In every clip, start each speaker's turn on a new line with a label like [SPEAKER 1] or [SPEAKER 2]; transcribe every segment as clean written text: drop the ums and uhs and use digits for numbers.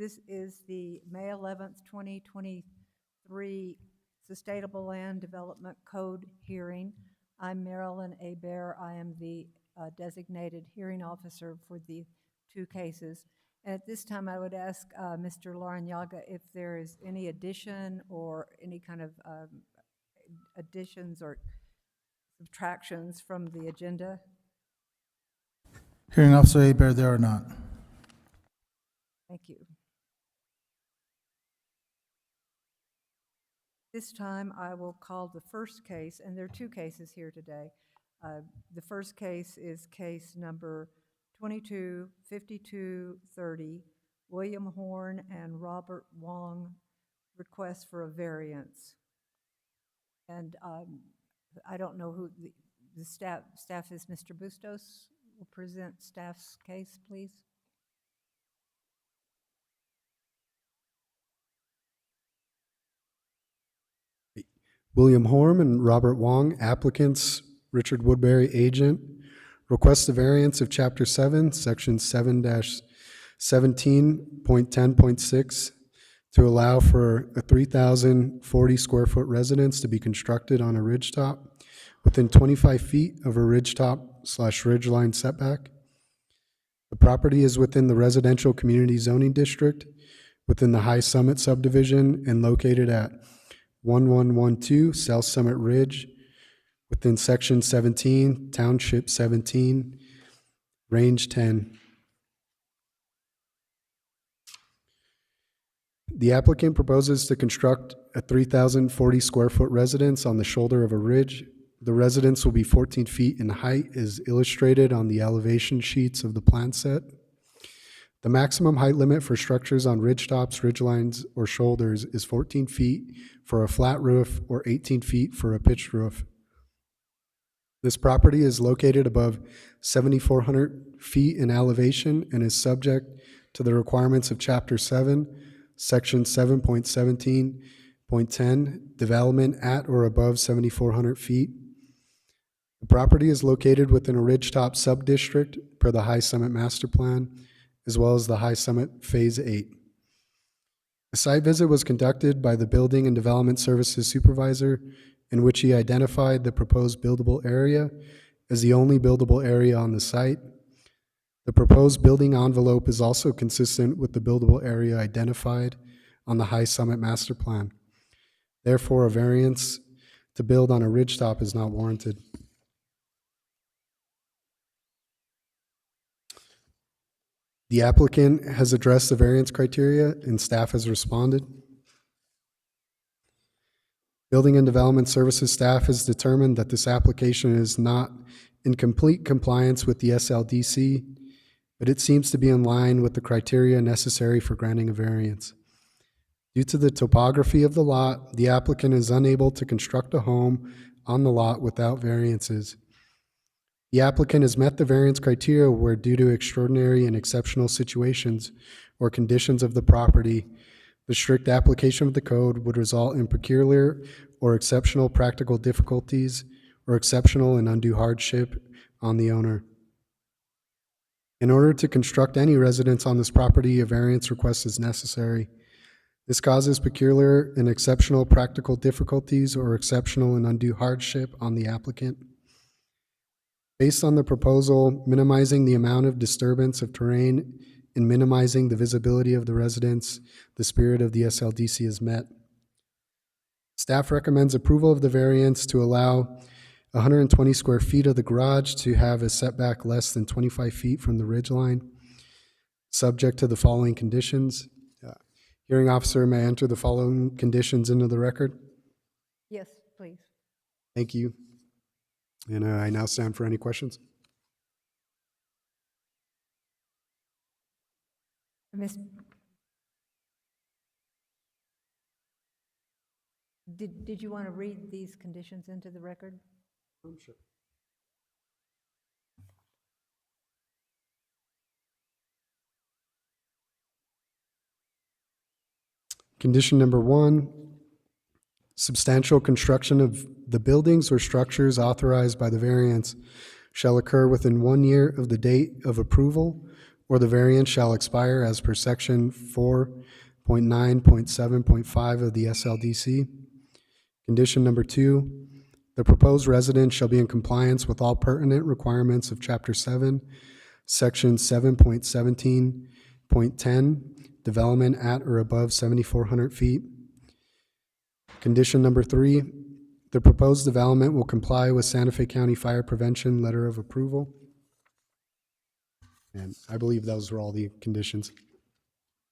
[SPEAKER 1] This is the May 11th, 2023 Sustainable Land Development Code hearing. I'm Marilyn A. Bear. I am the designated hearing officer for the two cases. And at this time, I would ask Mr. Larrañaga if there is any addition or any kind of additions or subtractions from the agenda.
[SPEAKER 2] Hearing Officer Abear, there are not.
[SPEAKER 1] Thank you. This time, I will call the first case, and there are two cases here today. The first case is case number 225230, William Horn and Robert Wong request for a variance. And I don't know who the staff is. Mr. Bustos will present staff's case, please.
[SPEAKER 3] William Horn and Robert Wong, applicants, Richard Woodbury, agent, request a variance of Chapter 7, Section 7-17.10.6 to allow for a 3,040 square foot residence to be constructed on a ridgetop within 25 feet of a ridgetop/ridgeline setback. The property is within the residential community zoning district within the High Summit subdivision and located at 1112 South Summit Ridge within Section 17, Township 17, Range 10. The applicant proposes to construct a 3,040 square foot residence on the shoulder of a ridge. The residence will be 14 feet in height as illustrated on the elevation sheets of the plan set. The maximum height limit for structures on ridgetops, ridgelines, or shoulders is 14 feet for a flat roof or 18 feet for a pitched roof. This property is located above 7,400 feet in elevation and is subject to the requirements of Chapter 7, Section 7.17.10, development at or above 7,400 feet. The property is located within a ridgetop subdistrict per the High Summit Master Plan, as well as the High Summit Phase 8. A site visit was conducted by the Building and Development Services Supervisor, in which he identified the proposed buildable area as the only buildable area on the site. The proposed building envelope is also consistent with the buildable area identified on the High Summit Master Plan. Therefore, a variance to build on a ridgetop is not warranted. The applicant has addressed the variance criteria and staff has responded. Building and Development Services staff has determined that this application is not in complete compliance with the SLDC, but it seems to be in line with the criteria necessary for granting a variance. Due to the topography of the lot, the applicant is unable to construct a home on the lot without variances. The applicant has met the variance criteria where, due to extraordinary and exceptional situations or conditions of the property, the strict application of the code would result in peculiar or exceptional practical difficulties or exceptional and undue hardship on the owner. In order to construct any residence on this property, a variance request is necessary. This causes peculiar and exceptional practical difficulties or exceptional and undue hardship on the applicant. Based on the proposal, minimizing the amount of disturbance of terrain and minimizing the visibility of the residence, the spirit of the SLDC is met. Staff recommends approval of the variance to allow 120 square feet of the garage to have a setback less than 25 feet from the ridge line, subject to the following conditions. Hearing officer may enter the following conditions into the record.
[SPEAKER 1] Yes, please.
[SPEAKER 3] Thank you. And I now stand for any questions.
[SPEAKER 1] Did you want to read these conditions into the record?
[SPEAKER 3] Sure. Condition number 1, substantial construction of the buildings or structures authorized by the variance shall occur within 1 year of the date of approval or the variance shall expire as per section 4.9.7.5 of the SLDC. Condition number 2, the proposed residence shall be in compliance with all pertinent requirements of Chapter 7, Section 7.17.10, development at or above 7,400 feet. Condition number 3, the proposed development will comply with Santa Fe County Fire Prevention Letter of Approval. And I believe those were all the conditions.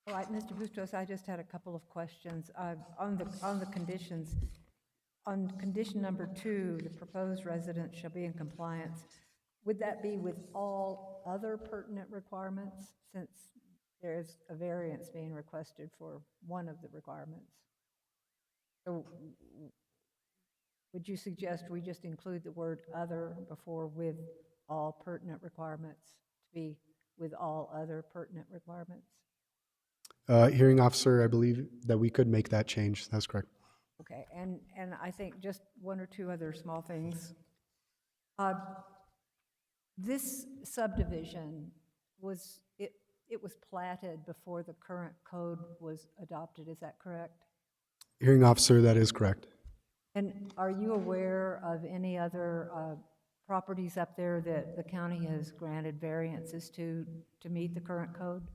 [SPEAKER 1] All right, Mr. Bustos, I just had a couple of questions. On the conditions, on condition number 2, the proposed residence shall be in compliance. Would that be with all other pertinent requirements, since there's a variance being requested for one of the requirements? So would you suggest we just include the word other before with all pertinent requirements to be with all other pertinent requirements?
[SPEAKER 3] Hearing officer, I believe that we could make that change. That's correct.
[SPEAKER 1] Okay, and I think just one or two other small things. This subdivision was, it was platted before the current code was adopted, is that correct?
[SPEAKER 3] Hearing officer, that is correct.
[SPEAKER 1] And are you aware of any other properties up there that the county has granted variances to meet the current code?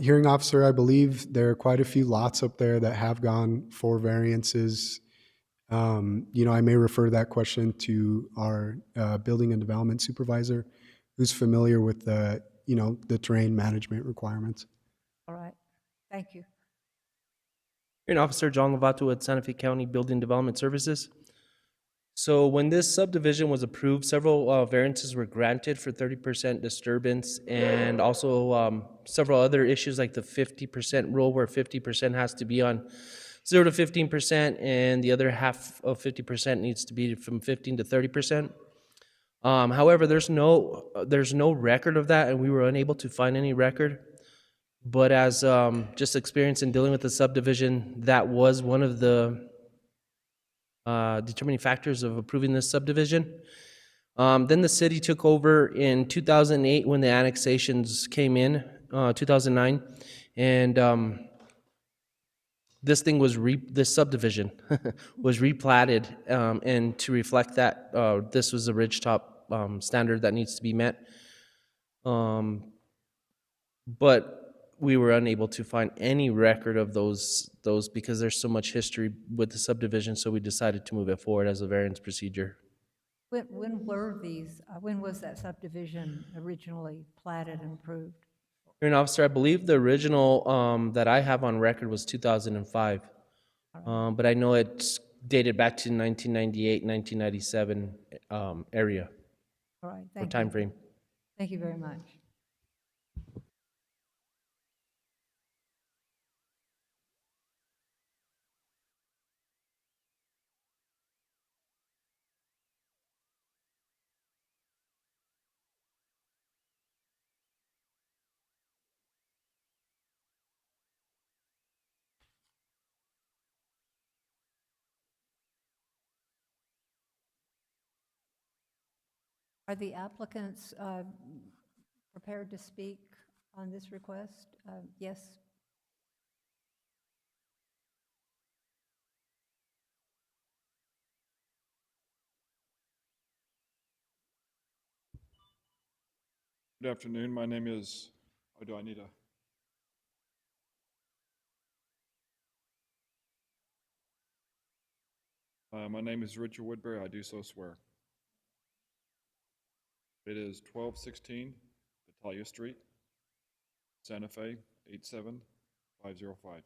[SPEAKER 3] Hearing officer, I believe there are quite a few lots up there that have gone for variances. I may refer that question to our building and development supervisor, who's familiar with the terrain management requirements.
[SPEAKER 1] All right, thank you.
[SPEAKER 2] Hearing Officer John Lovato with Santa Fe County Building Development Services. So when this subdivision was approved, several variances were granted for 30% disturbance, and also several other issues like the 50% rule, where 50% has to be on 0 to 15%, and the other half of 50% needs to be from 15 to 30%. However, there's no record of that, and we were unable to find any record. But as just experience in dealing with the subdivision, that was one of the determining factors of approving this subdivision. Then the city took over in 2008 when the annexations came in, 2009, and this subdivision was replatted, and to reflect that this was a ridgetop standard that needs to be met. But we were unable to find any record of those because there's so much history with the subdivision, so we decided to move it forward as a variance procedure.
[SPEAKER 1] When were these, when was that subdivision originally platted and approved?
[SPEAKER 2] Hearing officer, I believe the original that I have on record was 2005, but I know it's dated back to 1998, 1997 area.
[SPEAKER 1] All right,
[SPEAKER 2] or
[SPEAKER 1] thank
[SPEAKER 2] time
[SPEAKER 1] you.
[SPEAKER 2] frame.
[SPEAKER 1] Thank you very much. Are the applicants prepared to speak on this request? Yes?
[SPEAKER 4] Good afternoon. My name is, do I need a? My name is Richard Woodbury. I do so swear. It is 1216 Battaglia Street, Santa Fe, 87505.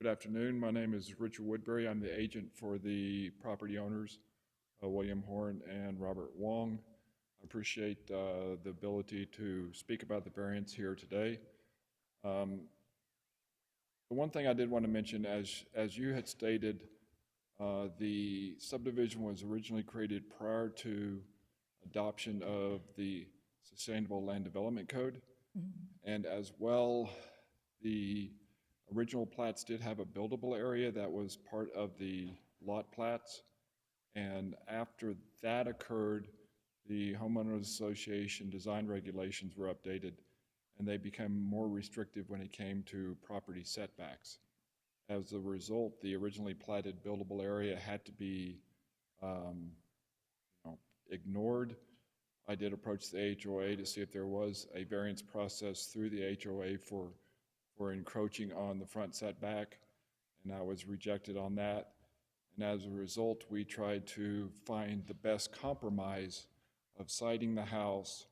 [SPEAKER 4] Good afternoon. My name is Richard Woodbury. I'm the agent for the property owners, William Horn and Robert Wong. I appreciate the ability to speak about the variance here today. The one thing I did want to mention, as you had stated, the subdivision was originally created prior to adoption of the Sustainable Land Development Code. Mm-hmm. And as well, the original plats did have a buildable area that was part of the lot plats. And after that occurred, the homeowners association design regulations were updated, and they became more restrictive when it came to property setbacks. As a result, the originally platted buildable area had to be ignored. I did approach the HOA to see if there was a variance process through the HOA for encroaching on the front setback, and I was rejected on that. And as a result, we tried to find the best compromise of siting the house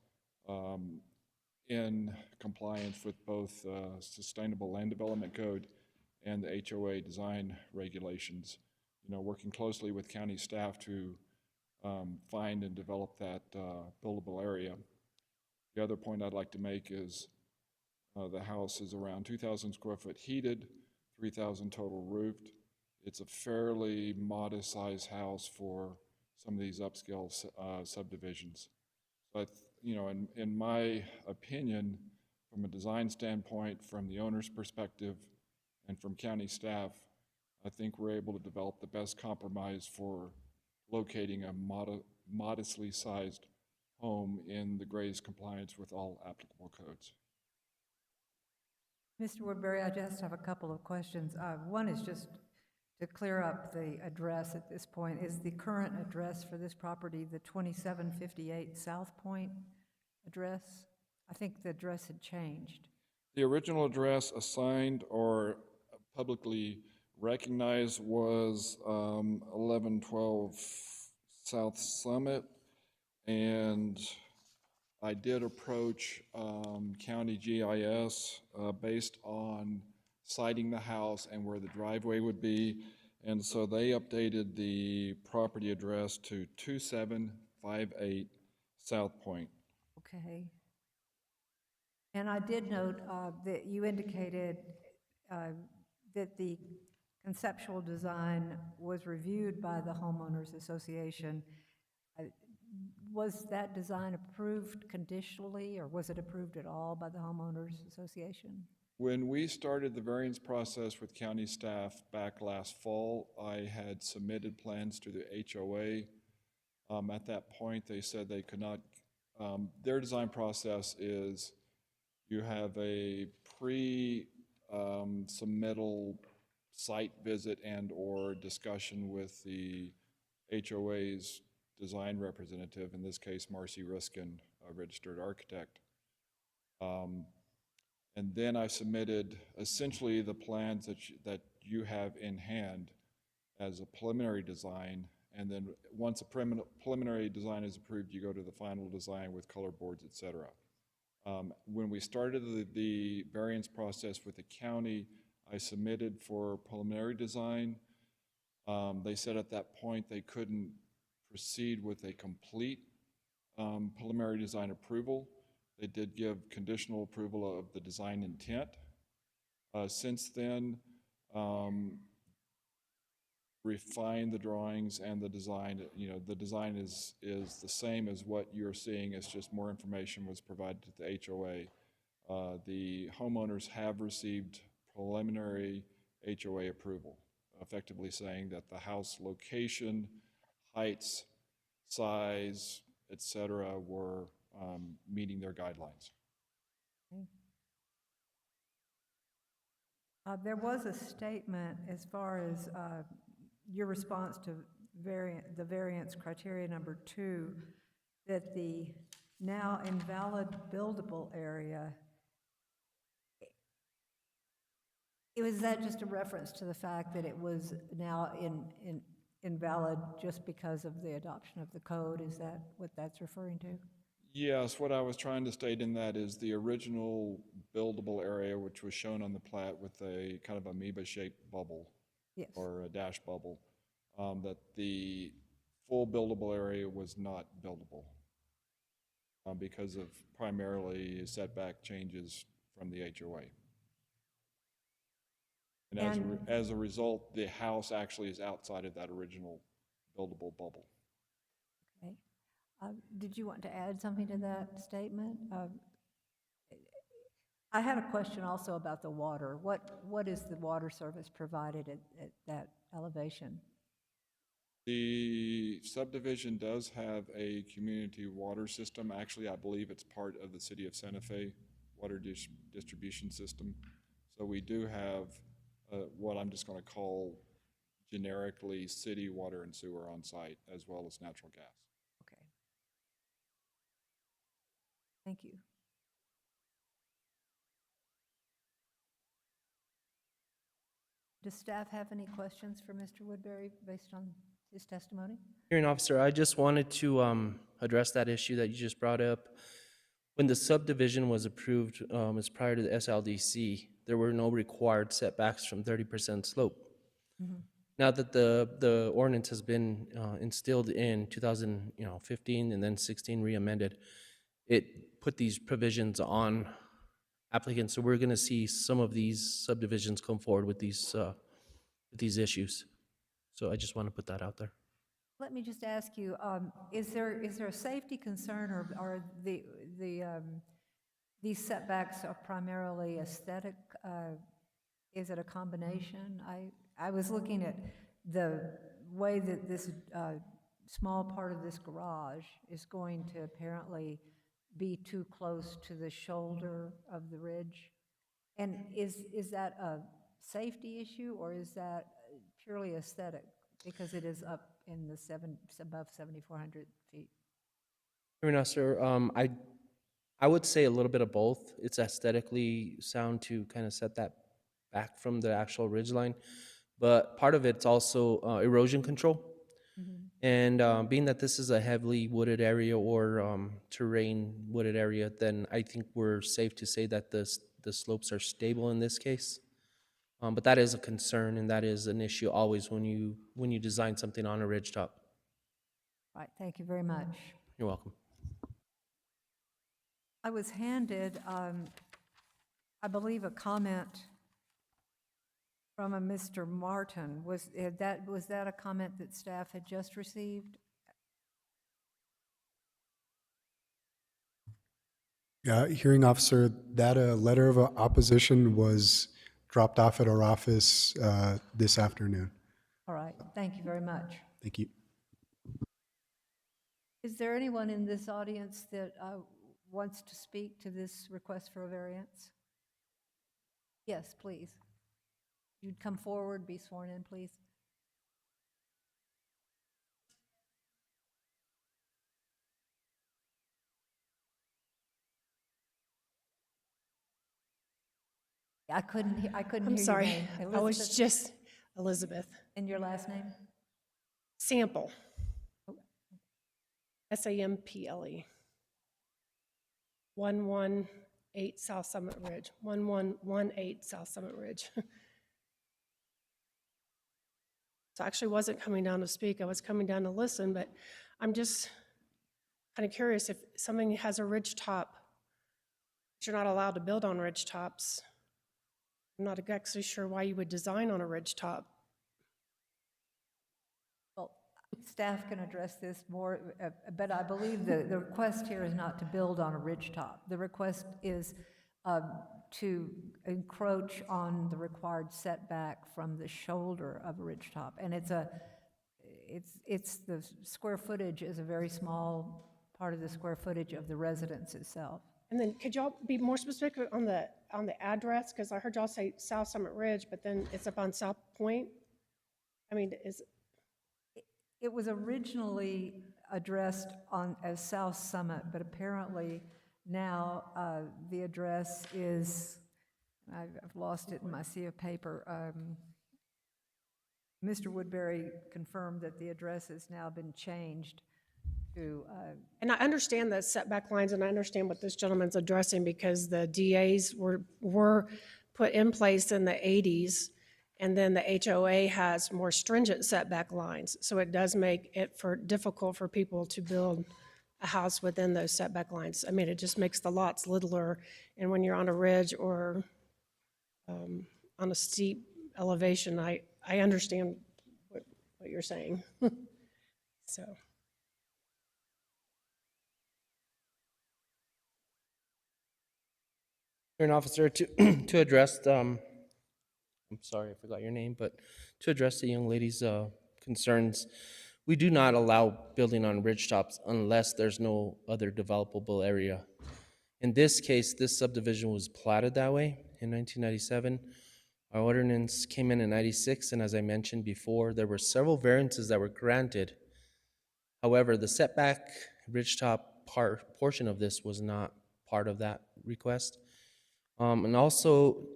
[SPEAKER 4] in compliance with both Sustainable Land Development Code and the HOA design regulations. Working closely with county staff to find and develop that buildable area. The other point I'd like to make is the house is around 2,000 square foot heated, 3,000 total roofed. It's a fairly modest sized house for some of these upscale subdivisions. But, in my opinion, from a design standpoint, from the owner's perspective, and from county staff, I think we're able to develop the best compromise for locating a modestly sized home in the greatest compliance with all applicable codes.
[SPEAKER 1] Mr. Woodbury, I just have a couple of questions. One is just to clear up the address at this point. Is the current address for this property the 2758 South Point address? I think the address had changed.
[SPEAKER 4] The original address assigned or publicly recognized was 1112 South Summit, and I did approach County GIS based on siting the house and where the driveway would be, and so they updated the property address to 2758 South Point.
[SPEAKER 1] Okay. And I did note that you indicated that the conceptual design was reviewed by the homeowners association. Was that design approved conditionally, or was it approved at all by the homeowners association?
[SPEAKER 4] When we started the variance process with county staff back last fall, I had submitted plans to the HOA. At that point, they said they could not, their design process is you have a pre-submittal site visit and or discussion with the HOA's design representative, in this case Marcy Riskin, a registered architect. And then I submitted essentially the plans that you have in hand as a preliminary design, and then once a preliminary design is approved, you go to the final design with color boards, et cetera. When we started the variance process with the county, I submitted for preliminary design. They said at that point they couldn't proceed with a complete preliminary design approval. They did give conditional approval of the design intent. Since then, refined the drawings and the design. The design is the same as what you're seeing. It's just more information was provided to the HOA. The homeowners have received preliminary HOA approval, effectively saying that the house location, heights, size, etc., were meeting their guidelines.
[SPEAKER 1] There was a statement as far as your response to the variance criteria number 2, that the now invalid buildable area, was that just a reference to the fact that it was now invalid just because of the adoption of the code? Is that what that's referring to?
[SPEAKER 4] Yes, what I was trying to state in that is the original buildable area, which was shown on the plat with a kind of amoeba-shaped bubble,
[SPEAKER 1] Yes.
[SPEAKER 4] or a dash bubble, that the full buildable area was not buildable because of primarily setback changes from the HOA. And as a result, the house actually is outside of that original buildable bubble.
[SPEAKER 1] Okay. Did you want to add something to that statement? I had a question also about the water. What is the water service provided at that elevation?
[SPEAKER 4] The subdivision does have a community water system. Actually, I believe it's part of the city of Santa Fe water distribution system. So we do have what I'm just going to call generically city water and sewer on site, as well as natural gas.
[SPEAKER 1] Okay. Thank you. Does staff have any questions for Mr. Woodbury based on his testimony?
[SPEAKER 2] Hearing officer, I just wanted to address that issue that you just brought up. When the subdivision was approved as prior to the SLDC, there were no required setbacks from 30% slope. Now that the ordinance has been instilled in 2015 and then 16 re-amended, it put these provisions on applicants. So we're going to see some of these subdivisions come forward with these issues. So I just want to put that out there.
[SPEAKER 1] Let me just ask you, is there a safety concern, or are these setbacks are primarily aesthetic? Is it a combination? I was looking at the way that this small part of this garage is going to apparently be too close to the shoulder of the ridge. And is that a safety issue, or is that purely aesthetic? Because it is up in the above 7,400 feet.
[SPEAKER 2] No, sir. I would say a little bit of both. It's aesthetically sound to kind of set that back from the actual ridge line, but part of it's also erosion control. And being that this is a heavily wooded area or terrain wooded area, then I think we're safe to say that the slopes are stable in this case. But that is a concern, and that is an issue always when you design something on a ridge top.
[SPEAKER 1] All right, thank you very much.
[SPEAKER 2] You're welcome.
[SPEAKER 1] I was handed, I believe, a comment from a Mr. Martin. Was that a comment that staff had just received?
[SPEAKER 3] Yeah, hearing officer, that letter of opposition was dropped off at our office this afternoon.
[SPEAKER 1] All right, thank you very much.
[SPEAKER 3] Thank you.
[SPEAKER 1] Is there anyone in this audience that wants to speak to this request for a variance? Yes, please. You'd come forward, be sworn in, please. I couldn't hear
[SPEAKER 5] I'm
[SPEAKER 1] your
[SPEAKER 5] sorry.
[SPEAKER 1] name.
[SPEAKER 5] I was
[SPEAKER 1] Elizabeth,
[SPEAKER 5] just Elizabeth.
[SPEAKER 1] and your last name?
[SPEAKER 5] Sample. SAMPLE. 118 South Summit Ridge. 1118 South Summit Ridge. So I actually wasn't coming down to speak. I was coming down to listen, but I'm just kind of curious if something has a ridge top, but you're not allowed to build on ridge tops. I'm not exactly sure why you would design on a ridge top.
[SPEAKER 1] Well, staff can address this more, but I believe the request here is not to build on a ridge top. The request is to encroach on the required setback from the shoulder of a ridge top. And it's the square footage is a very small part of the square footage of the residence itself.
[SPEAKER 5] And then could y'all be more specific on the address? Because I heard y'all say South Summit Ridge, but then it's up on South Point. I mean,
[SPEAKER 1] It was originally addressed as South Summit, but apparently now the address is, I've lost it in my sea of paper. Mr. Woodbury confirmed that the address has now been changed to,
[SPEAKER 5] and I understand the setback lines, and I understand what this gentleman's addressing because the DAs were put in place in the 80s, and then the HOA has more stringent setback lines. So it does make it difficult for people to build a house within those setback lines. I mean, it just makes the lots littler, and when you're on a ridge or on a steep elevation, I understand what you're saying. So.
[SPEAKER 2] Hearing officer, to address I'm sorry, I forgot your name, but to address the young lady's concerns, We do not allow building on ridge tops unless there's no other developable area. In this case, this subdivision was platted that way in 1997. Our ordinance came in 96, and as I mentioned before, there were several variances that were granted. However, the setback ridgetop portion of this was not part of that request. And also,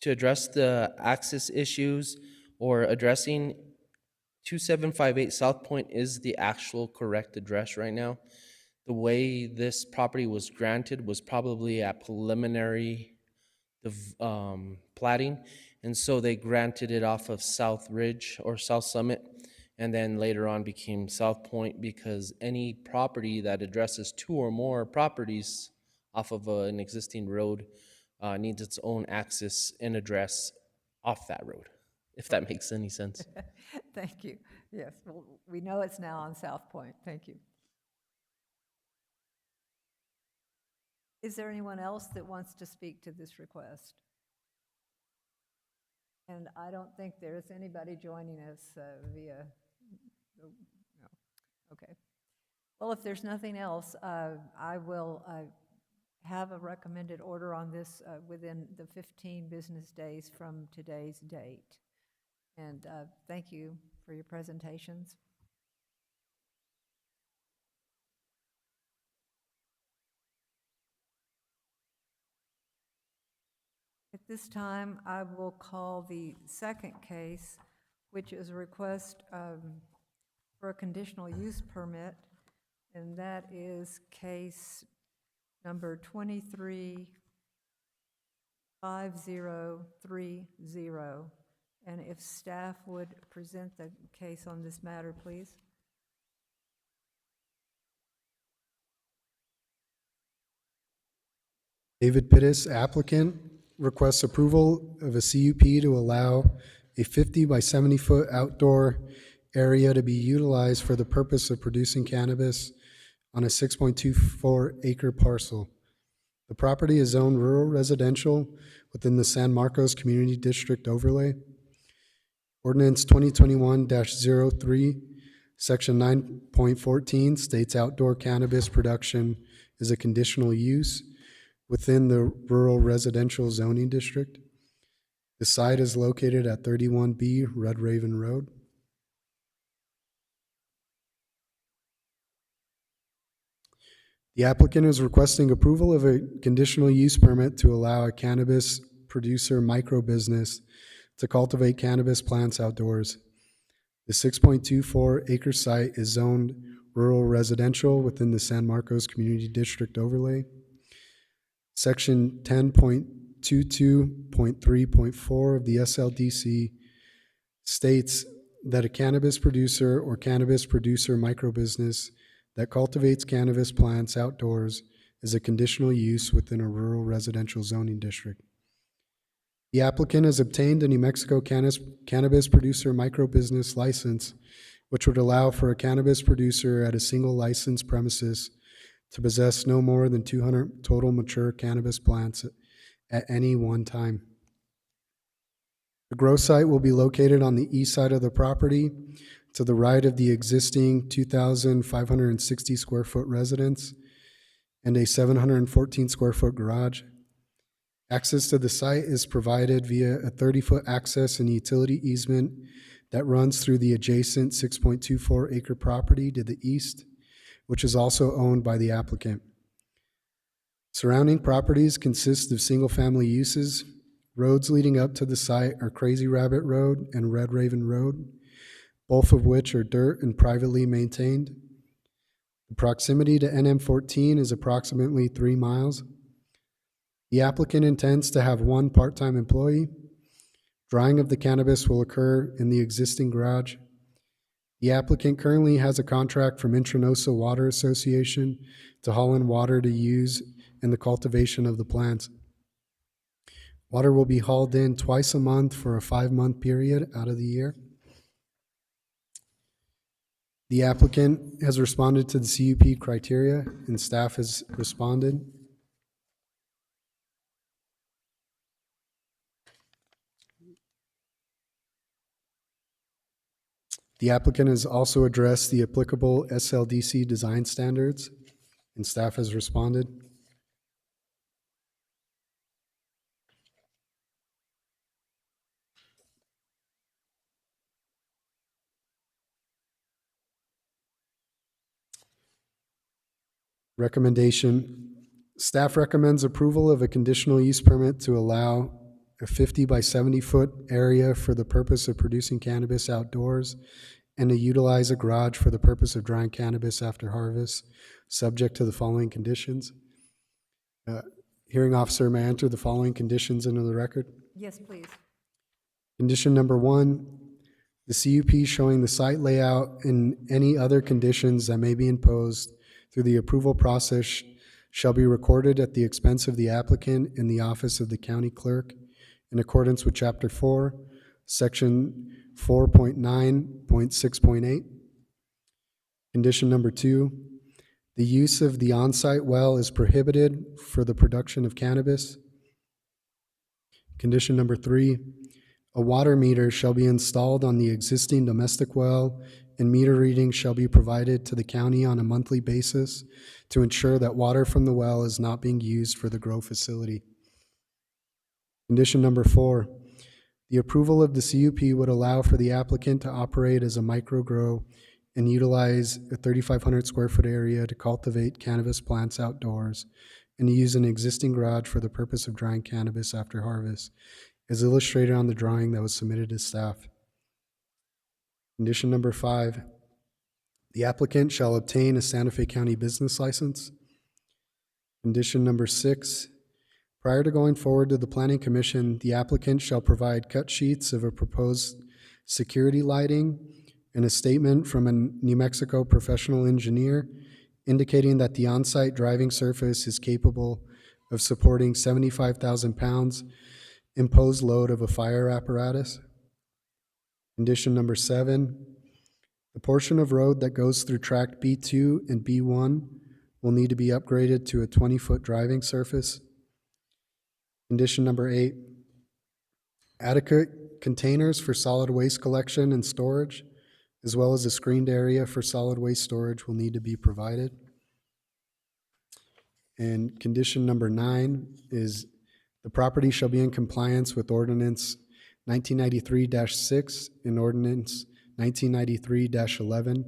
[SPEAKER 2] to address the access issues or addressing 2758 South Point is the actual correct address right now. The way this property was granted was probably at preliminary platting, and so they granted it off of South Ridge or South Summit, and then later on became South Point, because any property that addresses two or more properties off of an existing road needs its own access and address off that road, if that makes any sense.
[SPEAKER 1] Thank you. Yes, well, we know it's now on South Point. Thank you. Is there anyone else that wants to speak to this request? And I don't think there's anybody joining us via, no, okay. Well, if there's nothing else, I will have a recommended order on this within the 15 business days from today's date. And thank you for your presentations. At this time, I will call the second case, which is a request for a conditional use permit, and that is case number 235030. And if staff would present the case on this matter, please.
[SPEAKER 3] David Pittis, applicant, requests approval of a CUP to allow a 50 by 70-foot outdoor area to be utilized for the purpose of producing cannabis on a 6.24 acre parcel. The property is zoned rural residential within the San Marcos Community District overlay. Ordinance 2021-03, Section 9.14 states outdoor cannabis production is a conditional use within the rural residential zoning district. The site is located at 31B Red Raven Road. The applicant is requesting approval of a conditional use permit to allow a cannabis producer microbusiness to cultivate cannabis plants outdoors. The 6.24 acre site is zoned rural residential within the San Marcos Community District overlay. Section 10.22.3.4 of the SLDC states that a cannabis producer or cannabis producer microbusiness that cultivates cannabis plants outdoors is a conditional use within a rural residential zoning district. The applicant has obtained a New Mexico cannabis producer microbusiness license, which would allow for a cannabis producer at a single licensed premises to possess no more than 200 total mature cannabis plants at any one time. The grow site will be located on the east side of the property to the right of the existing 2,560 square foot residence and a 714 square foot garage. Access to the site is provided via a 30-foot access and utility easement that runs through the adjacent 6.24 acre property to the east, which is also owned by the applicant. Surrounding properties consist of single-family uses. Roads leading up to the site are Crazy Rabbit Road and Red Raven Road, both of which are dirt and privately maintained. The proximity to NM14 is approximately 3 miles. The applicant intends to have one part-time employee. Drying of the cannabis will occur in the existing garage. The applicant currently has a contract from Intranosa Water Association to haul in water to use in the cultivation of the plants. Water will be hauled in twice a month for a 5-month period out of the year. The applicant has responded to the CUP criteria, and staff has responded. The applicant has also addressed the applicable SLDC design standards, and staff has responded. Recommendation, staff recommends approval of a conditional use permit to allow a 50 by 70-foot area for the purpose of producing cannabis outdoors and to utilize a garage for the purpose of drying cannabis after harvest, subject to the following conditions. Hearing officer, may I enter the following conditions into the record?
[SPEAKER 1] Yes, please.
[SPEAKER 3] Condition number 1, the CUP showing the site layout and any other conditions that may be imposed through the approval process shall be recorded at the expense of the applicant in the office of the county clerk in accordance with Chapter 4, Section 4.9.6.8. Condition number 2, the use of the on-site well is prohibited for the production of cannabis. Condition number 3, a water meter shall be installed on the existing domestic well, and meter readings shall be provided to the county on a monthly basis to ensure that water from the well is not being used for the grow facility. Condition number 4, the approval of the CUP would allow for the applicant to operate as a micro-grow and utilize a 3,500 square foot area to cultivate cannabis plants outdoors and to use an existing garage for the purpose of drying cannabis after harvest, as illustrated on the drawing that was submitted to staff. Condition number 5, the applicant shall obtain a Santa Fe County business license. Condition number 6, prior to going forward to the Planning Commission, the applicant shall provide cut sheets of a proposed security lighting and a statement from a New Mexico professional engineer indicating that the on-site driving surface is capable of supporting 75,000 pounds imposed load of a fire apparatus. Condition number 7, the portion of road that goes through tract B2 and B1 will need to be upgraded to a 20-foot driving surface. Condition number 8, adequate containers for solid waste collection and storage, as well as a screened area for solid waste storage will need to be provided. And condition number 9 is the property shall be in compliance with Ordinance 1993-6 and Ordinance 1993-11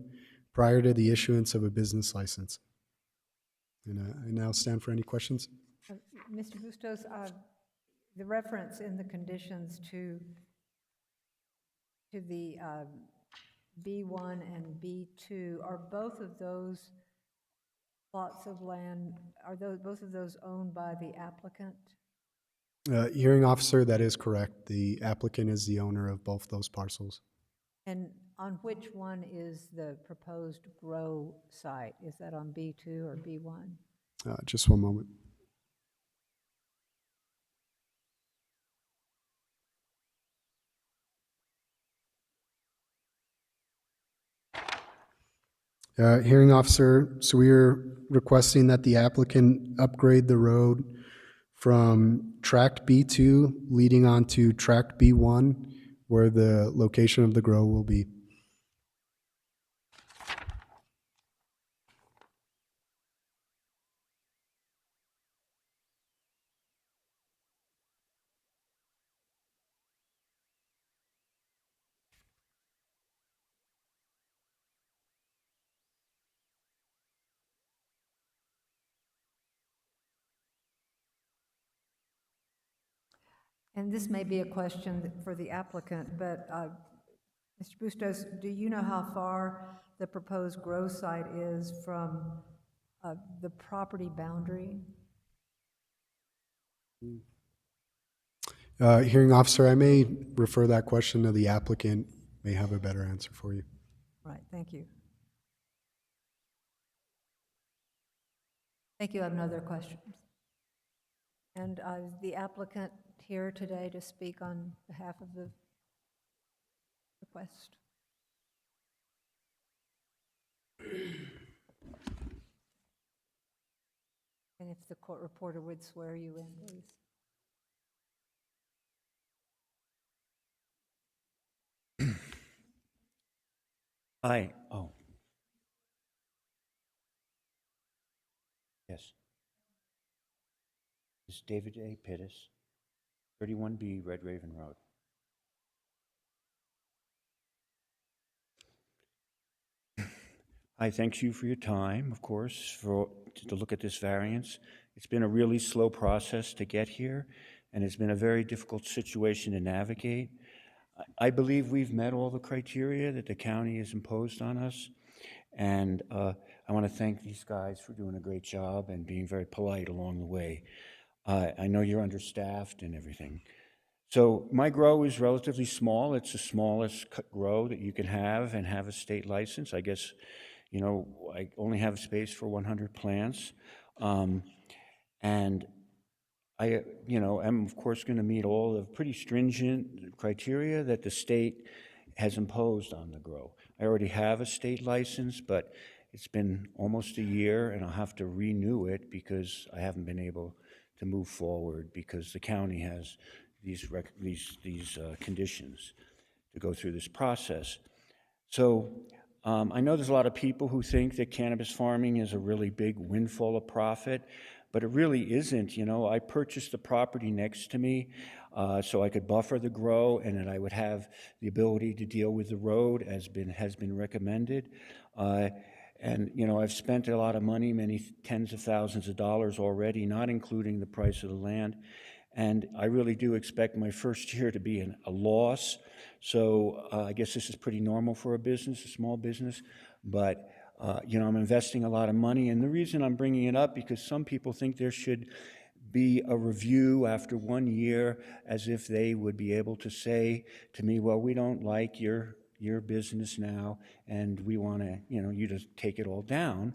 [SPEAKER 3] prior to the issuance of a business license. And I now stand for any questions.
[SPEAKER 1] Mr. Bustos, the reference in the conditions to the B1 and B2, are both of those plots of land, are both of those owned by the applicant?
[SPEAKER 3] Hearing officer, that is correct. The applicant is the owner of both those parcels.
[SPEAKER 1] And on which one is the proposed grow site? Is that on B2 or B1?
[SPEAKER 3] Just one moment. Hearing officer, so we are requesting that the applicant upgrade the road from tract B2 leading onto tract B1, where the location of the grow will be.
[SPEAKER 1] And this may be a question for the applicant, but Mr. Bustos, do you know how far the proposed grow site is from the property boundary?
[SPEAKER 3] Hearing officer, I may refer that question to the applicant, may have a better answer for you.
[SPEAKER 1] Right, thank you. Thank you, I have no other questions. And is the applicant here today to speak on behalf of the request? And if the court reporter would swear you in, please.
[SPEAKER 6] Hi. Oh. Yes. This is David A. Pittis, 31B Red Raven Road. I thank you for your time, of course, to look at this variance. It's been a really slow process to get here, and it's been a very difficult situation to navigate. I believe we've met all the criteria that the county has imposed on us, and I want to thank these guys for doing a great job and being very polite along the way. I know you're understaffed and everything. So my grow is relatively small. It's the smallest grow that you can have and have a state license. I guess, you know, I only have space for 100 plants. And I, you know, am of course going to meet all the pretty stringent criteria that the state has imposed on the grow. I already have a state license, but it's been almost a year and I'll have to renew it because I haven't been able to move forward because the county has these conditions to go through this process. So I know there's a lot of people who think that cannabis farming is a really big windfall of profit, but it really isn't. You know, I purchased the property next to me so I could buffer the grow and that I would have the ability to deal with the road as has been recommended. And, you know, I've spent a lot of money, many tens of thousands of dollars already, not including the price of the land. And I really do expect my first year to be a loss. So I guess this is pretty normal for a business, a small business. But, you know, I'm investing a lot of money. And the reason I'm bringing it up, because some people think there should be a review after 1 year, as if they would be able to say to me, well, we don't like your business now, and we want to, you know, you just take it all down.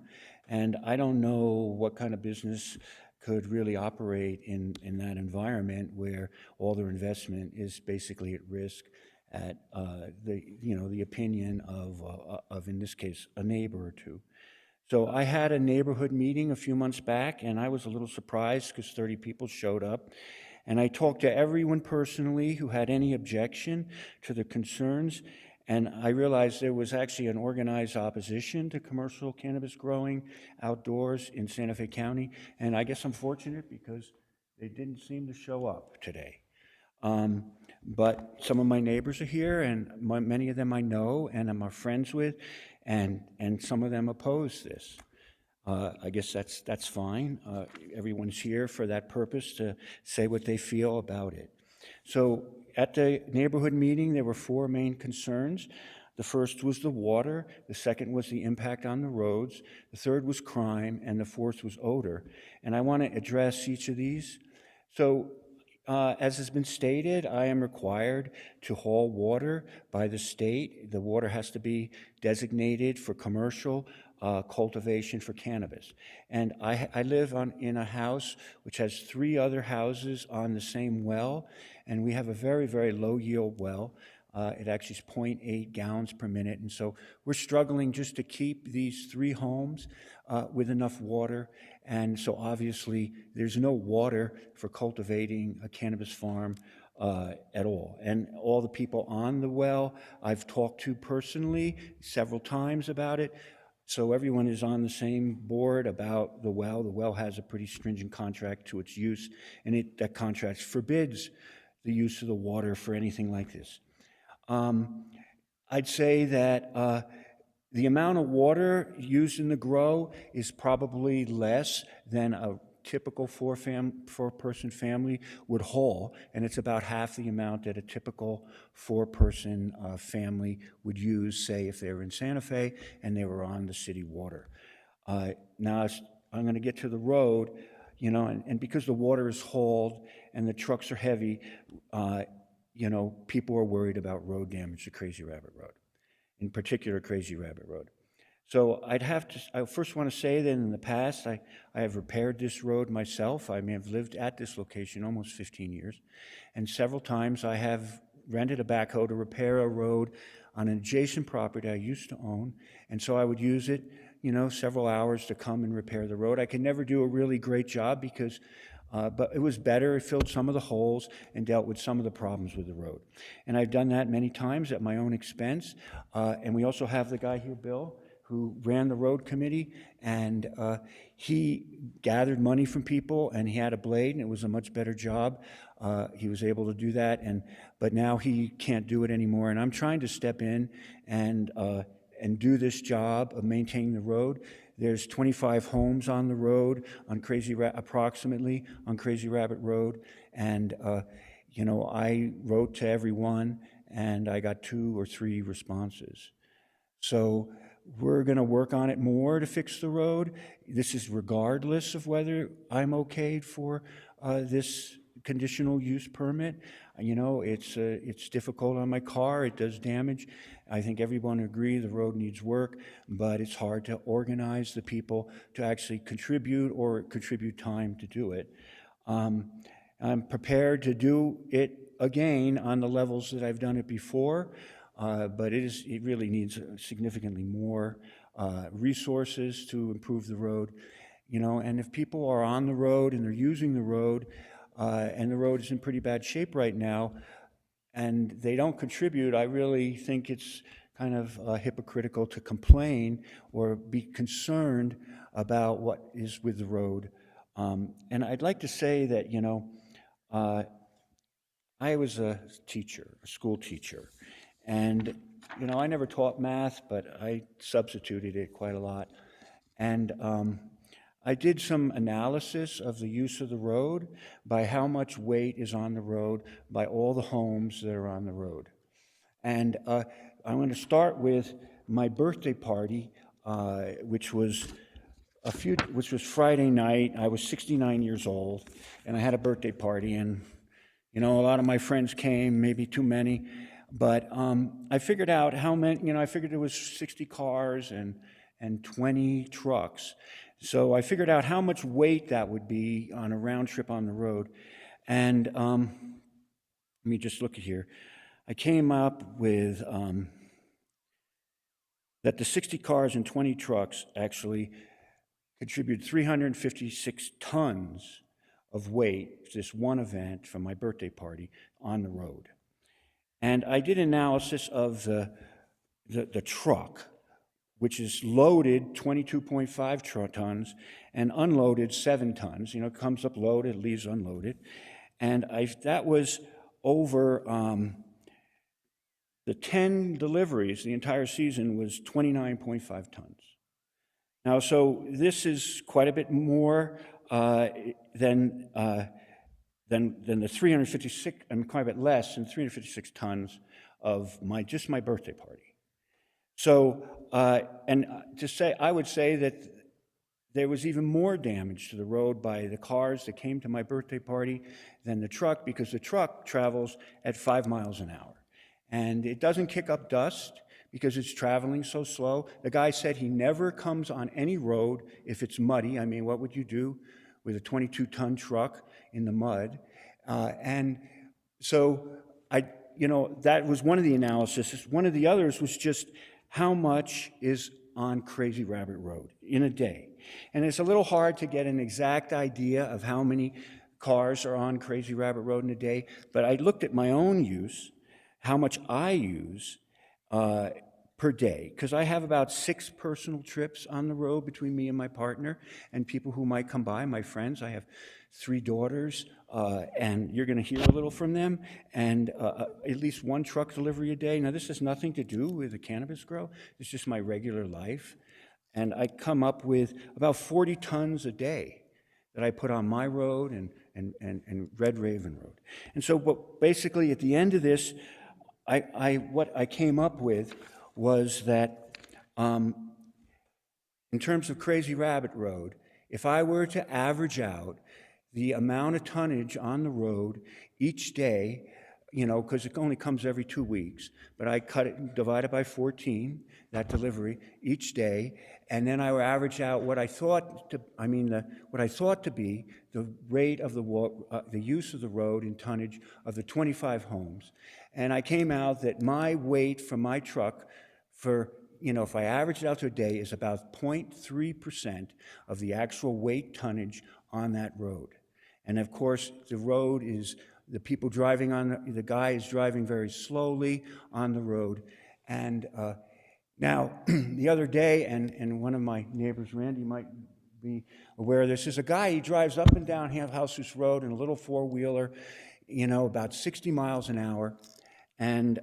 [SPEAKER 6] And I don't know what kind of business could really operate in that environment where all their investment is basically at risk at the opinion of in this case a neighbor or two. So I had a neighborhood meeting a few months back, and I was a little surprised because 30 people showed up. And I talked to everyone personally who had any objection to the concerns. And I realized there was actually an organized opposition to commercial cannabis growing outdoors in Santa Fe County. And I guess I'm fortunate because they didn't seem to show up today. But some of my neighbors are here, and many of them I know and I'm friends with, and some of them oppose this. I guess that's fine. Everyone's here for that purpose, to say what they feel about it. So at the neighborhood meeting, there were 4 main concerns. The first was the water, the second was the impact on the roads, the third was crime, and the fourth was odor. And I want to address each of these. So as has been stated, I am required to haul water by the state. The water has to be designated for commercial cultivation for cannabis. And I live in a house which has 3 other houses on the same well, and we have a very, very low yield well. It actually is 0.8 gallons per minute. And so we're struggling just to keep these 3 homes with enough water. And so obviously there's no water for cultivating a cannabis farm at all. And all the people on the well, I've talked to personally several times about it. So everyone is on the same board about the well. The well has a pretty stringent contract to its use, and that contract forbids the use of the water for anything like this. I'd say that the amount of water used in the grow is probably less than a typical 4-person family would haul, and it's about half the amount that a typical 4-person family would use, say, if they were in Santa Fe and they were on the city water. Now, I'm going to get to the road, you know, and because the water is hauled and the trucks are heavy, you know, people are worried about road damage to Crazy Rabbit Road, in particular Crazy Rabbit Road. So I first want to say that in the past, I have repaired this road myself. I have lived at this location almost 15 years, and several times I have rented a backhoe to repair a road on an adjacent property I used to own, and so I would use it, you know, several hours to come and repair the road. I could never do a really great job because But it was better. It filled some of the holes and dealt with some of the problems with the road. And I've done that many times at my own expense. And we also have the guy here, Bill, who ran the road committee, and he gathered money from people, and he had a blade, and it was a much better job. He was able to do that, but now he can't do it anymore. And I'm trying to step in and do this job of maintaining the road. There's 25 homes on the road, approximately on Crazy Rabbit Road, and I wrote to everyone, and I got 2 or 3 responses. So we're going to work on it more to fix the road. This is regardless of whether I'm okayed for this conditional use permit. It's difficult on my car. It does damage. I think everyone agrees the road needs work, but it's hard to organize the people to actually contribute or contribute time to do it. I'm prepared to do it again on the levels that I've done it before, but it really needs significantly more resources to improve the road. And if people are on the road and they're using the road, and the road is in pretty bad shape right now, and they don't contribute, I really think it's kind of hypocritical to complain or be concerned about what is with the road. And I'd like to say that, I was a teacher, a school teacher, and, I never taught math, but I substituted it quite a lot. And I did some analysis of the use of the road by how much weight is on the road by all the homes that are on the road. And I'm going to start with my birthday party, which was Friday night. I was 69 years old, and I had a birthday party, and a lot of my friends came, maybe too many, but I figured out how many. I figured there was 60 cars and 20 trucks. So I figured out how much weight that would be on a round trip on the road. And let me just look at here. I came up with that the 60 cars and 20 trucks actually contribute 356 tons of weight to this one event from my birthday party on the road. And I did analysis of the truck, which is loaded 22.5 tons and unloaded 7 tons. It comes up loaded, leaves unloaded. And that was over the 10 deliveries, the entire season was 29.5 tons. Now, so this is quite a bit more than the 356, and quite a bit less than 356 tons of my birthday party. So, I would say that there was even more damage to the road by the cars that came to my birthday party than the truck, because the truck travels at 5 miles an hour. And it doesn't kick up dust because it's traveling so slow. The guy said he never comes on any road if it's muddy. I mean, what would you do with a 22-ton truck in the mud? And so that was one of the analyses. One of the others was just how much is on Crazy Rabbit Road in a day. And it's a little hard to get an exact idea of how many cars are on Crazy Rabbit Road in a day, but I looked at my own use, how much I use per day, because I have about 6 personal trips on the road between me and my partner and people who might come by, my friends. I have 3 daughters, and you're going to hear a little from them, and at least 1 truck delivery a day. Now, this has nothing to do with the cannabis grow. It's just my regular life. And I come up with about 40 tons a day that I put on my road and Red Raven Road. And so basically at the end of this, what I came up with was that in terms of Crazy Rabbit Road, if I were to average out the amount of tonnage on the road each day, because it only comes every 2 weeks, but I cut it, divide it by 14, that delivery each day, and then I would average out what I thought to be the rate of the use of the road in tonnage of the 25 homes. And I came out that my weight from my truck if I average it out to a day, is about 0.3% of the actual weight tonnage on that road. And of course, the road is, the people driving on, the guy is driving very slowly on the road. And now, the other day, and one of my neighbors, Randy, might be aware of this, is a guy, he drives up and down Househouse Road in a little four-wheeler, about 60 miles an hour. And,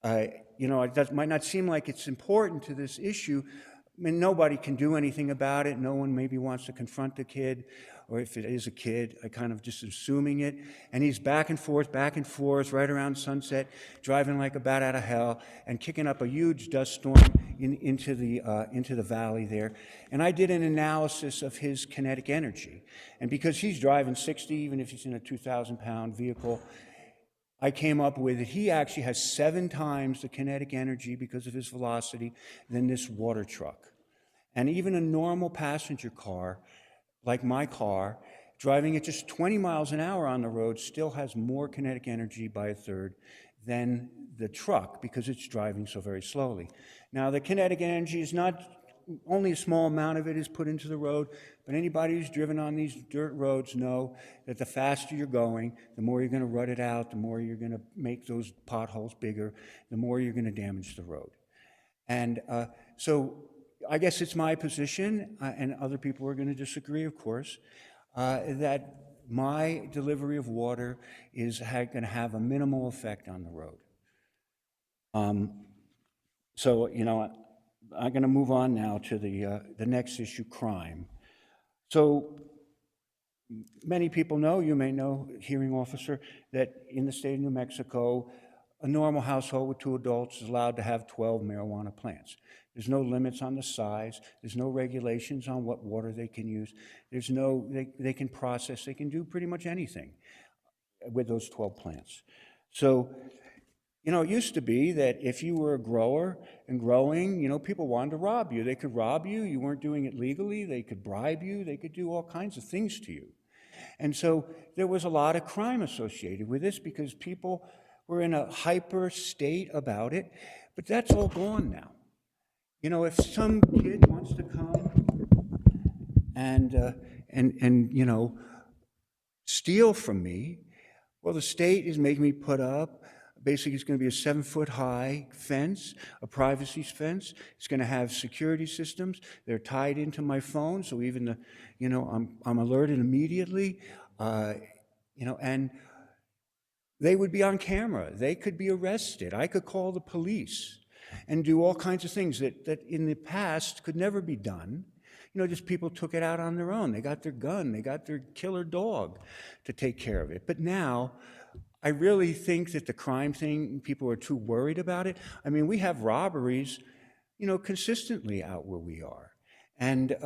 [SPEAKER 6] it might not seem like it's important to this issue. I mean, nobody can do anything about it. No one maybe wants to confront the kid, or if it is a kid, I kind of just assuming it. And he's back and forth, right around Sunset, driving like a bat out of hell, and kicking up a huge dust storm into the valley there. And I did an analysis of his kinetic energy. And because he's driving 60, even if he's in a 2,000-pound vehicle, I came up with that he actually has 7 times the kinetic energy because of his velocity than this water truck. And even a normal passenger car, like my car, driving at just 20 miles an hour on the road still has more kinetic energy by a third than the truck because it's driving so very slowly. Now, the kinetic energy is not, only a small amount of it is put into the road, but anybody who's driven on these dirt roads know that the faster you're going, the more you're going to rut it out, the more you're going to make those potholes bigger, the more you're going to damage the road. And so I guess it's my position, and other people are going to disagree, of course, that my delivery of water is going to have a minimal effect on the road. I'm going to move on now to the next issue, crime. So many people know, you may know, hearing officer, that in the state of New Mexico, a normal household with 2 adults is allowed to have 12 marijuana plants. There's no limits on the size. There's no regulations on what water they can use. There's no, they can process, they can do pretty much anything with those 12 plants. So, it used to be that if you were a grower and growing, people wanted to rob you. They could rob you. You weren't doing it legally. They could bribe you. They could do all kinds of things to you. And so there was a lot of crime associated with this because people were in a hyper state about it. But that's all gone now. If some kid wants to come and steal from me, well, the state is making me put up, basically it's going to be a 7-foot-high fence, a privacy fence. It's going to have security systems. They're tied into my phone, so even I'm alerted immediately. And they would be on camera. They could be arrested. I could call the police and do all kinds of things that in the past could never be done. Just people took it out on their own. They got their gun. They got their killer dog to take care of it. But now, I really think that the crime thing, people are too worried about it. I mean, we have robberies, consistently out where we are. And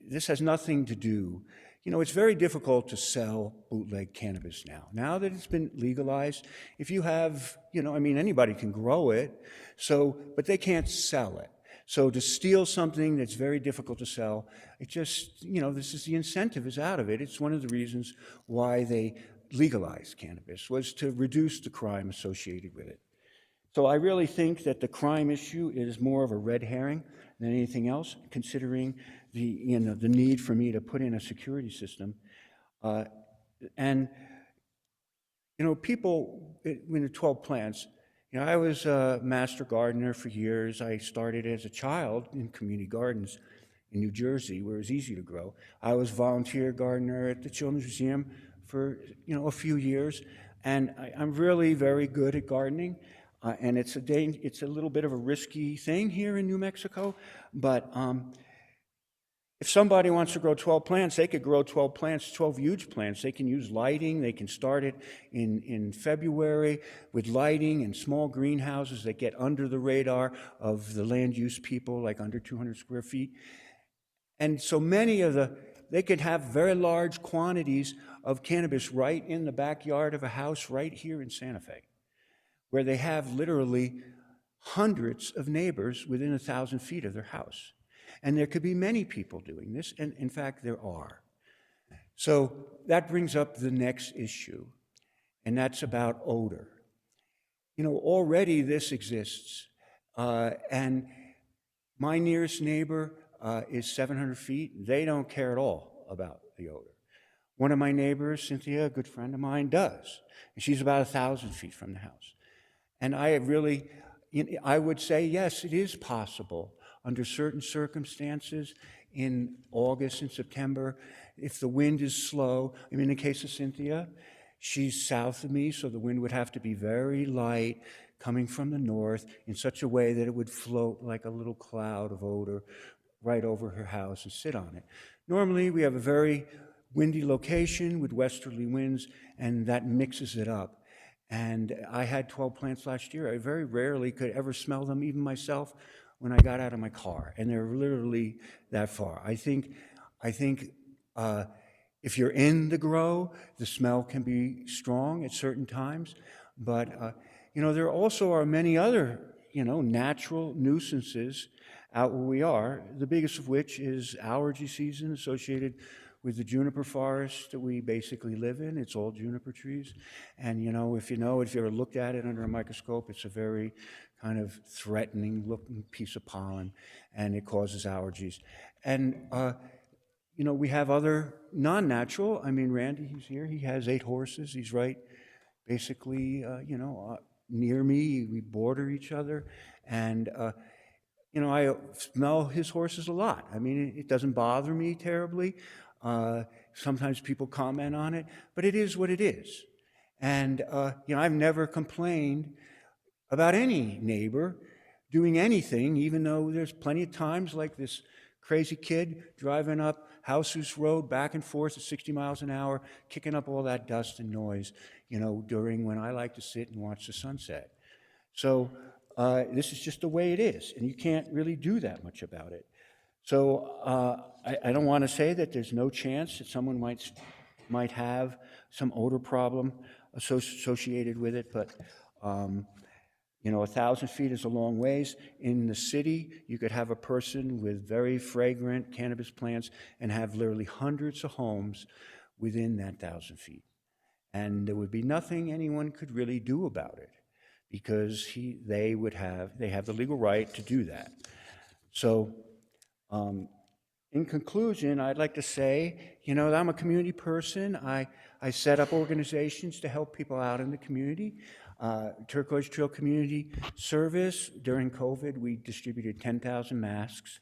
[SPEAKER 6] this has nothing to do, it's very difficult to sell bootleg cannabis now. Now that it's been legalized, if you have, anybody can grow it, but they can't sell it. So to steal something that's very difficult to sell, it just, this is the incentive is out of it. It's one of the reasons why they legalized cannabis, was to reduce the crime associated with it. So I really think that the crime issue is more of a red herring than anything else, considering the need for me to put in a security system. People, when the 12 plants, I was a master gardener for years. I started as a child in community gardens in New Jersey, where it was easy to grow. I was volunteer gardener at the Children's Museum for a few years, and I'm really very good at gardening. And it's a little bit of a risky thing here in New Mexico, but if somebody wants to grow 12 plants, they could grow 12 plants, 12 huge plants. They can use lighting. They can start it in February with lighting and small greenhouses that get under the radar of the land use people, like under 200 square feet. And so they could have very large quantities of cannabis right in the backyard of a house right here in Santa Fe, where they have literally hundreds of neighbors within 1,000 feet of their house. And there could be many people doing this, and in fact, there are. So that brings up the next issue, and that's about odor. Already this exists, and my nearest neighbor is 700 feet. They don't care at all about the odor. One of my neighbors, Cynthia, a good friend of mine, does. And she's about 1,000 feet from the house. And I would say, yes, it is possible under certain circumstances in August and September, if the wind is slow. I mean, in the case of Cynthia, she's south of me, so the wind would have to be very light, coming from the north in such a way that it would float like a little cloud of odor right over her house and sit on it. Normally, we have a very windy location with westerly winds, and that mixes it up. And I had 12 plants last year. I very rarely could ever smell them, even myself, when I got out of my car. And they're literally that far. I think if you're in the grow, the smell can be strong at certain times. But, there also are many other, natural nuisances out where we are, the biggest of which is allergy season associated with the juniper forest that we basically live in. It's all juniper trees. And, if you ever looked at it under a microscope, it's a very kind of threatening looking piece of pollen, and it causes allergies. And, we have other non-natural. I mean, Randy, he's here. He has 8 horses. He's right basically, near me. We border each other. And, I smell his horses a lot. I mean, it doesn't bother me terribly. Sometimes people comment on it, but it is what it is. And, I've never complained about any neighbor doing anything, even though there's plenty of times like this crazy kid driving up Houses Road back and forth at 60 miles an hour, kicking up all that dust and noise, during when I like to sit and watch the sunset. So this is just the way it is, and you can't really do that much about it. So I don't want to say that there's no chance that someone might have some odor problem associated with it, but 1,000 feet is a long ways. In the city, you could have a person with very fragrant cannabis plants and have literally hundreds of homes within that 1,000 feet. And there would be nothing anyone could really do about it because they have the legal right to do that. So in conclusion, I'd like to say, that I'm a community person. I set up organizations to help people out in the community. Turquoise Trail Community Service, during COVID, we distributed 10,000 masks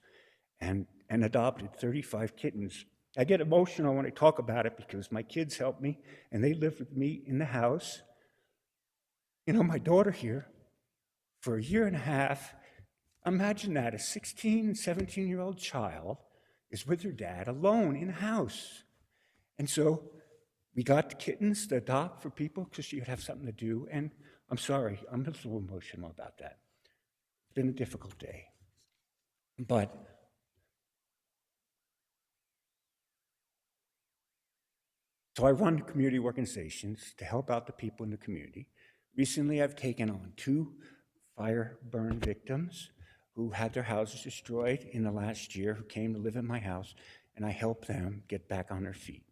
[SPEAKER 6] and adopted 35 kittens. I get emotional when I talk about it because my kids helped me, and they live with me in the house. My daughter here, for a year and a half, imagine that, a 16, 17-year-old child is with her dad alone in a house. And so we got the kittens to adopt for people because she would have something to do. And I'm sorry, I'm a little emotional about that. It's been a difficult day. But so I run community organizations to help out the people in the community. Recently, I've taken on 2 fire burn victims who had their houses destroyed in the last year, who came to live in my house, and I helped them get back on their feet.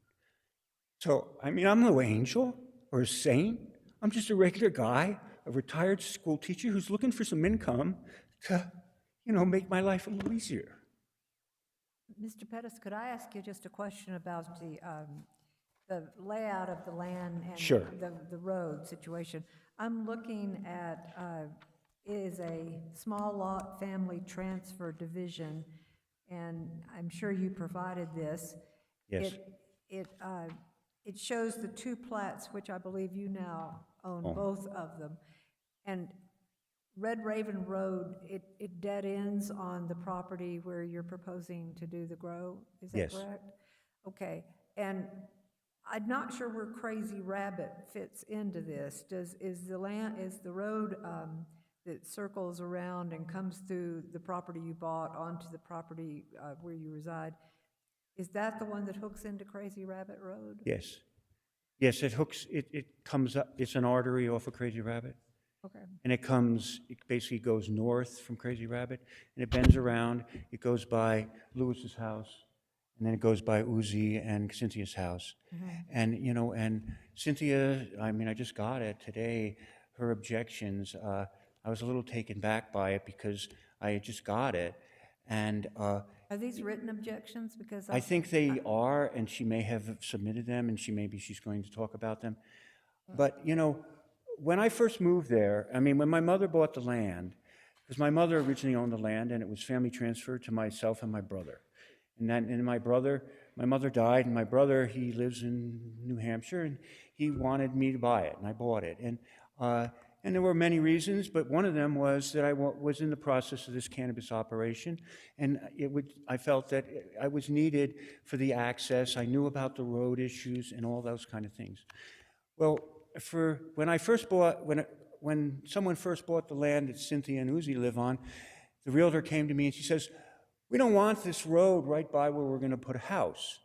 [SPEAKER 6] So, I'm no angel or a saint. I'm just a regular guy, a retired school teacher who's looking for some income to, make my life a little easier.
[SPEAKER 1] Mr. Pettis, could I ask you just a question about the layout of the land and
[SPEAKER 6] Sure.
[SPEAKER 1] the road situation? I'm looking at is a small lot family transfer division, and I'm sure you provided this.
[SPEAKER 6] Yes.
[SPEAKER 1] It shows the 2 plats, which I believe you now own both of them. And Red Raven Road, it dead ends on the property where you're proposing to do the grow, is that
[SPEAKER 6] Yes.
[SPEAKER 1] correct? Okay, and I'm not sure where Crazy Rabbit fits into this. Is the road that circles around and comes through the property you bought onto the property where you reside, is that the one that hooks into Crazy Rabbit Road?
[SPEAKER 6] Yes. Yes, it hooks, it comes up, it's an artery off of Crazy Rabbit.
[SPEAKER 1] Okay.
[SPEAKER 6] And it basically goes north from Crazy Rabbit, and it bends around. It goes by Lewis's house, and then it goes by Uzi and Cynthia's house. And, and Cynthia, I just got it today, her objections, I was a little taken back by it because I had just got it, And
[SPEAKER 1] Are these written objections? Because
[SPEAKER 6] I think they are, and she may have submitted them, and she's going to talk about them. But, you know, when I first moved there, I mean, when my mother bought the land, because my mother originally owned the land, and it was family transferred to myself and my brother. And my mother died, and my brother, he lives in New Hampshire, and he wanted me to buy it, and I bought it. And there were many reasons, but one of them was that I was in the process of this cannabis operation, and I felt that I was needed for the access. I knew about the road issues and all those kind of things. Well, when someone first bought the land that Cynthia and Uzi live on, the realtor came to me and she says, "We don't want this road right by where we're going to put a house.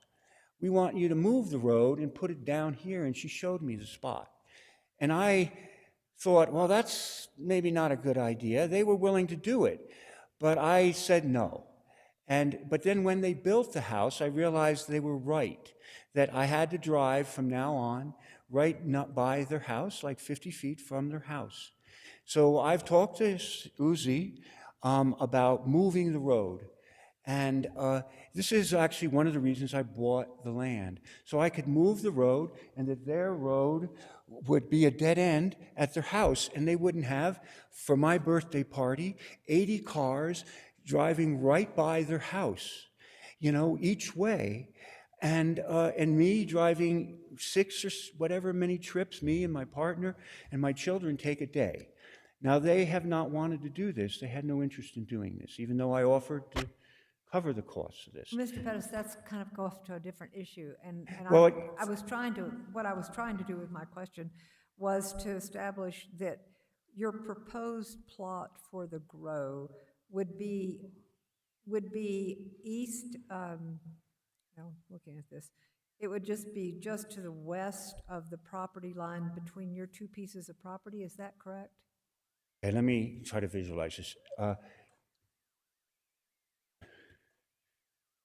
[SPEAKER 6] We want you to move the road and put it down here." And she showed me the spot. And I thought, well, that's maybe not a good idea. They were willing to do it, but I said no. But then when they built the house, I realized they were right, that I had to drive from now on right not by their house, like 50 feet from their house. So I've talked to Uzi about moving the road. And this is actually one of the reasons I bought the land. So I could move the road, and that their road would be a dead end at their house, and they wouldn't have, for my birthday party, 80 cars driving right by their house, you know, each way. And me driving 6 or whatever many trips, me and my partner and my children take a day. Now, they have not wanted to do this. They had no interest in doing this, even though I offered to cover the costs of this.
[SPEAKER 1] Mr. Pettis, that's kind of go off to a different issue, and
[SPEAKER 6] Well,
[SPEAKER 1] what I was trying to do with my question was to establish that your proposed plot for the grow would be east, no, looking at this, it would just be just to the west of the property line between your two pieces of property, is that correct?
[SPEAKER 6] Okay, let me try to visualize this.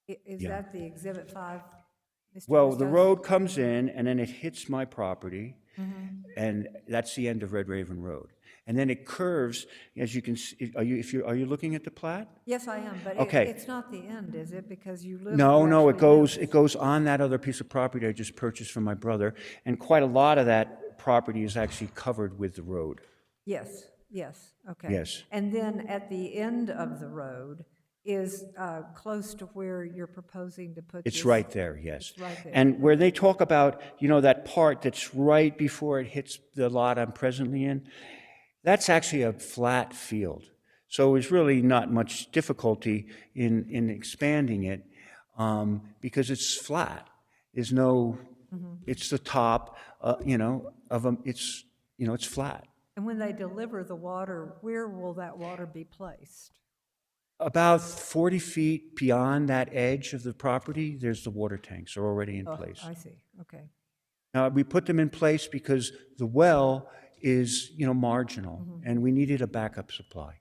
[SPEAKER 1] Is
[SPEAKER 6] Yeah.
[SPEAKER 1] that the Exhibit 5? Mr.
[SPEAKER 6] Well, the
[SPEAKER 1] Bustos?
[SPEAKER 6] road comes in, and then it hits my property, and that's the end of Red Raven Road. And then it curves, as you can see. Are you looking at the plat?
[SPEAKER 1] Yes, I am, but
[SPEAKER 6] Okay.
[SPEAKER 1] it's not the end, is it? Because you live.
[SPEAKER 6] No,
[SPEAKER 1] you
[SPEAKER 6] no,
[SPEAKER 1] actually
[SPEAKER 6] it goes on that other piece of property I just purchased from my brother, and quite a lot of that property is actually covered with the road.
[SPEAKER 1] Yes, okay.
[SPEAKER 6] Yes.
[SPEAKER 1] And then at the end of the road is close to where you're proposing to put
[SPEAKER 6] It's
[SPEAKER 1] this-
[SPEAKER 6] right there, yes.
[SPEAKER 1] It's right there.
[SPEAKER 6] And where they talk about, you know, that part that's right before it hits the lot I'm presently in, that's actually a flat field. So there's really not much difficulty in expanding it because it's flat. There's no, it's the top, you know, it's flat.
[SPEAKER 1] And when they deliver the water, where will that water be placed?
[SPEAKER 6] About 40 feet beyond that edge of the property, there's the water tanks are already in
[SPEAKER 1] Oh,
[SPEAKER 6] place.
[SPEAKER 1] I see, okay.
[SPEAKER 6] Now, we put them in place because the well is, you know, marginal, and we needed a backup supply.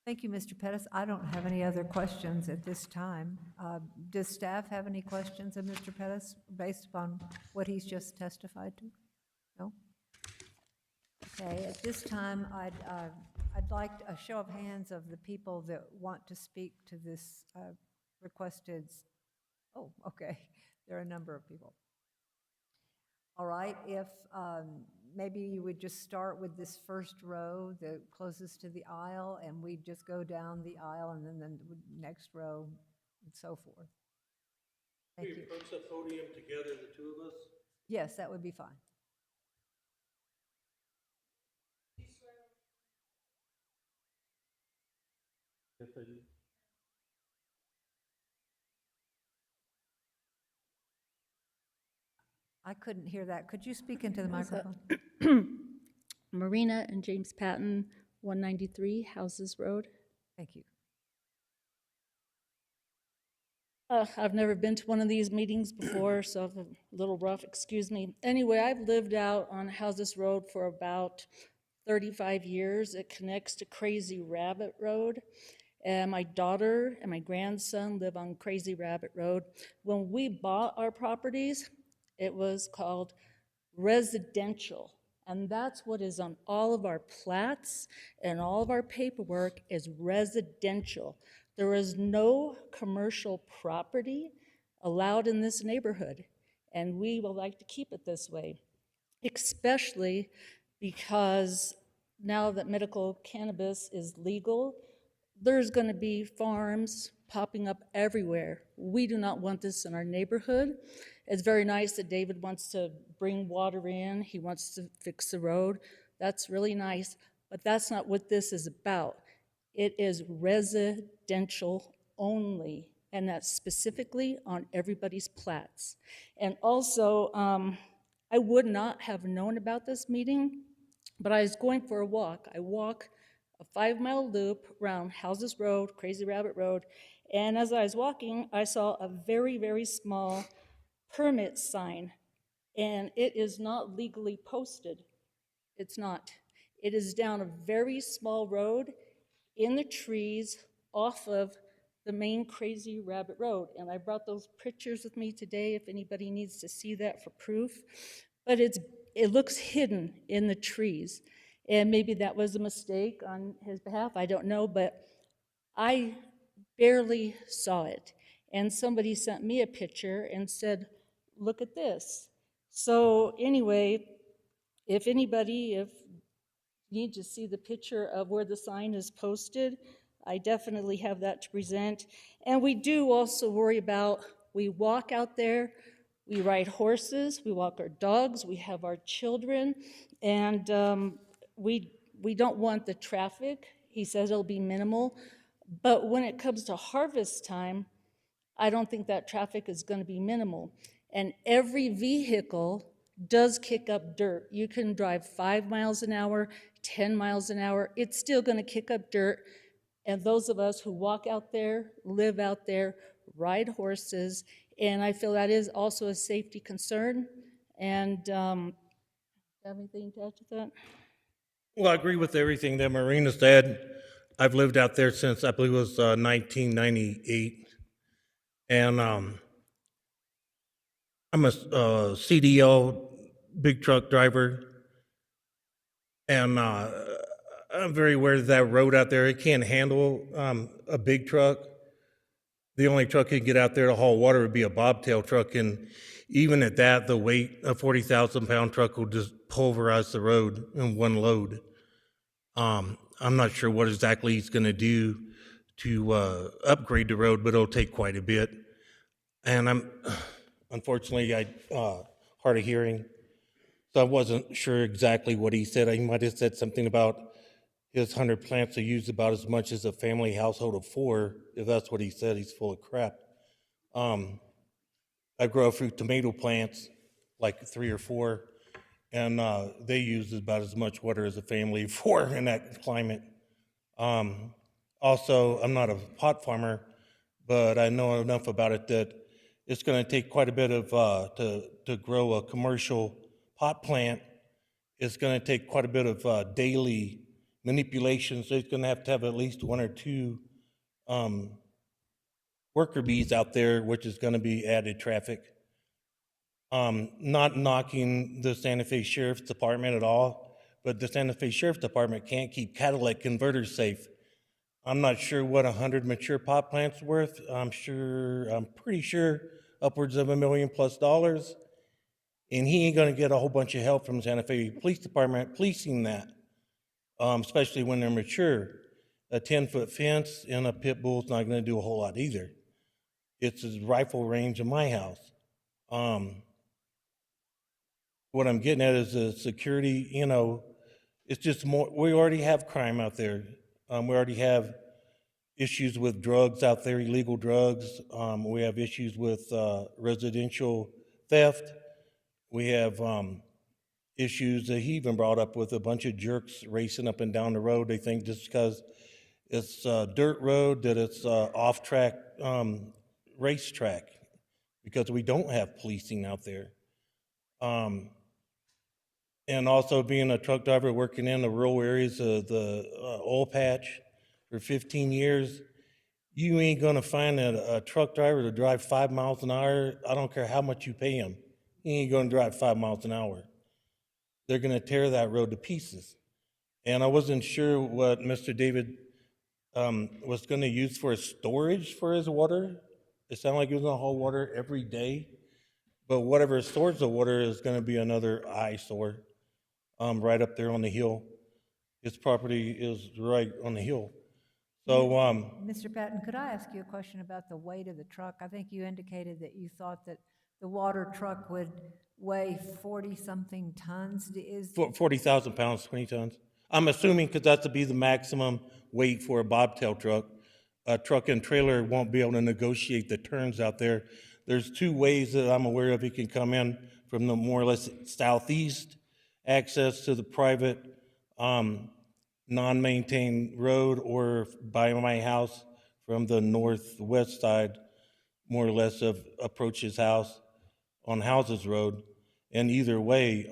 [SPEAKER 1] Thank you, Mr. Pettis. I don't have any other questions at this time. Does staff have any questions of Mr. Pettis based upon what he's just testified to? No? Okay, at this time, I'd like a show of hands of the people that want to speak to this requested, oh, okay, there are a number of people. All right, if maybe you would just start with this first row, the closest to the aisle, and we just go down the aisle and then the next row and so forth. Thank you.
[SPEAKER 7] Approach the podium together, the two of us.
[SPEAKER 1] Yes, that would be fine. I couldn't hear that. Could you speak into the microphone?
[SPEAKER 8] Marina and James Patton, 193 Houses Road.
[SPEAKER 1] Thank you.
[SPEAKER 8] I've never been to one of these meetings before, so I'm a little rough, excuse me. Anyway, I've lived out on Houses Road for about 35 years. It connects to Crazy Rabbit Road. And my daughter and my grandson live on Crazy Rabbit Road. When we bought our properties, it was called residential. And that's what is on all of our plats and all of our paperwork is residential. There is no commercial property allowed in this neighborhood, and we would like to keep it this way, especially because now that medical cannabis is legal, there's going to be farms popping up everywhere. We do not want this in our neighborhood. It's very nice that David wants to bring water in. He wants to fix the road. That's really nice, but that's not what this is about. It is residential only, and that's specifically on everybody's plats. And also, I would not have known about this meeting, but I was going for a walk. I walk a 5-mile loop around Houses Road, Crazy Rabbit Road, and as I was walking, I saw a very, very small permit sign, and it is not legally posted. It's not. It is down a very small road in the trees off of the main Crazy Rabbit Road, and I brought those pictures with me today if anybody needs to see that for proof. But it looks hidden in the trees. And maybe that was a mistake on his behalf, I don't know, but I barely saw it. And somebody sent me a picture and said, look at this. So anyway, if you need to see the picture of where the sign is posted, I definitely have that to present. And we do also worry about, we walk out there, we ride horses, we walk our dogs, we have our children, and we don't want the traffic. He says it'll be minimal, but when it comes to harvest time, I don't think that traffic is going to be minimal. And every vehicle does kick up dirt. You can drive 5 miles an hour, 10 miles an hour, it's still going to kick up dirt. And those of us who walk out there, live out there, ride horses, and I feel that is also a safety concern. And have anything to add to that?
[SPEAKER 7] Well, I agree with everything that Marina said. I've lived out there since I believe it was 1998. And I'm a CDL big truck driver. And I'm very aware of that road out there. It can't handle a big truck. The only truck you can get out there to haul water would be a bobtail truck. And even at that, the weight, a 40,000-pound truck will just pulverize the road in one load. I'm not sure what exactly he's going to do to upgrade the road, but it'll take quite a bit. And unfortunately, I hard of hearing, so I wasn't sure exactly what he said. He might have said something about his 100 plants are used about as much as a family household of 4. If that's what he said, he's full of crap. I grow fruit tomato plants, like 3 or 4, and they use about as much water as a family of 4 in that climate. Also, I'm not a pot farmer, but I know enough about it that it's going to take quite a bit of, to grow a commercial pot plant. It's going to take quite a bit of daily manipulation, so it's going to have at least 1 or 2 worker bees out there, which is going to be added traffic. Not knocking the Santa Fe Sheriff's Department at all, but the Santa Fe Sheriff's Department can't keep catalytic converters safe. I'm not sure what 100 mature pot plants worth. I'm pretty sure upwards of $1 million+ dollars. And he ain't gonna get a whole bunch of help from the Santa Fe Police Department policing that, especially when they're mature. A 10-foot fence and a pit bull's not gonna do a whole lot either. It's a rifle range in my house. What I'm getting at is the security, it's just more, we already have crime out there. We already have issues with drugs out there, illegal drugs. We have issues with residential theft. We have issues that he even brought up with a bunch of jerks racing up and down the road. They think just because it's a dirt road that it's off-track racetrack, because we don't have policing out there. And also being a truck driver working in the rural areas of the oil patch for 15 years, you ain't gonna find a truck driver to drive 5 miles an hour. I don't care how much you pay him. He ain't gonna drive 5 miles an hour. they're gonna tear that road to pieces. And I wasn't sure what Mr. David was gonna use for storage for his water. It sounded like he was gonna haul water every day, but whatever stores the water is gonna be another eyesore, right up there on the hill. His property is right on the hill. So,
[SPEAKER 1] Mr. Patton, could I ask you a question about the weight of the truck? I think you indicated that you thought that the water truck would weigh 40-something tons. Is,
[SPEAKER 7] 40,000 pounds, 20 tons. I'm assuming because that's to be the maximum weight for a bobtail truck. A truck and trailer won't be able to negotiate the turns out there. There's two ways that I'm aware of he can come in from the more or less southeast access to the private non-maintained road, or by my house from the northwest side, more or less of approach his house on Houses Road. And either way,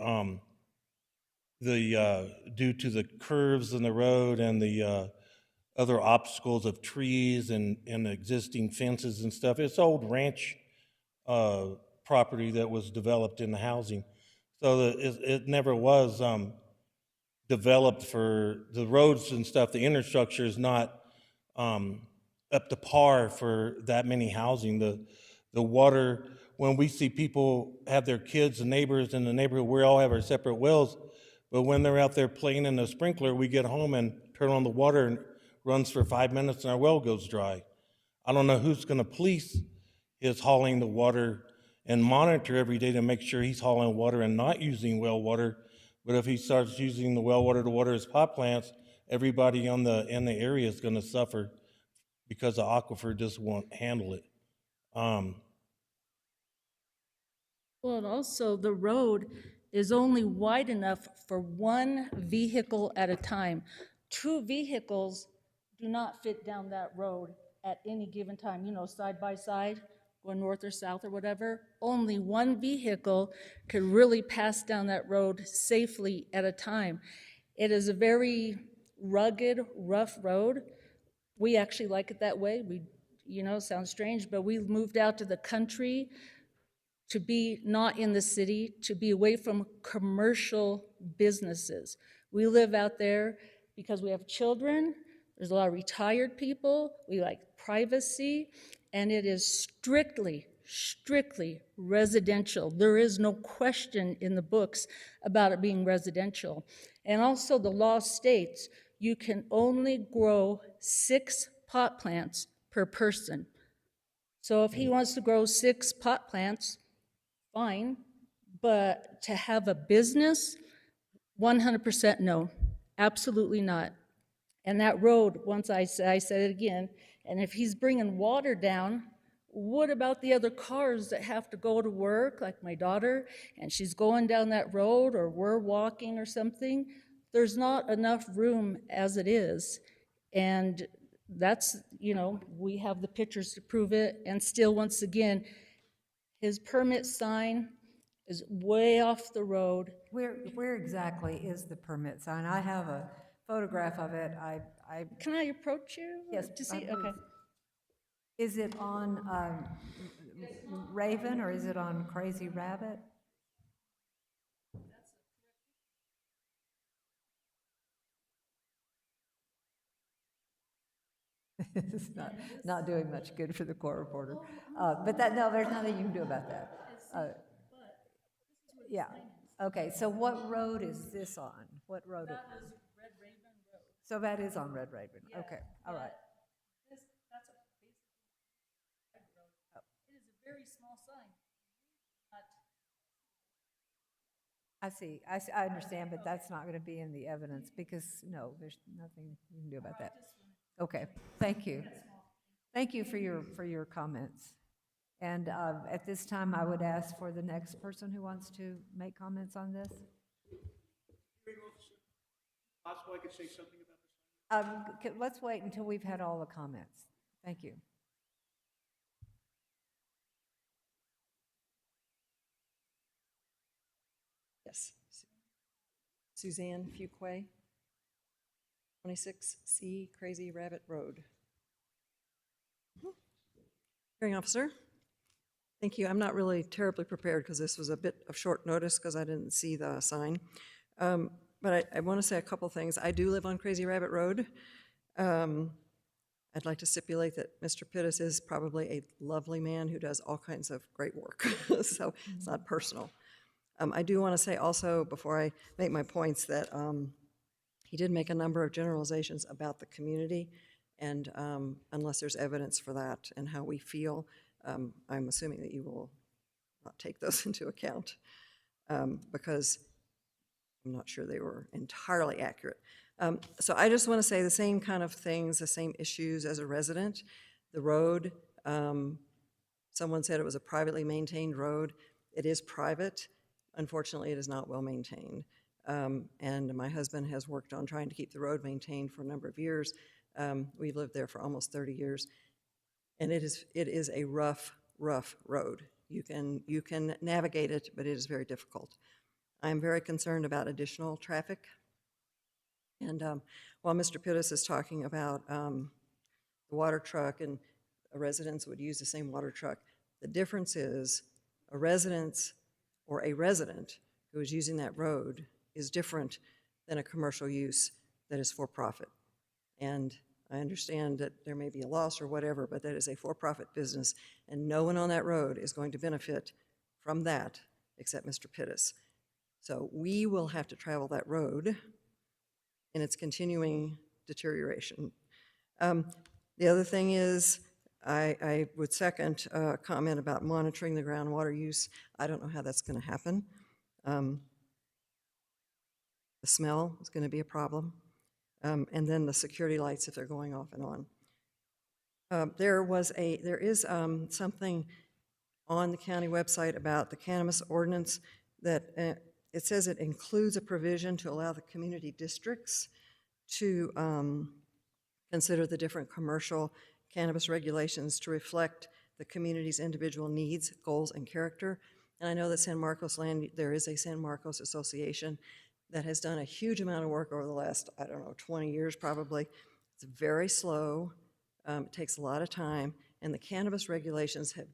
[SPEAKER 7] due to the curves in the road and the other obstacles of trees and existing fences and stuff, it's old ranch property that was developed in the housing. So it never was developed for the roads and stuff. The infrastructure is not up to par for that many housing. The water, when we see people have their kids and neighbors in the neighborhood, we all have our separate wells, but when they're out there playing in the sprinkler, we get home and turn on the water and it runs for 5 minutes and our well goes dry. I don't know who's gonna police his hauling the water and monitor every day to make sure he's hauling water and not using well water. But if he starts using the well water to water his pot plants, everybody in the area is going to suffer because the aquifer just won't handle it.
[SPEAKER 8] Well, and also the road is only wide enough for one vehicle at a time. Two vehicles do not fit down that road at any given time, you know, side by side, going north or south or whatever. Only one vehicle could really pass down that road safely at a time. It is a very rugged, rough road. We actually like it that way. We, you know, sounds strange, but we moved out to the country to be not in the city, to be away from commercial businesses. We live out there because we have children, there's a lot of retired people, we like privacy, and it is strictly residential. There is no question in the books about it being residential. And also the law states you can only grow 6 pot plants per person. So if he wants to grow 6 pot plants, fine, but to have a business, 100% no, absolutely not. And that road, once I said it again, and if he's bringing water down, what about the other cars that have to go to work, like my daughter, and she's going down that road, or we're walking or something? There's not enough room as it is. And that's, you know, we have the pictures to prove it. And still, once again, his permit sign is way off the road.
[SPEAKER 1] where exactly is the permit sign? I have a photograph of it.
[SPEAKER 8] Can I approach you?
[SPEAKER 1] Yes,
[SPEAKER 8] To see,
[SPEAKER 1] please.
[SPEAKER 8] okay.
[SPEAKER 1] Is it on Raven or is it on Crazy Rabbit? It's not doing much good for the court reporter. But no, there's nothing you can do about that. Yeah, okay, so what road is this on? What road? That was Red Raven Road. So that is on Red Raven, okay, all right.
[SPEAKER 8] That's a basic road. It is a very small sign.
[SPEAKER 1] I understand, but that's not gonna be in the evidence, because, no, there's nothing you can do about that. Okay, thank you. Thank you for your comments. And at this time, I would ask for the next person who wants to make comments on this.
[SPEAKER 9] Possible I could say something about this?
[SPEAKER 1] Let's wait until we've had all the comments. Thank you.
[SPEAKER 10] Yes. Suzanne Fuquay, 26C Crazy Rabbit Road. Hearing officer, thank you. I'm not really terribly prepared because this was a bit of short notice because I didn't see the sign. But I want to say a couple things. I do live on Crazy Rabbit Road. I'd like to stipulate that Mr. Pittis is probably a lovely man who does all kinds of great work, so it's not personal. I do want to say also, before I make my points, that he did make a number of generalizations about the community, and unless there's evidence for that and how we feel, I'm assuming that you will not take those into account, because I'm not sure they were entirely accurate. So I just want to say the same kind of things, the same issues as a resident. The road, someone said it was a privately maintained road. It is private. Unfortunately, it is not well maintained. And my husband has worked on trying to keep the road maintained for a number of years. We've lived there for almost 30 years. And it is a rough road. You can navigate it, but it is very difficult. I'm very concerned about additional traffic. And while Mr. Pittis is talking about the water truck and residents would use the same water truck, the difference is a resident who is using that road is different than a commercial use that is for profit. And I understand that there may be a loss or whatever, but that is a for-profit business, and no one on that road is going to benefit from that except Mr. Pittis. So we will have to travel that road in its continuing deterioration. The other thing is, I would second a comment about monitoring the groundwater use. I don't know how that's going to happen. The smell is going to be a problem. And then the security lights if they're going off and on. There is something on the county website about the cannabis ordinance that it says it includes a provision to allow the community districts to consider the different commercial cannabis regulations to reflect the community's individual needs, goals, and character. And I know that San Marcos there is a San Marcos Association that has done a huge amount of work over the last, 20 years probably. It's very slow, it takes a lot of time, and the cannabis regulations have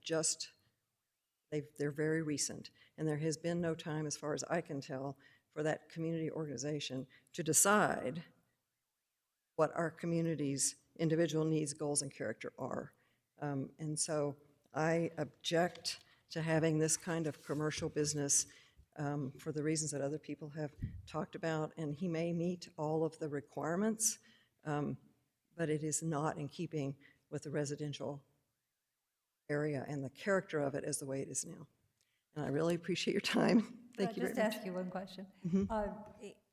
[SPEAKER 10] they're very recent, and there has been no time, as far as I can tell, for that community organization to decide what our community's individual needs, goals, and character are. And so I object to having this kind of commercial business for the reasons that other people have talked about, and he may meet all of the requirements, but it is not in keeping with the residential area and the character of it as the way it is now. And I really appreciate your time. Thank you very
[SPEAKER 1] Just
[SPEAKER 10] much.
[SPEAKER 1] ask you one question.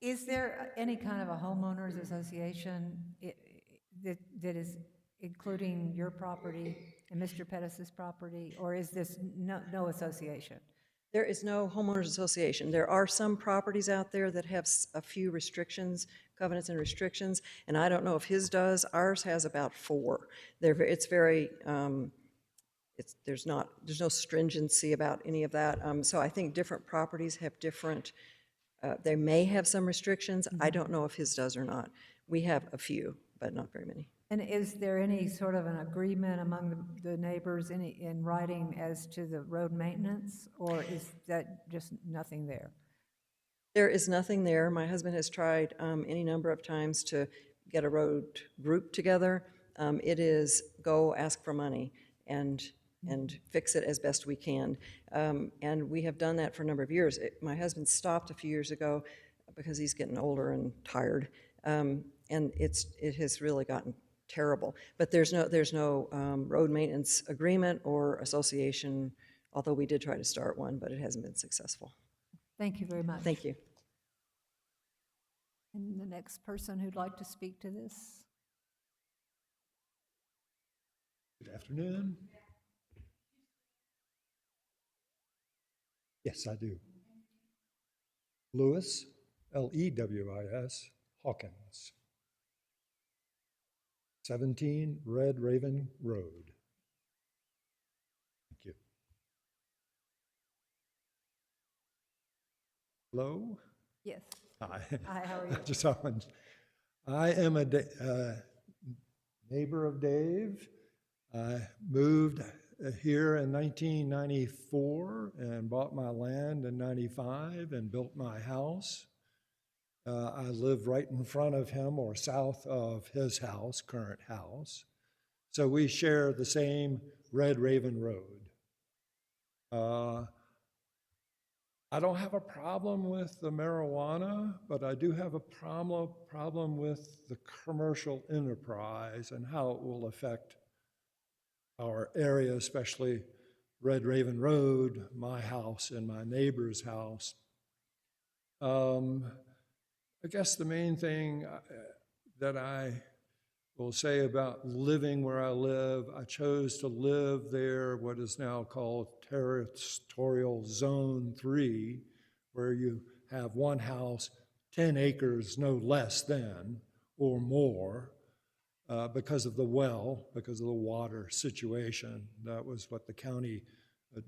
[SPEAKER 1] Is there any kind of a homeowners association that is including your property and Mr. Pettis's property, or is this no association?
[SPEAKER 10] There is no homeowners association. There are some properties out there that have a few restrictions, covenants and restrictions, and I don't know if his does. Ours has about 4. It's very, there's no stringency about any of that. So I think different properties have different, they may have some restrictions. I don't know if his does or not. We have a few, but not very many.
[SPEAKER 1] And is there any sort of an agreement among the neighbors in writing as to the road maintenance, or is that just nothing there?
[SPEAKER 10] There is nothing there. My husband has tried any number of times to get a road group together. It is go ask for money and fix it as best we can. And we have done that for a number of years. My husband stopped a few years ago because he's getting older and tired. And it has really gotten terrible. But there's no road maintenance agreement or association, although we did try to start one, but it hasn't been successful.
[SPEAKER 1] Thank you very much.
[SPEAKER 10] Thank you.
[SPEAKER 1] And the next person who'd like to speak to this?
[SPEAKER 11] Good afternoon. Yes, I do. Lewis, Lewis, Hawkins. 17 Red Raven Road. Thank you. Hello?
[SPEAKER 1] Yes.
[SPEAKER 11] Hi.
[SPEAKER 1] Hi, how are you?
[SPEAKER 11] Just Hawkins. I am a neighbor of Dave. I moved here in 1994 and bought my land in 95 and built my house. I live right in front of him or south of his house, current house. So we share the same Red Raven Road. I don't have a problem with the marijuana, but I do have a problem with the commercial enterprise and how it will affect our area, especially Red Raven Road, my house and my neighbor's house. I guess the main thing that I will say about living where I live, I chose to live there, what is now called Territorial Zone 3, where you have one house, 10 acres, no less than, or more, because of the well, because of the water situation. That was what the county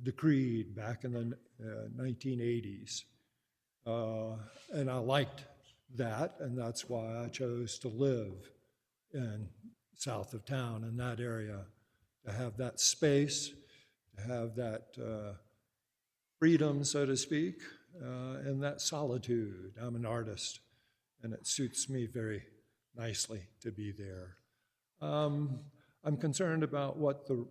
[SPEAKER 11] decreed back in the 1980s. And I liked that, and that's why I chose to live in south of town in that area, to have that space, to have that freedom, so to speak, and that solitude. I'm an artist, and it suits me very nicely to be there. I'm concerned about what the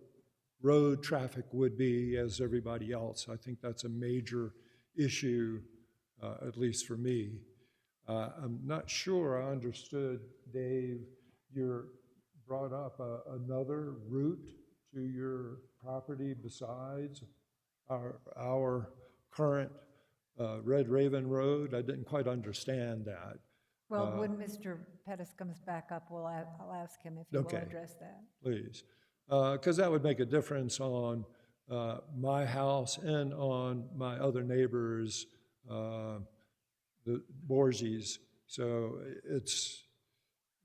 [SPEAKER 11] road traffic would be as everybody else. I think that's a major issue, at least for me. I'm not sure I understood, Dave, you brought up another route to your property besides our current Red Raven Road. I didn't quite understand that.
[SPEAKER 1] Well, when Mr. Pettis comes back up, I'll ask him if he will address that.
[SPEAKER 11] Please, because that would make a difference on my house and on my other neighbors, the Borgies. So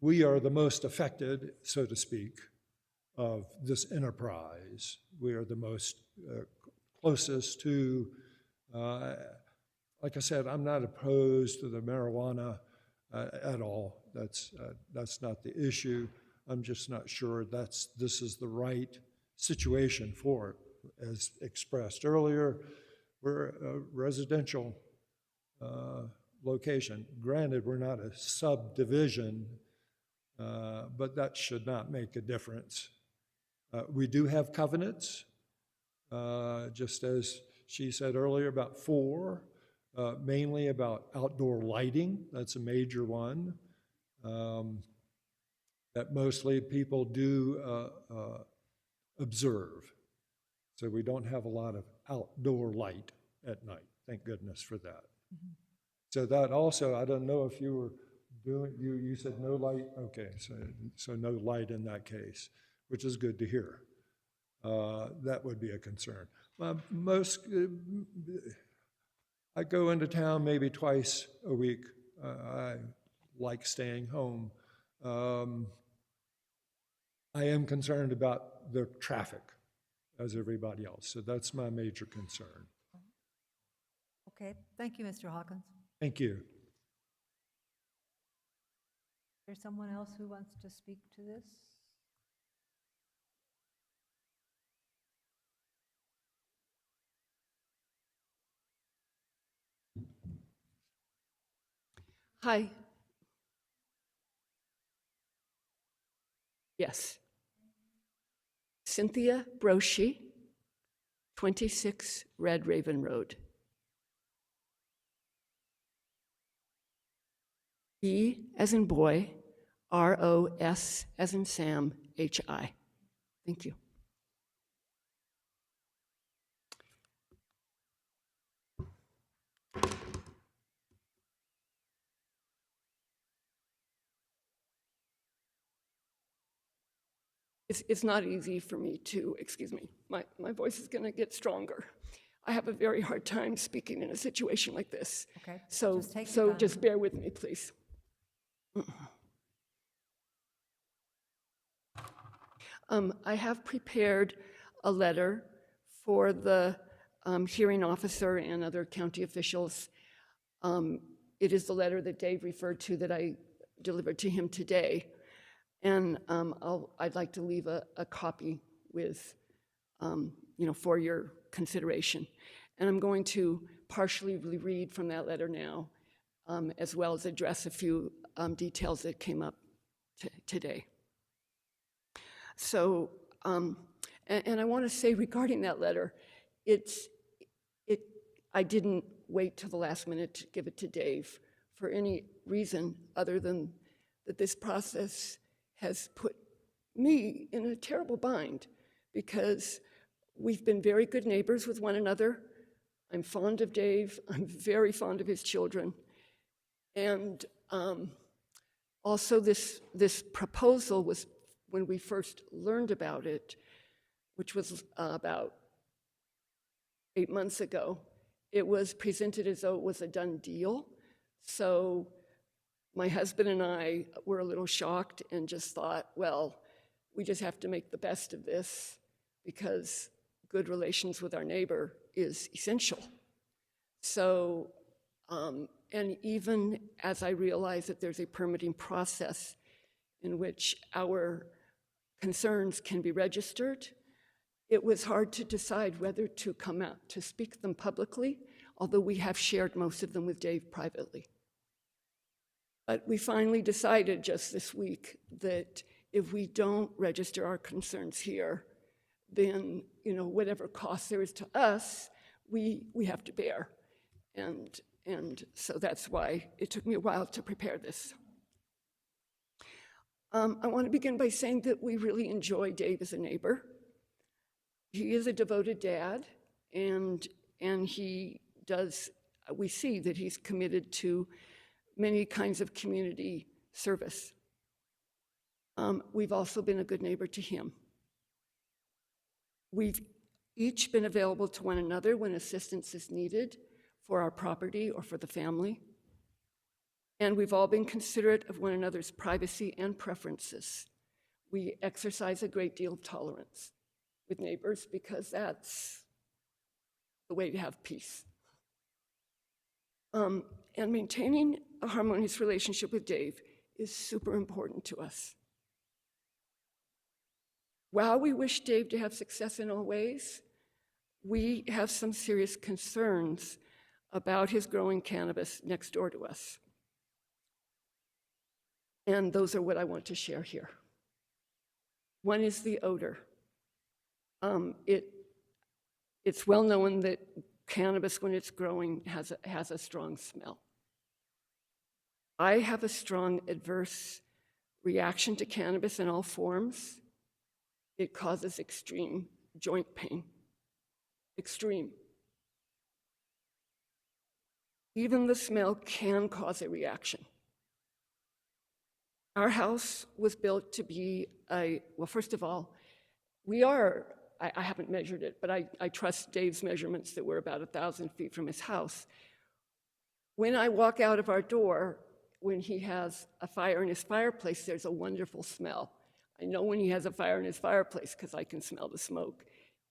[SPEAKER 11] we are the most affected, so to speak, of this enterprise. We are the most closest to, like I said, I'm not opposed to the marijuana at all. That's not the issue. I'm just not sure this is the right situation for it. As expressed earlier, we're a residential location. Granted, we're not a subdivision, but that should not make a difference. We do have covenants, just as she said earlier, about 4, mainly about outdoor lighting. That's a major one that mostly people do observe. So we don't have a lot of outdoor light at night. Thank goodness for that. Mm-hmm. So that also, I don't know if you were doing, you said no light? Okay, so no light in that case, which is good to hear. That would be a concern. I go into town maybe twice a week. I like staying home. I am concerned about the traffic, as everybody else. So that's my major concern.
[SPEAKER 1] Okay, thank you, Mr. Hawkins.
[SPEAKER 11] Thank you.
[SPEAKER 1] Is there someone else who wants to speak to this?
[SPEAKER 12] Hi. Yes. Cynthia Broshi, 26 Red Raven Road. B as in boy, R-O-S as in Sam, H-I. Thank you. It's not easy for me to, excuse me, my voice is going to get stronger. I have a very hard time speaking in a situation like this.
[SPEAKER 1] Okay.
[SPEAKER 12] So just bear with me, please. I have prepared a letter for the hearing officer and other county officials. It is the letter that Dave referred to that I delivered to him today. And I'd like to leave a copy with, for your consideration. And I'm going to partially read from that letter now. as well as address a few details that came up today. So, and I want to say regarding that letter, I didn't wait till the last minute to give it to Dave for any reason other than that this process has put me in a terrible bind because we've been very good neighbors with one another. I'm fond of Dave. I'm very fond of his children. And also this proposal was, when we first learned about it, which was about 8 months ago, it was presented as though it was a done deal. So my husband and I were a little shocked and just thought, well, we just have to make the best of this because good relations with our neighbor is essential. So, and even as I realize that there's a permitting process in which our concerns can be registered, it was hard to decide whether to come out to speak them publicly, although we have shared most of them with Dave privately. But we finally decided just this week that if we don't register our concerns here, then, you know, whatever cost there is to us, we have to bear. And so that's why it took me a while to prepare this. I want to begin by saying that we really enjoy Dave as a neighbor. He is a devoted dad, and he does, we see that he's committed to many kinds of community service. We've also been a good neighbor to him. We've each been available to one another when assistance is needed for our property or for the family. And we've all been considerate of one another's privacy and preferences. We exercise a great deal of tolerance with neighbors because that's the way to have peace. And maintaining a harmonious relationship with Dave is super important to us. While we wish Dave to have success in all ways, we have some serious concerns about his growing cannabis next door to us. And those are what I want to share here. One is the odor. It's well known that cannabis, when it's growing, has a strong smell. I have a strong adverse reaction to cannabis in all forms. It causes extreme joint pain. Extreme. Even the smell can cause a reaction. Our house was built to be well, first of all, I haven't measured it, but I trust Dave's measurements that we're about 1,000 feet from his house. When I walk out of our door, when he has a fire in his fireplace, there's a wonderful smell. I know when he has a fire in his fireplace because I can smell the smoke.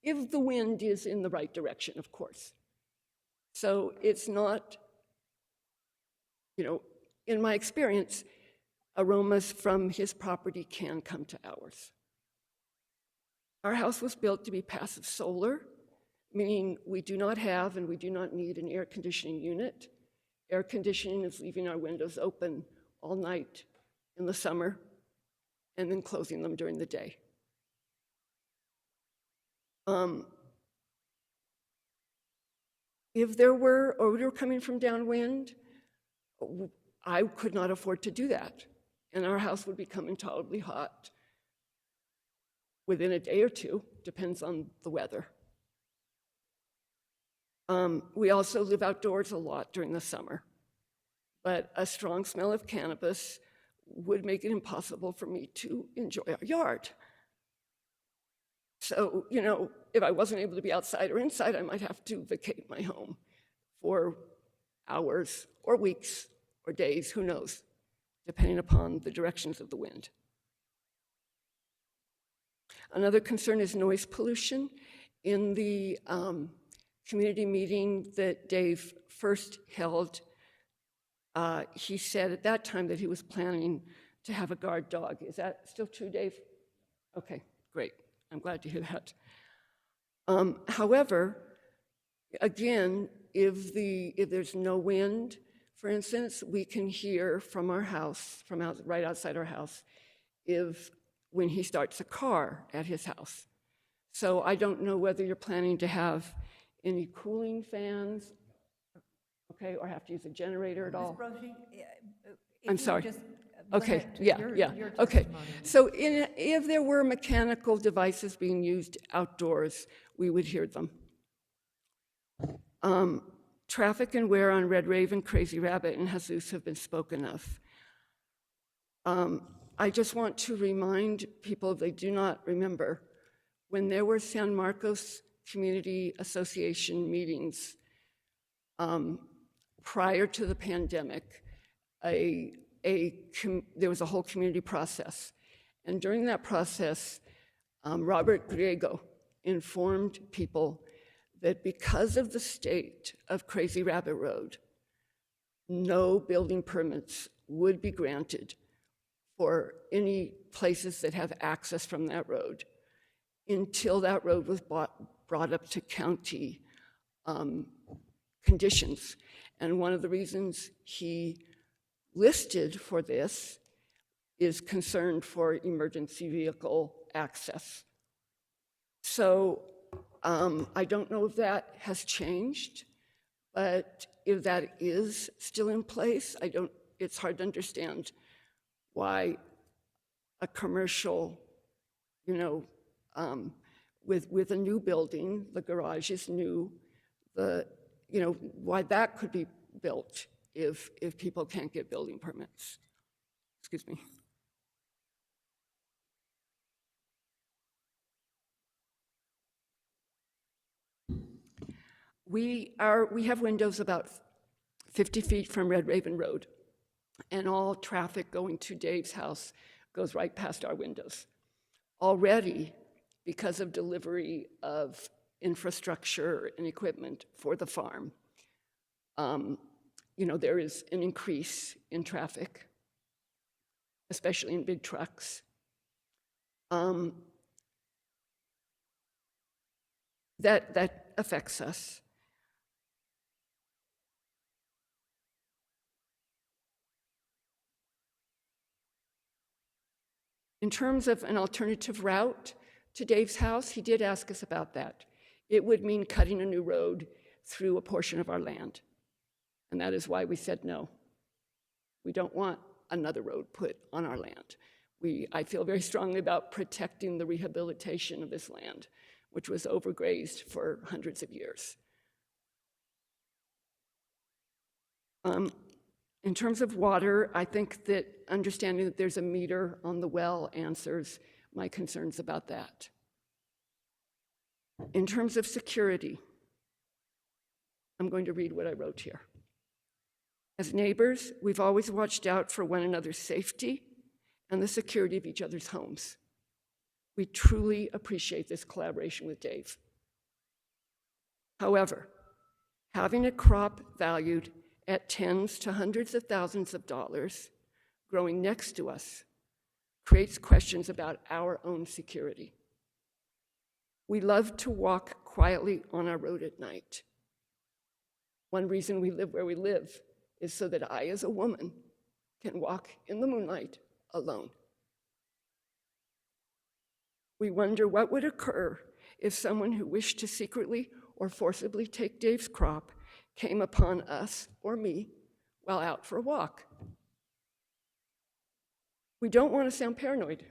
[SPEAKER 12] If the wind is in the right direction, of course. So it's not, you know, in my experience, aromas from his property can come to ours. Our house was built to be passive solar, meaning we do not have and we do not need an air conditioning unit. Air conditioning is leaving our windows open all night in the summer and then closing them during the day. If there were odor coming from downwind, I could not afford to do that, and our house would become intolerably hot within a day or two, depends on the weather. We also live outdoors a lot during the summer, but a strong smell of cannabis would make it impossible for me to enjoy our yard. So, you know, if I wasn't able to be outside or inside, I might have to vacate my home for hours or weeks or days, who knows, depending upon the directions of the wind. Another concern is noise pollution. In the community meeting that Dave first held, he said at that time that he was planning to have a guard dog. Is that still true, Dave? Okay, great. I'm glad to hear that. However, again, if there's no wind For instance, we can hear from our house, right outside our house, when he starts a car at his house. So I don't know whether you're planning to have any cooling fans, okay, or have to use a generator at all. I'm sorry. Okay, yeah. Okay, so if there were mechanical devices being used outdoors, we would hear them. Traffic and wear on Red Raven, Crazy Rabbit, and Jesus have been spoken of. I just want to remind people, if they do not remember, when there were San Marcos Community Association meetings prior to the pandemic, there was a whole community process. And during that process, Robert Griego informed people that because of the state of Crazy Rabbit Road, no building permits would be granted for any places that have access from that road until that road was brought up to county conditions. And one of the reasons he listed for this is concern for emergency vehicle access. So I don't know if that has changed, but if that is still in place, it's hard to understand why a commercial, with a new building, the garage is new, why that could be built if people can't get building permits. Excuse me. We have windows about 50 feet from Red Raven Road, and all traffic going to Dave's house goes right past our windows. Already, because of delivery of infrastructure and equipment for the farm, there is an increase in traffic, especially in big trucks. That affects us. In terms of an alternative route to Dave's house, he did ask us about that. It would mean cutting a new road through a portion of our land. And that is why we said no. We don't want another road put on our land. I feel very strongly about protecting the rehabilitation of this land, which was overgrazed for hundreds of years. In terms of water, I think that understanding that there's a meter on the well answers my concerns about that. In terms of security, I'm going to read what I wrote here. As neighbors, we've always watched out for one another's safety and the security of each other's homes. We truly appreciate this collaboration with Dave. However, having a crop valued at tens to hundreds of thousands of dollars growing next to us creates questions about our own security. We love to walk quietly on our road at night. One reason we live where we live is so that I, as a woman, can walk in the moonlight alone. We wonder what would occur if someone who wished to secretly or forcibly take Dave's crop came upon us or me while out for a walk. We don't want to sound paranoid,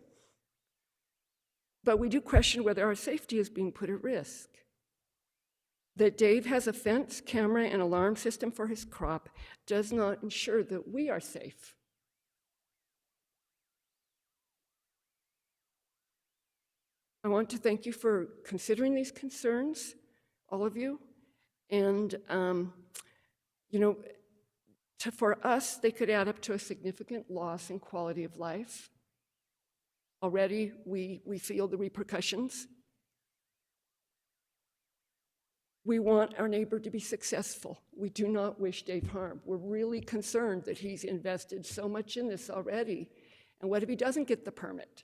[SPEAKER 12] but we do question whether our safety is being put at risk. That Dave has a fence, camera, and alarm system for his crop does not ensure that we are safe. I want to thank you for considering these concerns, all of you. And, for us, they could add up to a significant loss in quality of life. Already, we feel the repercussions. We want our neighbor to be successful. We do not wish Dave harm. We're really concerned that he's invested so much in this already. And what if he doesn't get the permit?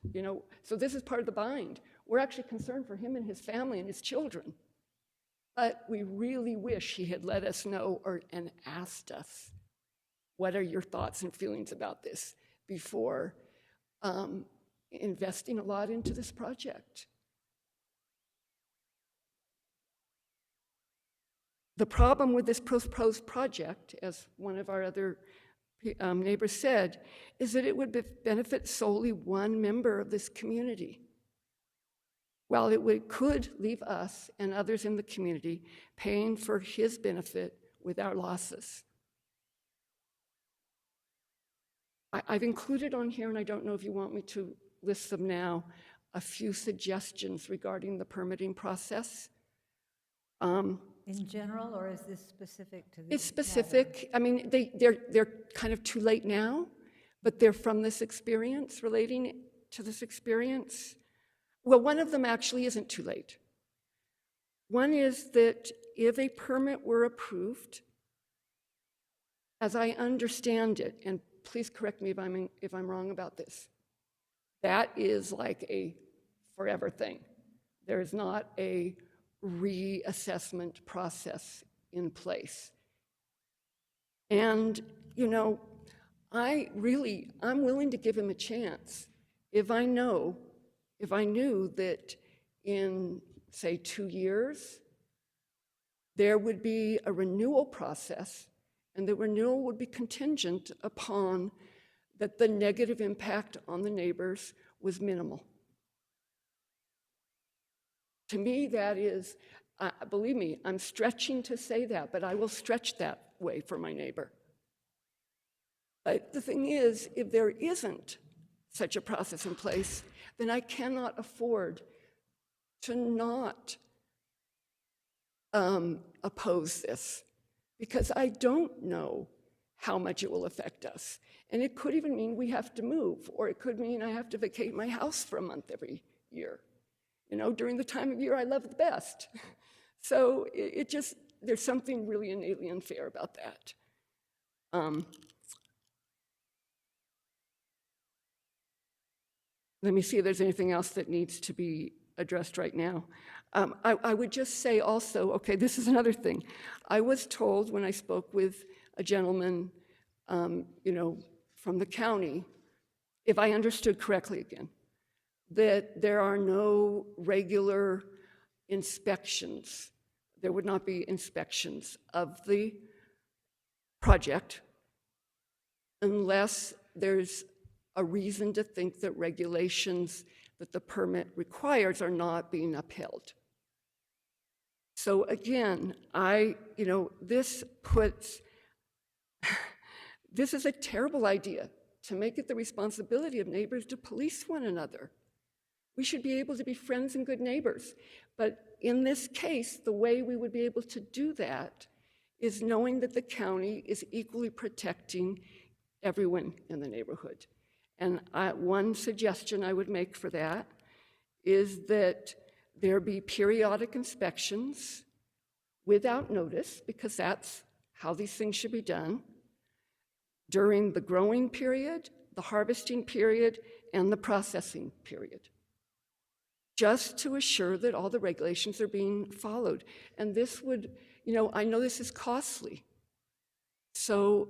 [SPEAKER 12] So this is part of the bind. We're actually concerned for him and his family and his children. But we really wish he had let us know and asked us. what are your thoughts and feelings about this before investing a lot into this project? The problem with this proposed project, as one of our other neighbors said, is that it would benefit solely one member of this community, while could leave us and others in the community paying for his benefit with our losses. I've included on here, and I don't know if you want me to list them now, a few suggestions regarding the permitting process.
[SPEAKER 1] In general, or is this specific to this?
[SPEAKER 12] It's specific. I mean, they're kind of too late now, but they're from this experience, relating to this experience. Well, one of them actually isn't too late. One is that if a permit were approved, as I understand it, and please correct me if I'm wrong about this, that is like a forever thing. There is not a reassessment process in place. And, you know, I'm willing to give him a chance if I knew that in, say, 2 years, there would be a renewal process, and the renewal would be contingent upon that the negative impact on the neighbors was minimal. To me, that is, believe me, I'm stretching to say that, but I will stretch that way for my neighbor. But the thing is, if there isn't such a process in place, then I cannot afford to not oppose this, because I don't know how much it will affect us. And it could even mean we have to move, or it could mean I have to vacate my house for a month every year. You know, during the time of year I love the best. So there's something really innately unfair about that. Let me see if there's anything else that needs to be addressed right now. I would just say also, okay, this is another thing. I was told when I spoke with a gentleman, from the county, if I understood correctly again, that there are no regular inspections. There would not be inspections of the project unless there's a reason to think that regulations that the permit requires are not being upheld. So again, this is a terrible idea, to make it the responsibility of neighbors to police one another. We should be able to be friends and good neighbors. But in this case, the way we would be able to do that is knowing that the county is equally protecting everyone in the neighborhood. And one suggestion I would make for that is that there be periodic inspections without notice, because that's how these things should be done, during the growing period, the harvesting period, and the processing period, just to assure that all the regulations are being followed. And this would, I know this is costly. So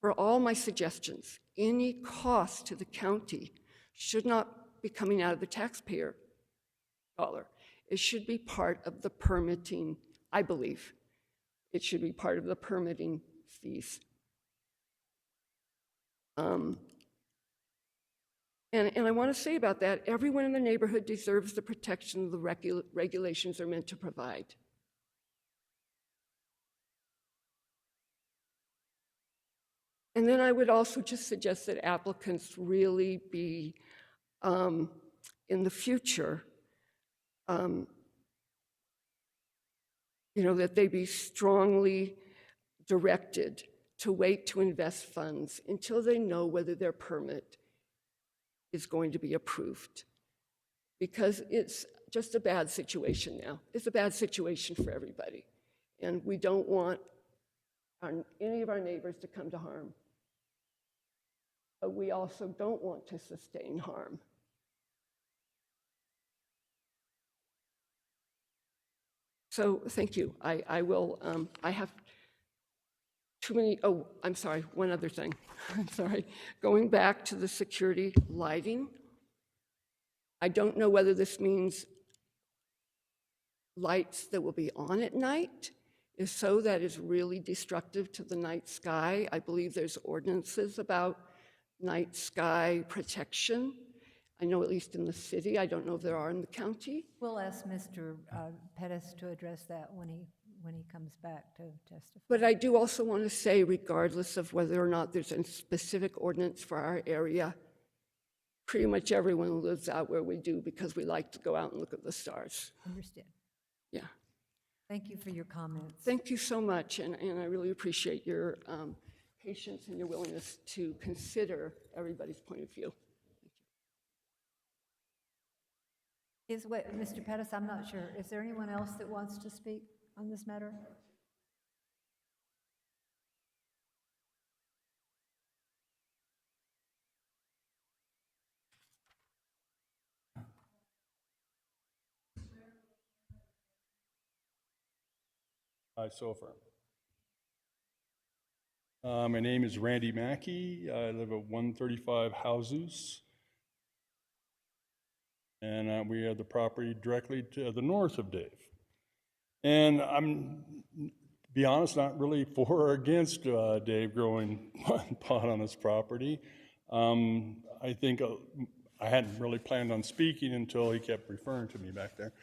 [SPEAKER 12] for all my suggestions, any cost to the county should not be coming out of the taxpayer dollar. It should be part of the permitting, I believe. It should be part of the permitting fees. And I want to say about that, everyone in the neighborhood deserves the protection the regulations are meant to provide. And then I would also just suggest that applicants really be, in the future, that they be strongly directed to wait to invest funds until they know whether their permit is going to be approved. Because it's just a bad situation now. It's a bad situation for everybody. And we don't want any of our neighbors to come to harm. But we also don't want to sustain harm. So thank you. I have too many, oh, I'm sorry, one other thing. I'm sorry. Going back to the security lighting, I don't know whether this means lights that will be on at night. If so, that is really destructive to the night sky. I believe there's ordinances about night sky protection. I know at least in the city, I don't know if there are in the county.
[SPEAKER 1] We'll ask Mr. Pettis to address that when he comes back to testify.
[SPEAKER 12] But I do also want to say, regardless of whether or not there's a specific ordinance for our area, pretty much everyone lives out where we do because we like to go out and look at the stars.
[SPEAKER 1] Understand.
[SPEAKER 12] Yeah.
[SPEAKER 1] Thank you for your comments.
[SPEAKER 12] Thank you so much, and I really appreciate your patience and your willingness to consider everybody's point of view.
[SPEAKER 1] Mr. Pettis, I'm not sure. Is there anyone else that wants to speak on this matter?
[SPEAKER 13] Hi, Sofer. My name is Randy Mackey. I live at 135 Houses. And we have the property directly to the north of Dave. And I'm, to be honest, not really for or against Dave growing pot on his property. I think I hadn't really planned on speaking until he kept referring to me back there.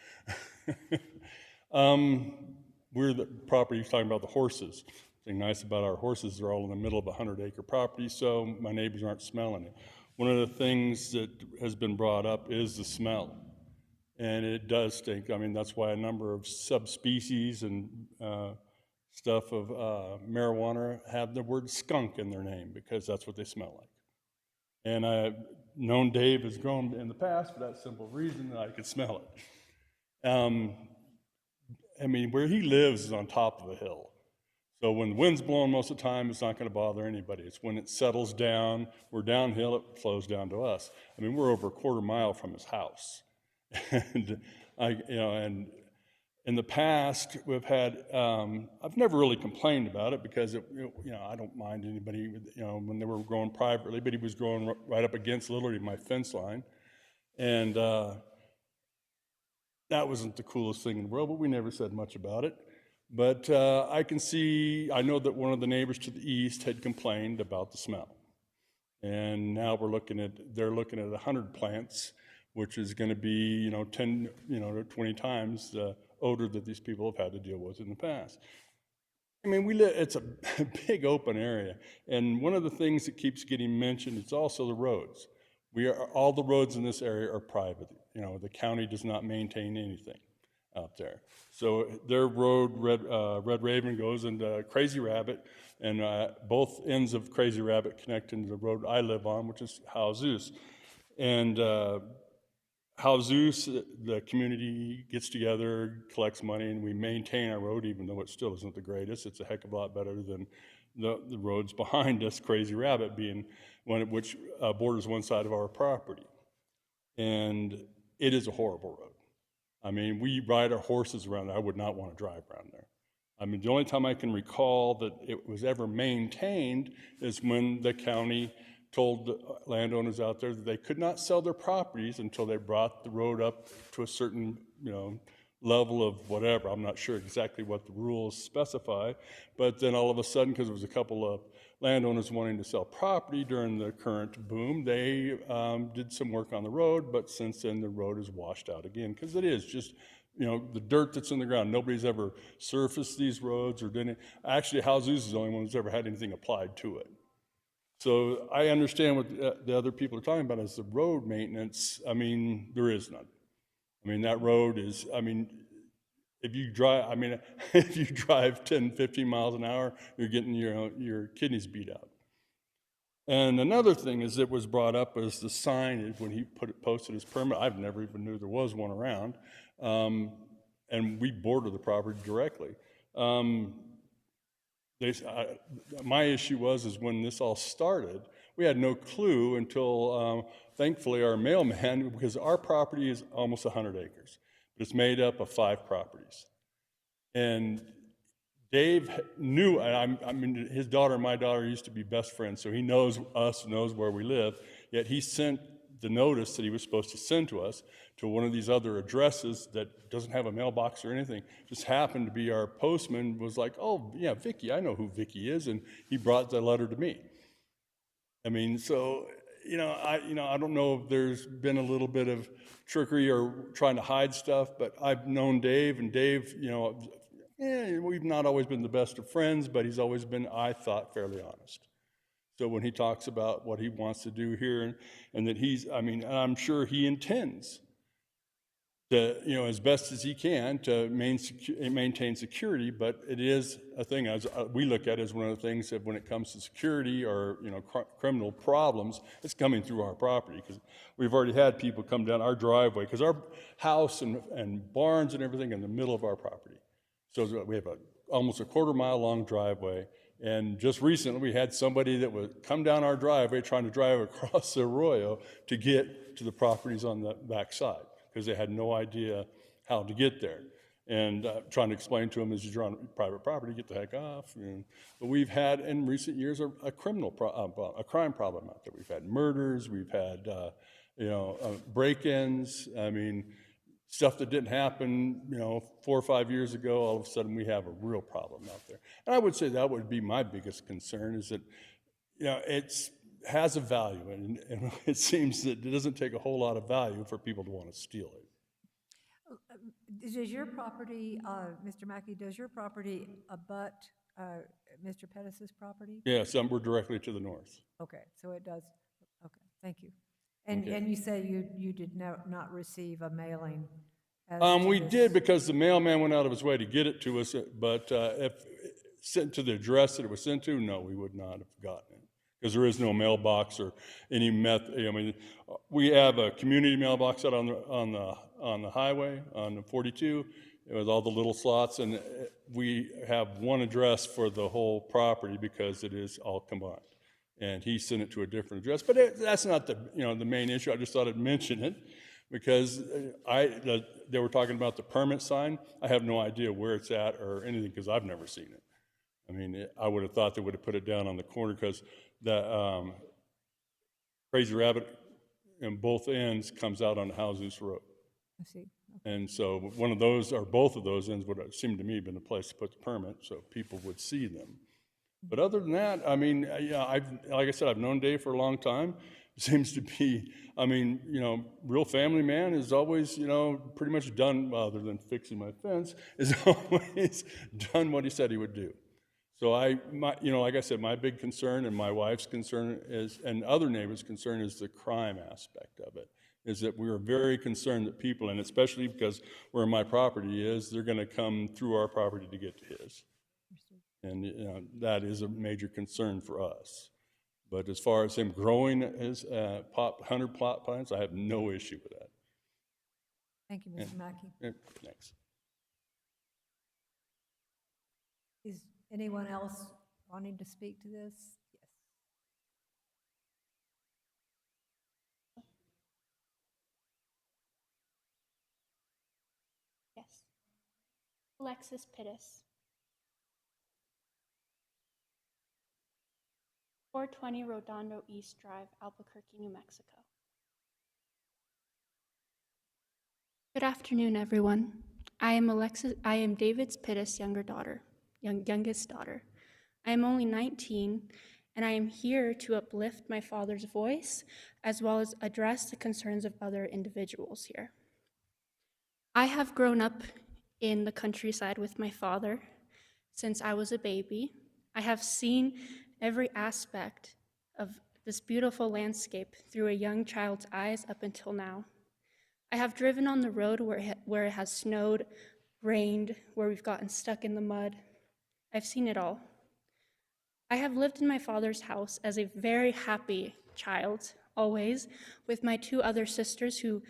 [SPEAKER 13] We're the property he's talking about, the horses. The thing nice about our horses, they're all in the middle of a 100-acre property, so my neighbors aren't smelling it. One of the things that has been brought up is the smell, and it does stink. I mean, that's why a number of subspecies and stuff of marijuana have the word skunk in their name, because that's what they smell like. And I've known Dave has grown in the past for that simple reason that I could smell it. I mean, where he lives is on top of a hill. So when the wind's blowing most of the time, it's not going to bother anybody. It's when it settles down, we're downhill, it flows down to us. I mean, we're over a quarter mile from his house. And and in the past, we've had, I've never really complained about it because I don't mind anybody, when they were growing privately, but he was growing right up against literally my fence line. And that wasn't the coolest thing in the world, but we never said much about it. But I know that one of the neighbors to the east had complained about the smell. And now they're looking at 100 plants, which is going to be, 10, to 20 times the odor that these people have had to deal with in the past. I mean, it's a big open area. And one of the things that keeps getting mentioned is also the roads. All the roads in this area are private. The county does not maintain anything out there. So their road, Red Raven, goes into Crazy Rabbit, and both ends of Crazy Rabbit connect into the road I live on, which is Hauzeus. And Hauzeus, the community gets together, collects money, and we maintain our road, even though it still isn't the greatest. It's a heck of a lot better than the roads behind us, Crazy Rabbit being one which borders one side of our property. And it is a horrible road. I mean, we ride our horses around there. I would not want to drive around there. I mean, the only time I can recall that it was ever maintained is when the county told the landowners out there that they could not sell their properties until they brought the road up to a certain, level of whatever. I'm not sure exactly what the rules specify, but then all of a sudden, because there was a couple of landowners wanting to sell property during the current boom, they did some work on the road, but since then the road is washed out again, because it is just, the dirt that's in the ground. Nobody's ever surfaced these roads or done it. Actually, Hauzeus is the only one who's ever had anything applied to it. So I understand what the other people are talking about is the road maintenance. I mean, there is none. I mean, that road is, if you drive 10, 15 miles an hour, you're getting your kidneys beat out. And another thing is that was brought up as the signage when he posted his permit. I've never even knew there was one around. And we border the property directly. My issue was when this all started, we had no clue until thankfully our mailman, because our property is almost 100 acres, but it's made up of 5 properties. And Dave knew, and I mean, his daughter and my daughter used to be best friends, so he knows us, knows where we live, yet he sent the notice that he was supposed to send to us to one of these other addresses that doesn't have a mailbox or anything. Just happened to be our postman was like, oh, yeah, Vicky, I know who Vicky is, and he brought the letter to me. I mean, so, I don't know if there's been a little bit of trickery or trying to hide stuff, but I've known Dave, and Dave, we've not always been the best of friends, but he's always been, I thought, fairly honest. So when he talks about what he wants to do here, and that and I'm sure he intends to, as best as he can to maintain security, but it is a thing as we look at it as one of the things that when it comes to security or, criminal problems, it's coming through our property, because we've already had people come down our driveway, because our house and barns and everything in the middle of our property. So we have almost a quarter-mile long driveway. And just recently, we had somebody that would come down our driveway trying to drive across the arroyo to get to the properties on the back side, because they had no idea how to get there. And trying to explain to them, as you're on private property, get the heck off. But we've had, in recent years, a crime problem out there. We've had murders, we've had, break-ins. I mean, stuff that didn't happen, 4 or 5 years ago, all of a sudden we have a real problem out there. And I would say that would be my biggest concern, is that, it has a value, and it seems that it doesn't take a whole lot of value for people to want to steal it.
[SPEAKER 1] Does your property, Mr. Mackey, does your property abut Mr. Pettis's property?
[SPEAKER 13] Yes, we're directly to the north.
[SPEAKER 1] Okay, so it does. Okay, thank you. And you say you did not receive a mailing?
[SPEAKER 13] We did, because the mailman went out of his way to get it to us, but if sent to the address that it was sent to, no, we would not have gotten it, because there is no mailbox or any method. I mean, we have a community mailbox out on the highway on the 42 with all the little slots, and we have one address for the whole property because it is all combined. And he sent it to a different address, but that's not the the main issue. I just thought I'd mention it, because they were talking about the permit sign. I have no idea where it's at or anything, because I've never seen it. I mean, I would have thought they would have put it down on the corner, because the Crazy Rabbit in both ends comes out on Jesus Road.
[SPEAKER 1] I see.
[SPEAKER 13] And so one of those or both of those ends would have seemed to me been the place to put the permit, so people would see them. But other than that, I mean, like I said, I've known Dave for a long time. Seems to be, real family man, is always, pretty much done, other than fixing my fence, is always done what he said he would do. So like I said, my big concern and my wife's concern is, and other neighbors' concern, is the crime aspect of it. Is that we are very concerned that people, and especially because where my property is, they're going to come through our property to get to his. And that is a major concern for us. But as far as him growing his 100 plot plants, I have no issue with that.
[SPEAKER 1] Thank you, Mr. Mackey.
[SPEAKER 13] Thanks.
[SPEAKER 1] Is anyone else wanting to speak to this? Yes.
[SPEAKER 14] Yes. Alexis Pittis. 420 Redondo East Drive, Albuquerque, New Mexico. Good afternoon, everyone. I am David's Pittis' youngest daughter. I am only 19, and I am here to uplift my father's voice, as well as address the concerns of other individuals here. I have grown up in the countryside with my father since I was a baby. I have seen every aspect of this beautiful landscape through a young child's eyes up until now. I have driven on the road where it has snowed, rained, where we've gotten stuck in the mud. I've seen it all. I have lived in my father's house as a very happy child, always, with my 2 other sisters who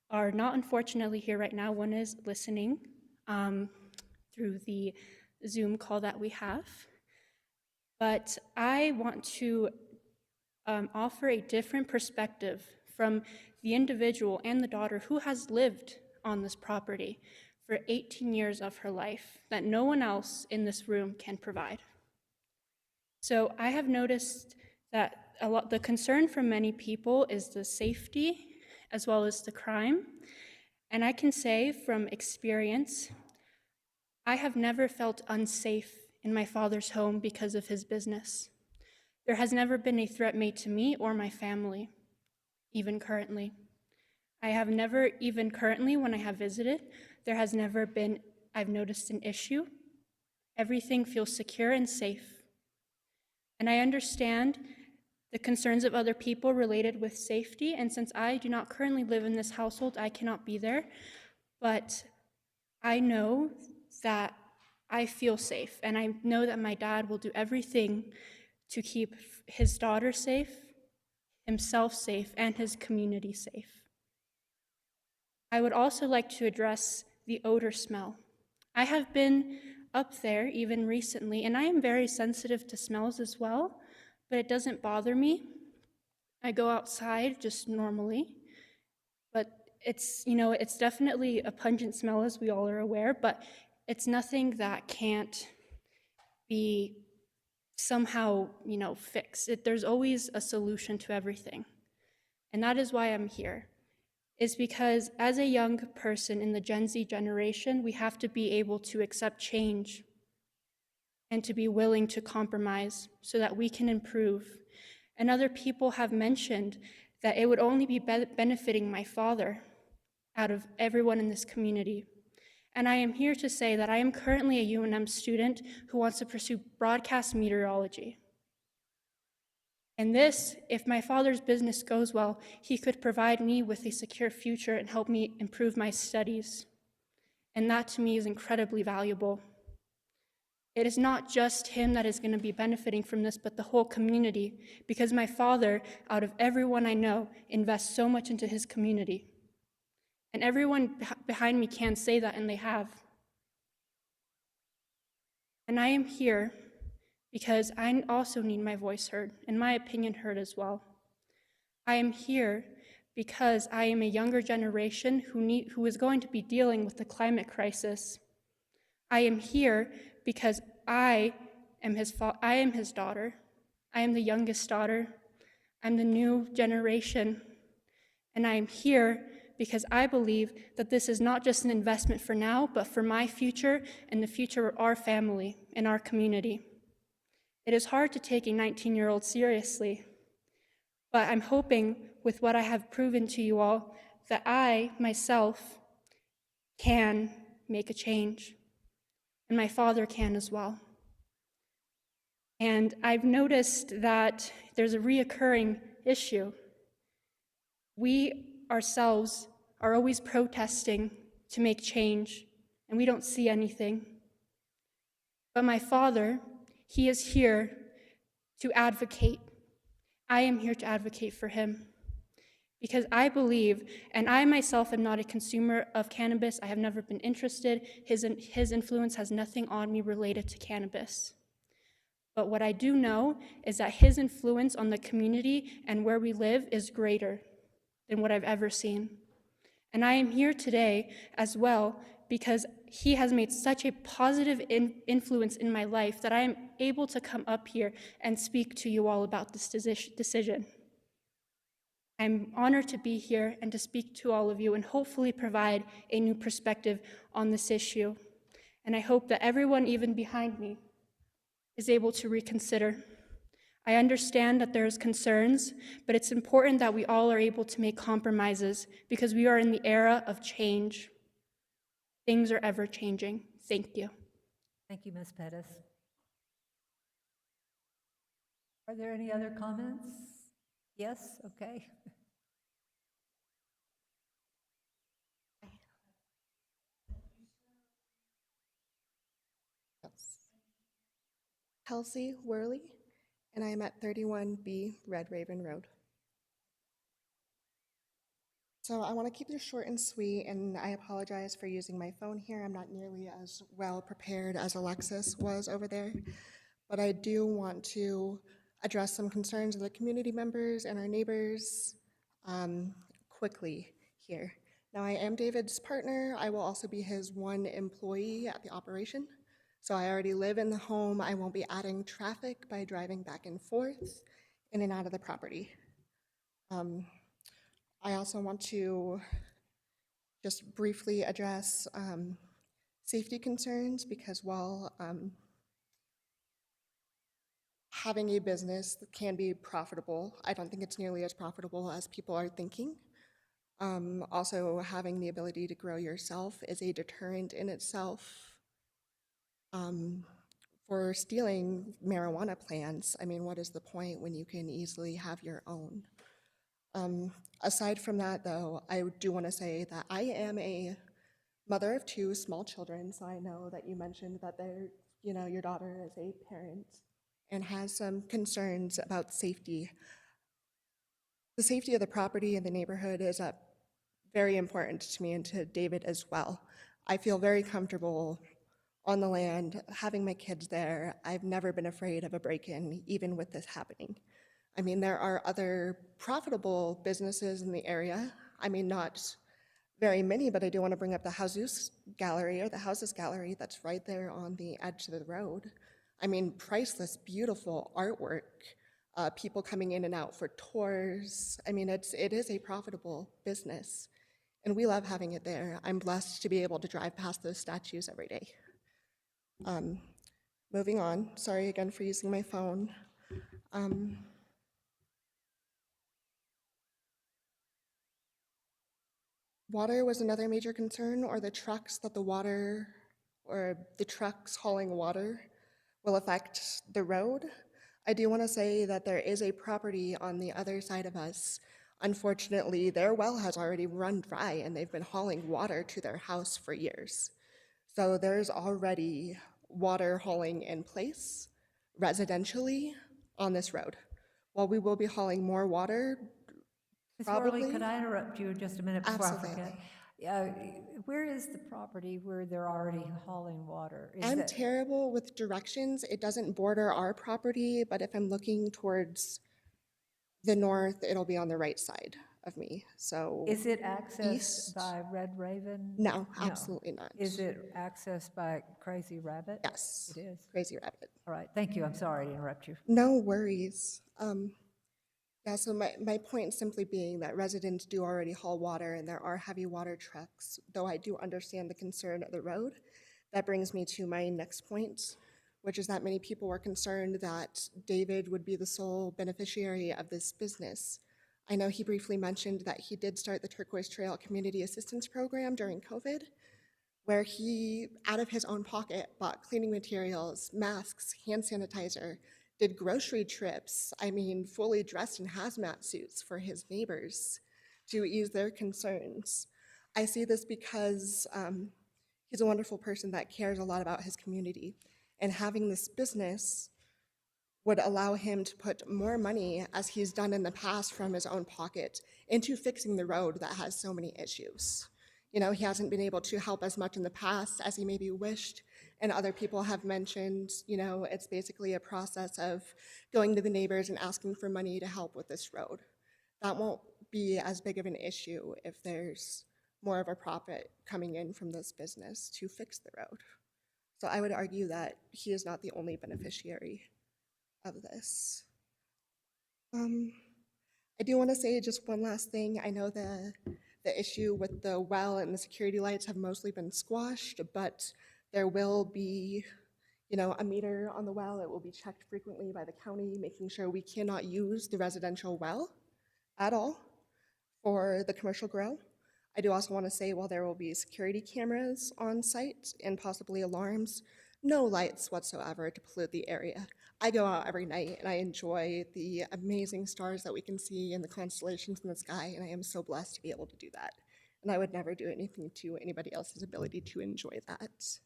[SPEAKER 14] are not unfortunately here right now. One is listening through the Zoom call that we have. But I want to offer a different perspective from the individual and the daughter who has lived on this property for 18 years of her life that no one else in this room can provide. So I have noticed that the concern from many people is the safety as well as the crime. And I can say from experience, I have never felt unsafe in my father's home because of his business. There has never been a threat made to me or my family, even currently. I have never, even currently when I have visited, there has never been, I've noticed an issue. Everything feels secure and safe. And I understand the concerns of other people related with safety, and since I do not currently live in this household, I cannot be there, but I know that I feel safe, and I know that my dad will do everything to keep his daughter safe, himself safe, and his community safe. I would also like to address the odor smell. I have been up there even recently, and I am very sensitive to smells as well, but it doesn't bother me. I go outside just normally, but it's definitely a pungent smell, as we all are aware, but it's nothing that can't be somehow, fixed. There's always a solution to everything. And that is why I'm here, is because as a young person in the Gen Z generation, we have to be able to accept change and to be willing to compromise so that we can improve. And other people have mentioned that it would only be benefiting my father out of everyone in this community. And I am here to say that I am currently a UNM student who wants to pursue broadcast meteorology. And this, if my father's business goes well, he could provide me with a secure future and help me improve my studies. And that to me is incredibly valuable. It is not just him that is going to be benefiting from this, but the whole community, because my father, out of everyone I know, invests so much into his community. And everyone behind me can say that, and they have. And I am here because I also need my voice heard, and my opinion heard as well. I am here because I am a younger generation who is going to be dealing with the climate crisis. I am here because I am his daughter. I am the youngest daughter. I'm the new generation. And I am here because I believe that this is not just an investment for now, but for my future and the future of our family and our community. It is hard to take a 19-year-old seriously, but I'm hoping with what I have proven to you all that I, myself, can make a change, and my father can as well. And I've noticed that there's a reoccurring issue. We ourselves are always protesting to make change, and we don't see anything. But my father, he is here to advocate. I am here to advocate for him because I believe, and I myself am not a consumer of cannabis. I have never been interested. His influence has nothing on me related to cannabis. But what I do know is that his influence on the community and where we live is greater than what I've ever seen. And I am here today as well because he has made such a positive influence in my life that I am able to come up here and speak to you all about this decision. I'm honored to be here and to speak to all of you and hopefully provide a new perspective on this issue. And I hope that everyone, even behind me, is able to reconsider. I understand that there's concerns, but it's important that we all are able to make compromises because we are in the era of change. Things are ever changing. Thank you.
[SPEAKER 1] Thank you, Ms. Pettis. Are there any other comments? Yes? Okay.
[SPEAKER 15] Kelsey Worley, and I am at 31B Red Raven Road. So I want to keep this short and sweet, and I apologize for using my phone here. I'm not nearly as well prepared as Alexis was over there, but I do want to address some concerns of the community members and our neighbors quickly here. Now, I am David's partner. I will also be his one employee at the operation. So I already live in the home. I won't be adding traffic by driving back and forth in and out of the property. I also want to just briefly address safety concerns, because while having a business that can be profitable, I don't think it's nearly as profitable as people are thinking. Also, having the ability to grow yourself is a deterrent in itself. For stealing marijuana plants, I mean, what is the point when you can easily have your own? Aside from that, though, I do want to say that I am a mother of 2 small children, so I know that you mentioned that your daughter is a parent and has some concerns about safety. The safety of the property and the neighborhood is very important to me and to David as well. I feel very comfortable on the land, having my kids there. I've never been afraid of a break-in, even with this happening. I mean, there are other profitable businesses in the area. I mean, not very many, but I do want to bring up the Houses Gallery that's right there on the edge of the road. I mean, priceless, beautiful artwork, people coming in and out for tours. I mean, it is a profitable business, and we love having it there. I'm blessed to be able to drive past those statues every day. Moving on, sorry again for using my phone. Water was another major concern, or the trucks hauling water will affect the road. I do want to say that there is a property on the other side of us. Unfortunately, their well has already run dry, and they've been hauling water to their house for years. So there's already water hauling in place residentially on this road. While we will be hauling more water,
[SPEAKER 1] Ms.
[SPEAKER 15] probably.
[SPEAKER 1] Worley, could I interrupt you just a minute before I
[SPEAKER 15] Absolutely.
[SPEAKER 1] forget? Where is the property where they're already hauling water?
[SPEAKER 15] I'm terrible with directions. It doesn't border our property, but if I'm looking towards the north, it'll be on the right side of me. So
[SPEAKER 1] Is it accessed
[SPEAKER 15] east?
[SPEAKER 1] by Red Raven?
[SPEAKER 15] No, absolutely not.
[SPEAKER 1] Is it accessed by Crazy Rabbit?
[SPEAKER 15] Yes.
[SPEAKER 1] It is.
[SPEAKER 15] Crazy Rabbit.
[SPEAKER 1] All right, thank you. I'm sorry to interrupt you.
[SPEAKER 15] No worries. Yeah, so my point simply being that residents do already haul water, and there are heavy water trucks, though I do understand the concern of the road. That brings me to my next point, which is that many people were concerned that David would be the sole beneficiary of this business. I know he briefly mentioned that he did start the Turquoise Trail Community Assistance Program during COVID, where he, out of his own pocket, bought cleaning materials, masks, hand sanitizer, did grocery trips, I mean, fully dressed in hazmat suits for his neighbors to ease their concerns. I see this because he's a wonderful person that cares a lot about his community, and having this business would allow him to put more money, as he's done in the past from his own pocket, into fixing the road that has so many issues. You know, he hasn't been able to help as much in the past as he maybe wished, and other people have mentioned, you know, it's basically a process of going to the neighbors and asking for money to help with this road. That won't be as big of an issue if there's more of a profit coming in from this business to fix the road. So I would argue that he is not the only beneficiary of this. I do want to say just one last thing. I know the issue with the well and the security lights have mostly been squashed, but there will be, you know, a meter on the well. It will be checked frequently by the county, making sure we cannot use the residential well at all for the commercial grow. I do also want to say, while there will be security cameras on site and possibly alarms, no lights whatsoever to pollute the area. I go out every night and I enjoy the amazing stars that we can see and the constellations in the sky, and I am so blessed to be able to do that. And I would never do anything to anybody else's ability to enjoy that.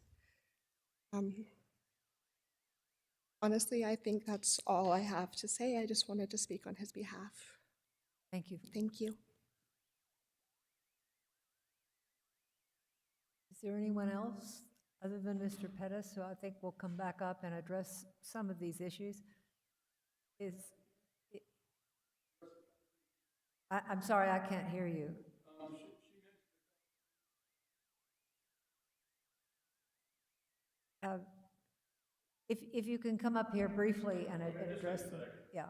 [SPEAKER 15] Honestly, I think that's all I have to say. I just wanted to speak on his behalf.
[SPEAKER 1] Thank you.
[SPEAKER 15] Thank you.
[SPEAKER 1] Is there anyone else other than Mr. Pettis? So I think we'll come back up and address some of these issues. I'm sorry, I can't hear you. If you can come up here briefly and address them, yeah.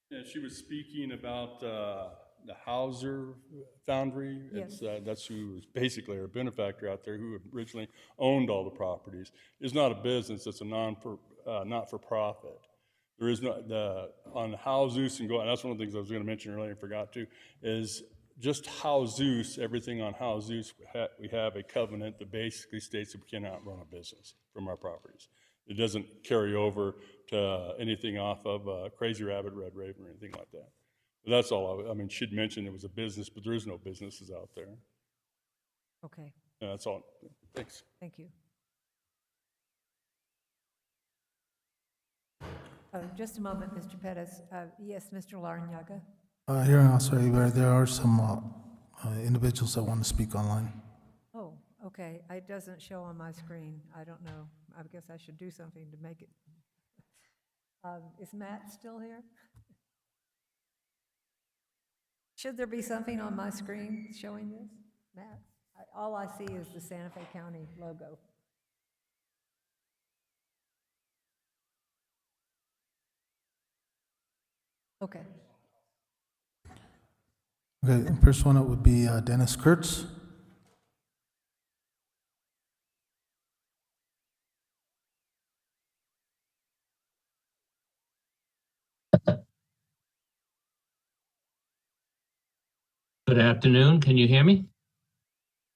[SPEAKER 13] Yeah, she was speaking about the Hauser Foundry.
[SPEAKER 1] Yes.
[SPEAKER 13] That's who was basically our benefactor out there, who originally owned all the properties. It's not a business; it's a not-for-profit. There is no on How Zeus and go. And that's one of the things I was going to mention earlier and forgot to is just How Zeus. Everything on How Zeus, we have a covenant that basically states that we cannot run a business from our properties. It doesn't carry over to anything off of Crazy Rabbit, Red Raven, or anything like that. But that's all. I mean, she'd mentioned it was a business, but there is no businesses out there.
[SPEAKER 1] Okay,
[SPEAKER 13] Yeah, that's all. Thanks.
[SPEAKER 1] thank you. Just a moment, Mr. Pettis. Yes, Mr. Larranaga?
[SPEAKER 16] Hearing officer Hebert, there are some individuals that want to speak online.
[SPEAKER 1] Oh, okay. It doesn't show on my screen. I don't know. I guess I should do something to make it. Is Matt still here? Should there be something on my screen showing this? Matt? All I see is the Santa Fe County logo. Okay.
[SPEAKER 16] Okay, the first one up would be Dennis Kurtz.
[SPEAKER 17] Good afternoon. Can you hear me?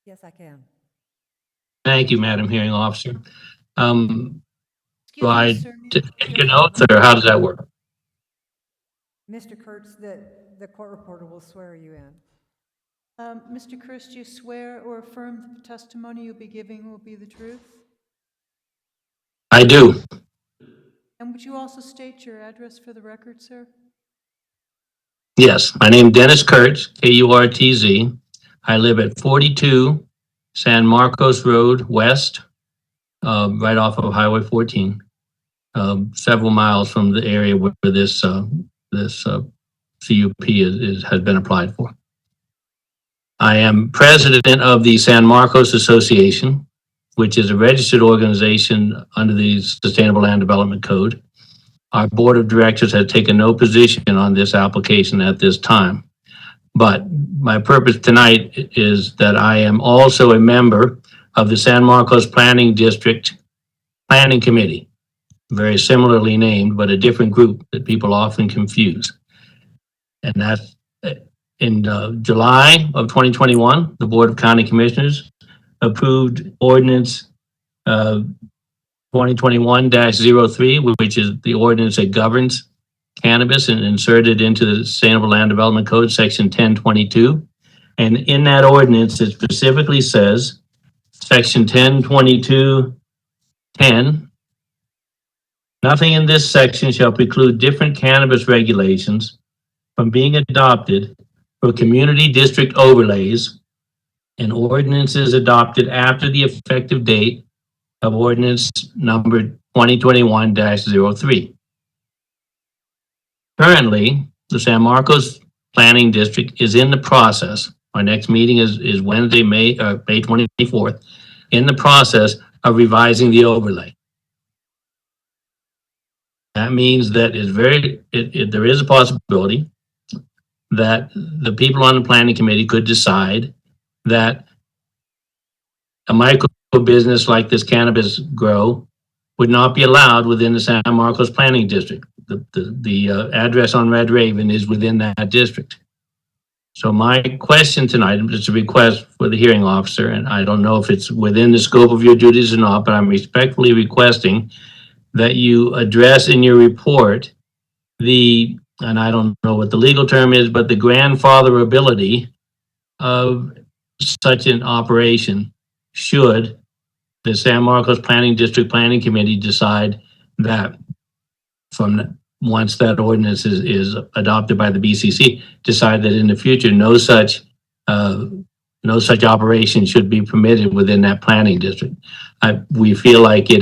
[SPEAKER 1] Yes, I can.
[SPEAKER 17] Thank you, Madam Hearing Officer. Do
[SPEAKER 1] Excuse
[SPEAKER 17] I
[SPEAKER 1] me, sir.
[SPEAKER 17] take your notes, or how does that work?
[SPEAKER 1] Mr. Kurtz, the court reporter will swear you in.
[SPEAKER 18] Mr. Kurtz, do you swear or affirm that the testimony you'll be giving will be the truth?
[SPEAKER 17] I do.
[SPEAKER 18] And would you also state your address for the record, sir?
[SPEAKER 17] Yes, my name is Dennis Kurtz, Kurtz. I live at 42 San Marcos Road West, right off of Highway 14, several miles from the area where this CUP has been applied for. I am president of the San Marcos Association, which is a registered organization under the Sustainable Land Development Code. Our board of directors has taken no position on this application at this time. But my purpose tonight is that I am also a member of the San Marcos Planning District Planning Committee, very similarly named, but a different group that people often confuse. And that's in July of 2021, the Board of County Commissioners approved ordinance 2021-03, which is the ordinance that governs cannabis, and inserted into the Sustainable Land Development Code, section 1022. And in that ordinance, it specifically says, section 1022-10, nothing in this section shall preclude different cannabis regulations from being adopted for community district overlays and ordinances adopted after the effective date of ordinance number 2021-03. Currently, the San Marcos Planning District is in the process. Our next meeting is Wednesday, May 24th, in the process of revising the overlay. That means that there is a possibility that the people on the planning committee could decide that a micro business like this cannabis grow would not be allowed within the San Marcos Planning District. The address on Red Raven is within that district. So my question tonight is a request for the hearing officer, and I don't know if it's within the scope of your duties or not, but I'm respectfully requesting that you address in your report and I don't know what the legal term is, but the grandfatherability of such an operation should the San Marcos Planning District Planning Committee decide that once that ordinance is adopted by the BCC, decide that in the future no such operation should be permitted within that planning district. We feel like it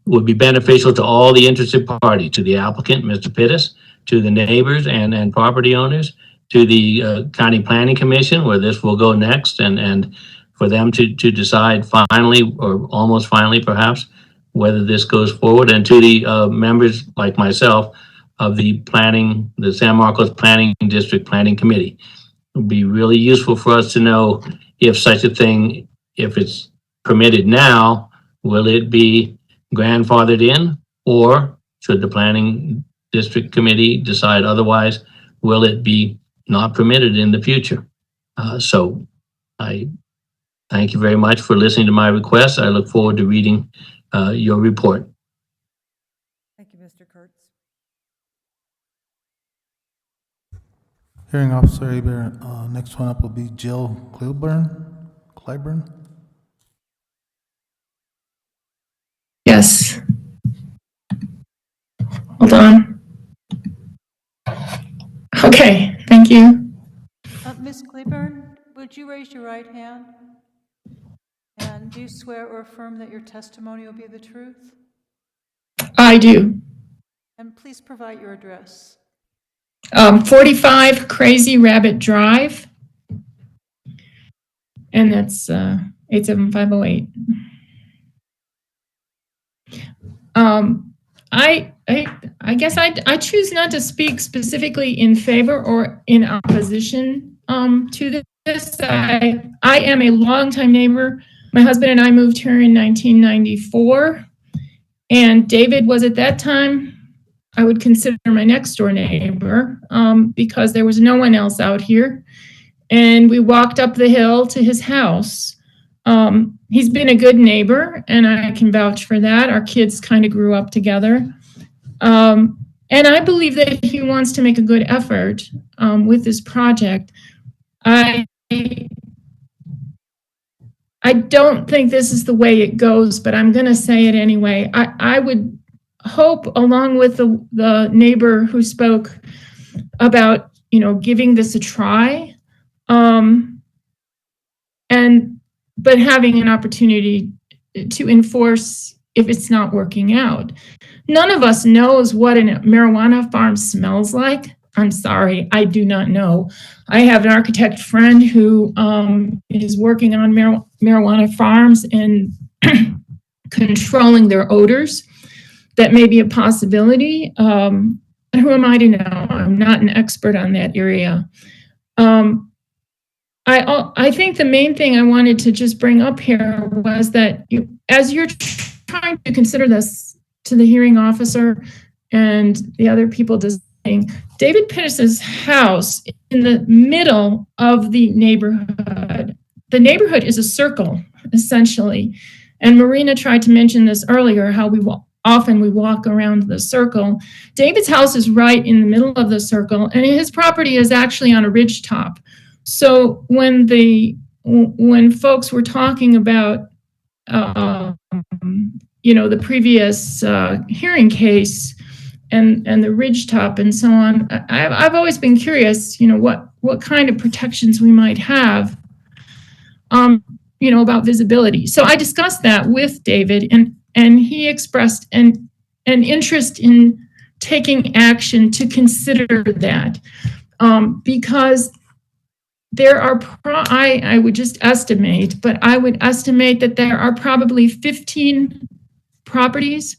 [SPEAKER 17] would be beneficial to all the interested parties, to the applicant, Mr. Pittis, to the neighbors and property owners, to the County Planning Commission, where this will go next, and for them to decide finally, or almost finally perhaps, whether this goes forward, and to the members like myself of the San Marcos Planning District Planning Committee. It would be really useful for us to know if such a thing, if it's permitted now, will it be grandfathered in, or should the Planning District Committee decide otherwise, will it be not permitted in the future? So I thank you very much for listening to my request. I look forward to reading your report.
[SPEAKER 1] Thank you, Mr. Kurtz.
[SPEAKER 16] Hearing Officer Aber, next one up will be Jill Clyburn.
[SPEAKER 19] Yes. Hold on. Okay, thank you.
[SPEAKER 18] Ms. Claiborne, would you raise your right hand? And do you swear or affirm that your testimony will be the truth?
[SPEAKER 19] I do.
[SPEAKER 18] And please provide your address.
[SPEAKER 19] 45 Crazy Rabbit Drive. And that's 87508. I guess I choose not to speak specifically in favor or in opposition to this. I am a longtime neighbor. My husband and I moved here in 1994, and David was at that time, I would consider my next door neighbor, because there was no one else out here. And we walked up the hill to his house. He's been a good neighbor, and I can vouch for that. Our kids kind of grew up together. And I believe that he wants to make a good effort with this project. I don't think this is the way it goes, but I'm going to say it anyway. I would hope, along with the neighbor who spoke about, giving this a try, but having an opportunity to enforce if it's not working out. None of us knows what a marijuana farm smells like. I'm sorry, I do not know. I have an architect friend who is working on marijuana farms and controlling their odors. That may be a possibility. Who am I to know? I'm not an expert on that area. I think the main thing I wanted to just bring up here was that as you're trying to consider this to the hearing officer and the other people deciding, David Pittis's house in the middle of the neighborhood. The neighborhood is a circle, essentially. And Marina tried to mention this earlier, how often we walk around the circle. David's house is right in the middle of the circle, and his property is actually on a ridge top. So when folks were talking about, the previous hearing case and the ridge top and so on, I've always been curious, what kind of protections we might have, about visibility. So I discussed that with David, and he expressed an interest in taking action to consider that, because there are, I would just estimate, but I would estimate that there are probably 15 properties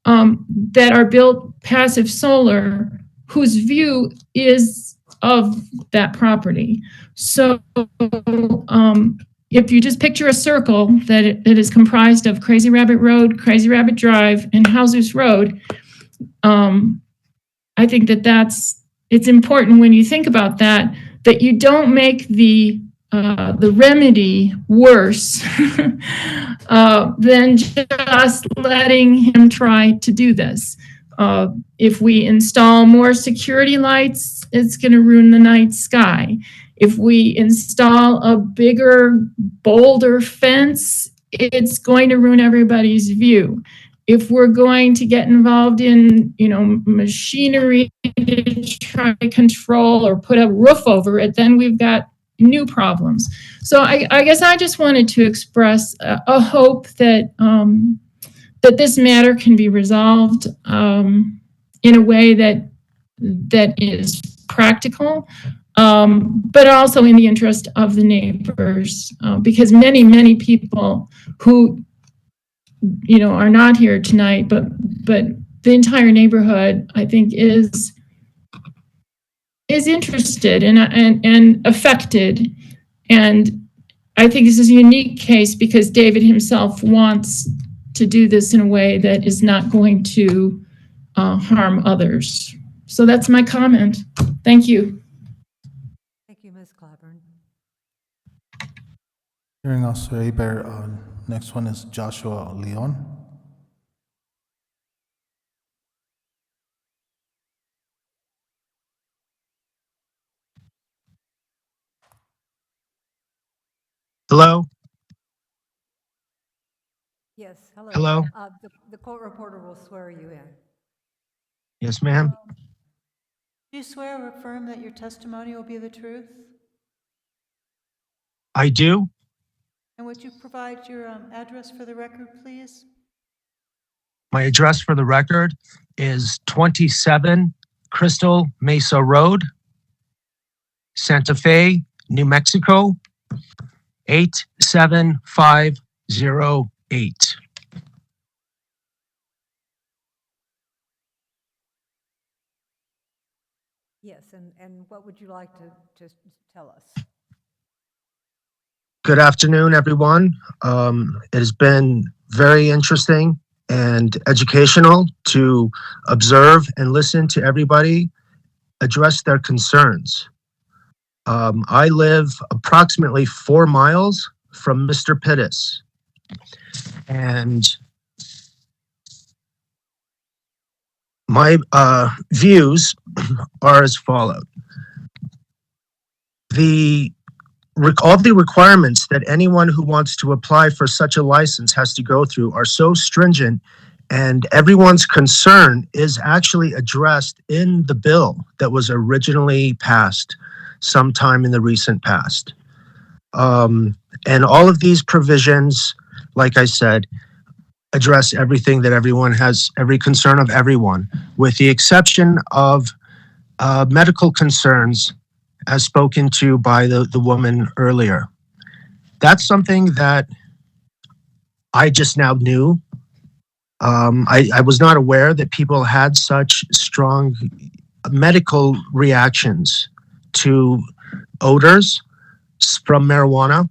[SPEAKER 19] that are built passive solar whose view is of that property. So if you just picture a circle that is comprised of Crazy Rabbit Road, Crazy Rabbit Drive, and Hauser's Road, I think it's important when you think about that you don't make the remedy worse than just letting him try to do this. If we install more security lights, it's going to ruin the night sky. If we install a bigger, bolder fence, it's going to ruin everybody's view. If we're going to get involved in, machinery to try to control or put a roof over it, then we've got new problems. So I guess I just wanted to express a hope that that this matter can be resolved in a way that is practical. but also in the interest of the neighbors, because many people who, are not here tonight, but the entire neighborhood, I think, is interested and affected. And I think this is a unique case because David himself wants to do this in a way that is not going to harm others. So that's my comment. Thank you.
[SPEAKER 1] Thank you, Ms. Claiborne.
[SPEAKER 16] Hearing Officer Aber, next one is Joshua Leon.
[SPEAKER 20] Hello?
[SPEAKER 1] Yes, hello.
[SPEAKER 20] Hello?
[SPEAKER 1] The court reporter will swear you in.
[SPEAKER 20] Yes, ma'am.
[SPEAKER 18] Do you swear or affirm that your testimony will be the truth?
[SPEAKER 20] I do.
[SPEAKER 18] And would you provide your address for the record, please?
[SPEAKER 20] My address for the record is 27 Crystal Mesa Road, Santa Fe, New Mexico, 87508.
[SPEAKER 1] Yes, and what would you like to tell us?
[SPEAKER 20] Good afternoon, everyone. It has been very interesting and educational to observe and listen to everybody address their concerns. I live approximately 4 miles from Mr. Pittis, and my views are as follows. All the requirements that anyone who wants to apply for such a license has to go through are so stringent, and everyone's concern is actually addressed in the bill that was originally passed sometime in the recent past. And all of these provisions, like I said, address everything that everyone has, every concern of everyone, with the exception of medical concerns as spoken to by the woman earlier. That's something that I just now knew. I was not aware that people had such strong medical reactions to odors from marijuana.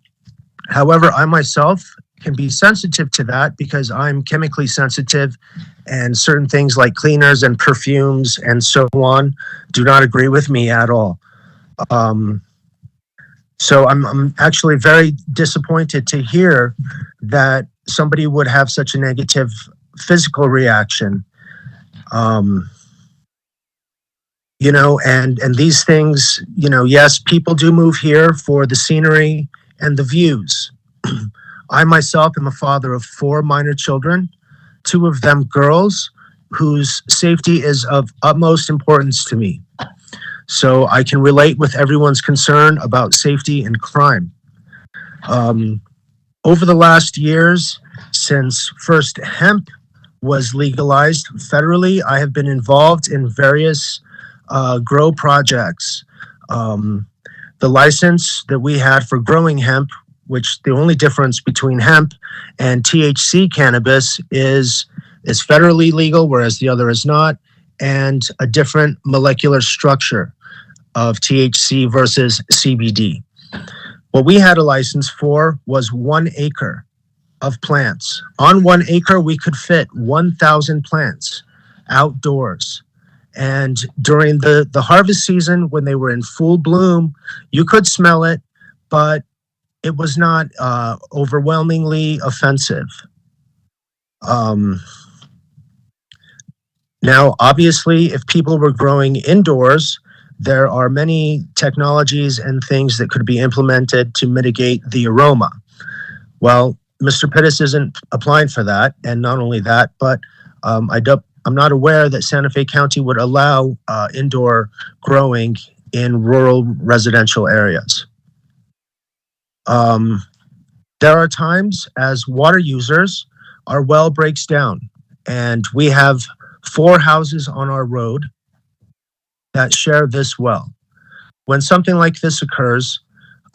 [SPEAKER 20] However, I myself can be sensitive to that because I'm chemically sensitive, and certain things like cleaners and perfumes and so on do not agree with me at all. So I'm actually very disappointed to hear that somebody would have such a negative physical reaction. And these things, yes, people do move here for the scenery and the views. I myself am a father of 4 minor children, 2 of them girls, whose safety is of utmost importance to me. So I can relate with everyone's concern about safety and crime. Over the last years, since first hemp was legalized federally, I have been involved in various grow projects. The license that we had for growing hemp, which the only difference between hemp and THC cannabis is federally legal, whereas the other is not, and a different molecular structure of THC versus CBD. What we had a license for was 1 acre of plants. On 1 acre, we could fit 1,000 plants outdoors. And during the harvest season, when they were in full bloom, you could smell it, but it was not overwhelmingly offensive. Now, obviously, if people were growing indoors, there are many technologies and things that could be implemented to mitigate the aroma. Well, Mr. Pittis isn't applying for that, and not only that, but I'm not aware that Santa Fe County would allow indoor growing in rural residential areas. There are times as water users, our well breaks down, and we have 4 houses on our road that share this well. when something like this occurs,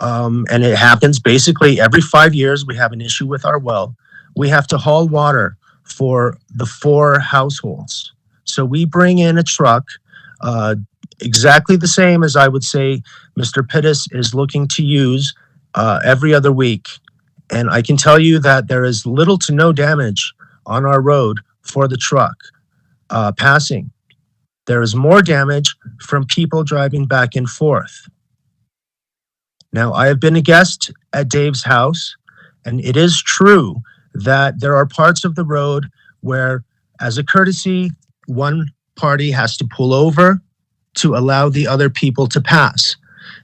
[SPEAKER 20] and it happens basically every 5 years, we have an issue with our well. We have to haul water for the 4 households. So we bring in a truck, exactly the same as I would say Mr. Pittis is looking to use every other week. And I can tell you that there is little to no damage on our road for the truck passing. There is more damage from people driving back and forth. Now, I have been a guest at Dave's house, and it is true that there are parts of the road where, as a courtesy, one party has to pull over to allow the other people to pass.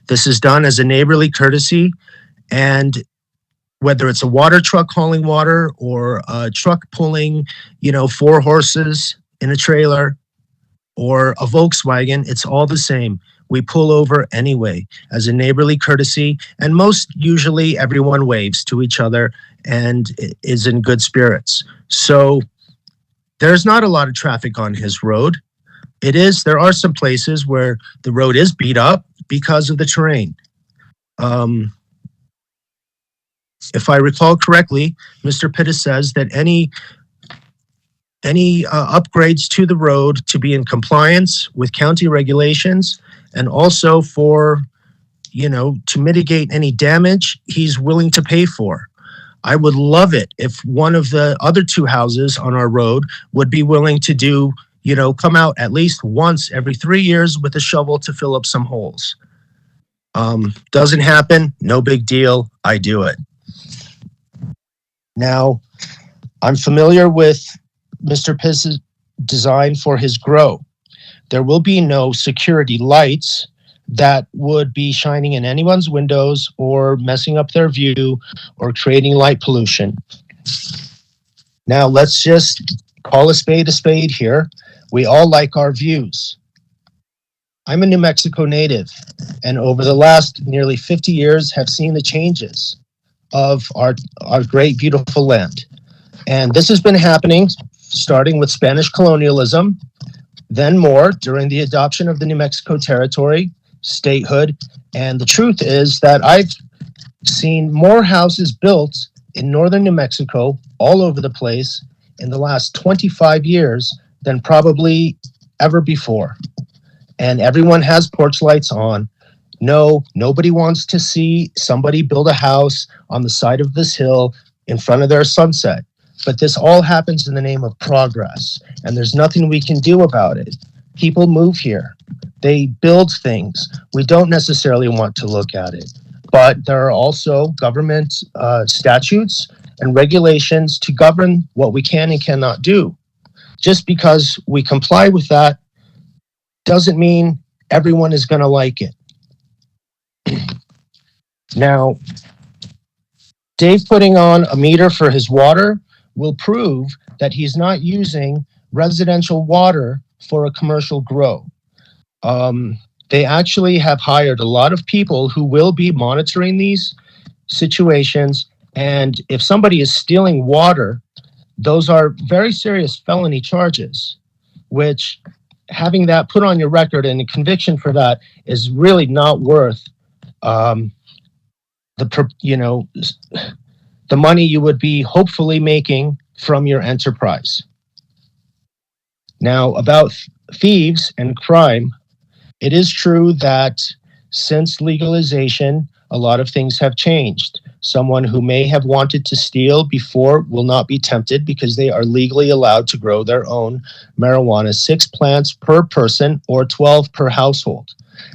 [SPEAKER 20] This is done as a neighborly courtesy, and whether it's a water truck hauling water or a truck pulling, 4 horses in a trailer or a Volkswagen, it's all the same. We pull over anyway as a neighborly courtesy, and most usually everyone waves to each other and is in good spirits. So there's not a lot of traffic on his road. There are some places where the road is beat up because of the terrain. If I recall correctly, Mr. Pittis says that any upgrades to the road to be in compliance with county regulations, and also for, to mitigate any damage, he's willing to pay for. I would love it if one of the other 2 houses on our road would be willing to do, come out at least once every 3 years with a shovel to fill up some holes. Doesn't happen, no big deal, I do it. Now, I'm familiar with Mr. Pittis' design for his grow. There will be no security lights that would be shining in anyone's windows or messing up their view or creating light pollution. Now, let's just call a spade here. We all like our views. I'm a New Mexico native, and over the last nearly 50 years have seen the changes of our great, beautiful land. And this has been happening starting with Spanish colonialism, then more during the adoption of the New Mexico Territory, statehood. And the truth is that I've seen more houses built in northern New Mexico all over the place in the last 25 years than probably ever before. And everyone has porch lights on. No, nobody wants to see somebody build a house on the side of this hill in front of their sunset. But this all happens in the name of progress, and there's nothing we can do about it. People move here. They build things. We don't necessarily want to look at it. But there are also government statutes and regulations to govern what we can and cannot do. Just because we comply with that doesn't mean everyone is going to like it. Now, Dave putting on a meter for his water will prove that he's not using residential water for a commercial grow. They actually have hired a lot of people who will be monitoring these situations. And if somebody is stealing water, those are very serious felony charges, which having that put on your record and a conviction for that is really not worth the money you would be hopefully making from your enterprise. Now, about thieves and crime, it is true that since legalization, a lot of things have changed. Someone who may have wanted to steal before will not be tempted because they are legally allowed to grow their own marijuana, 6 plants per person or 12 per household.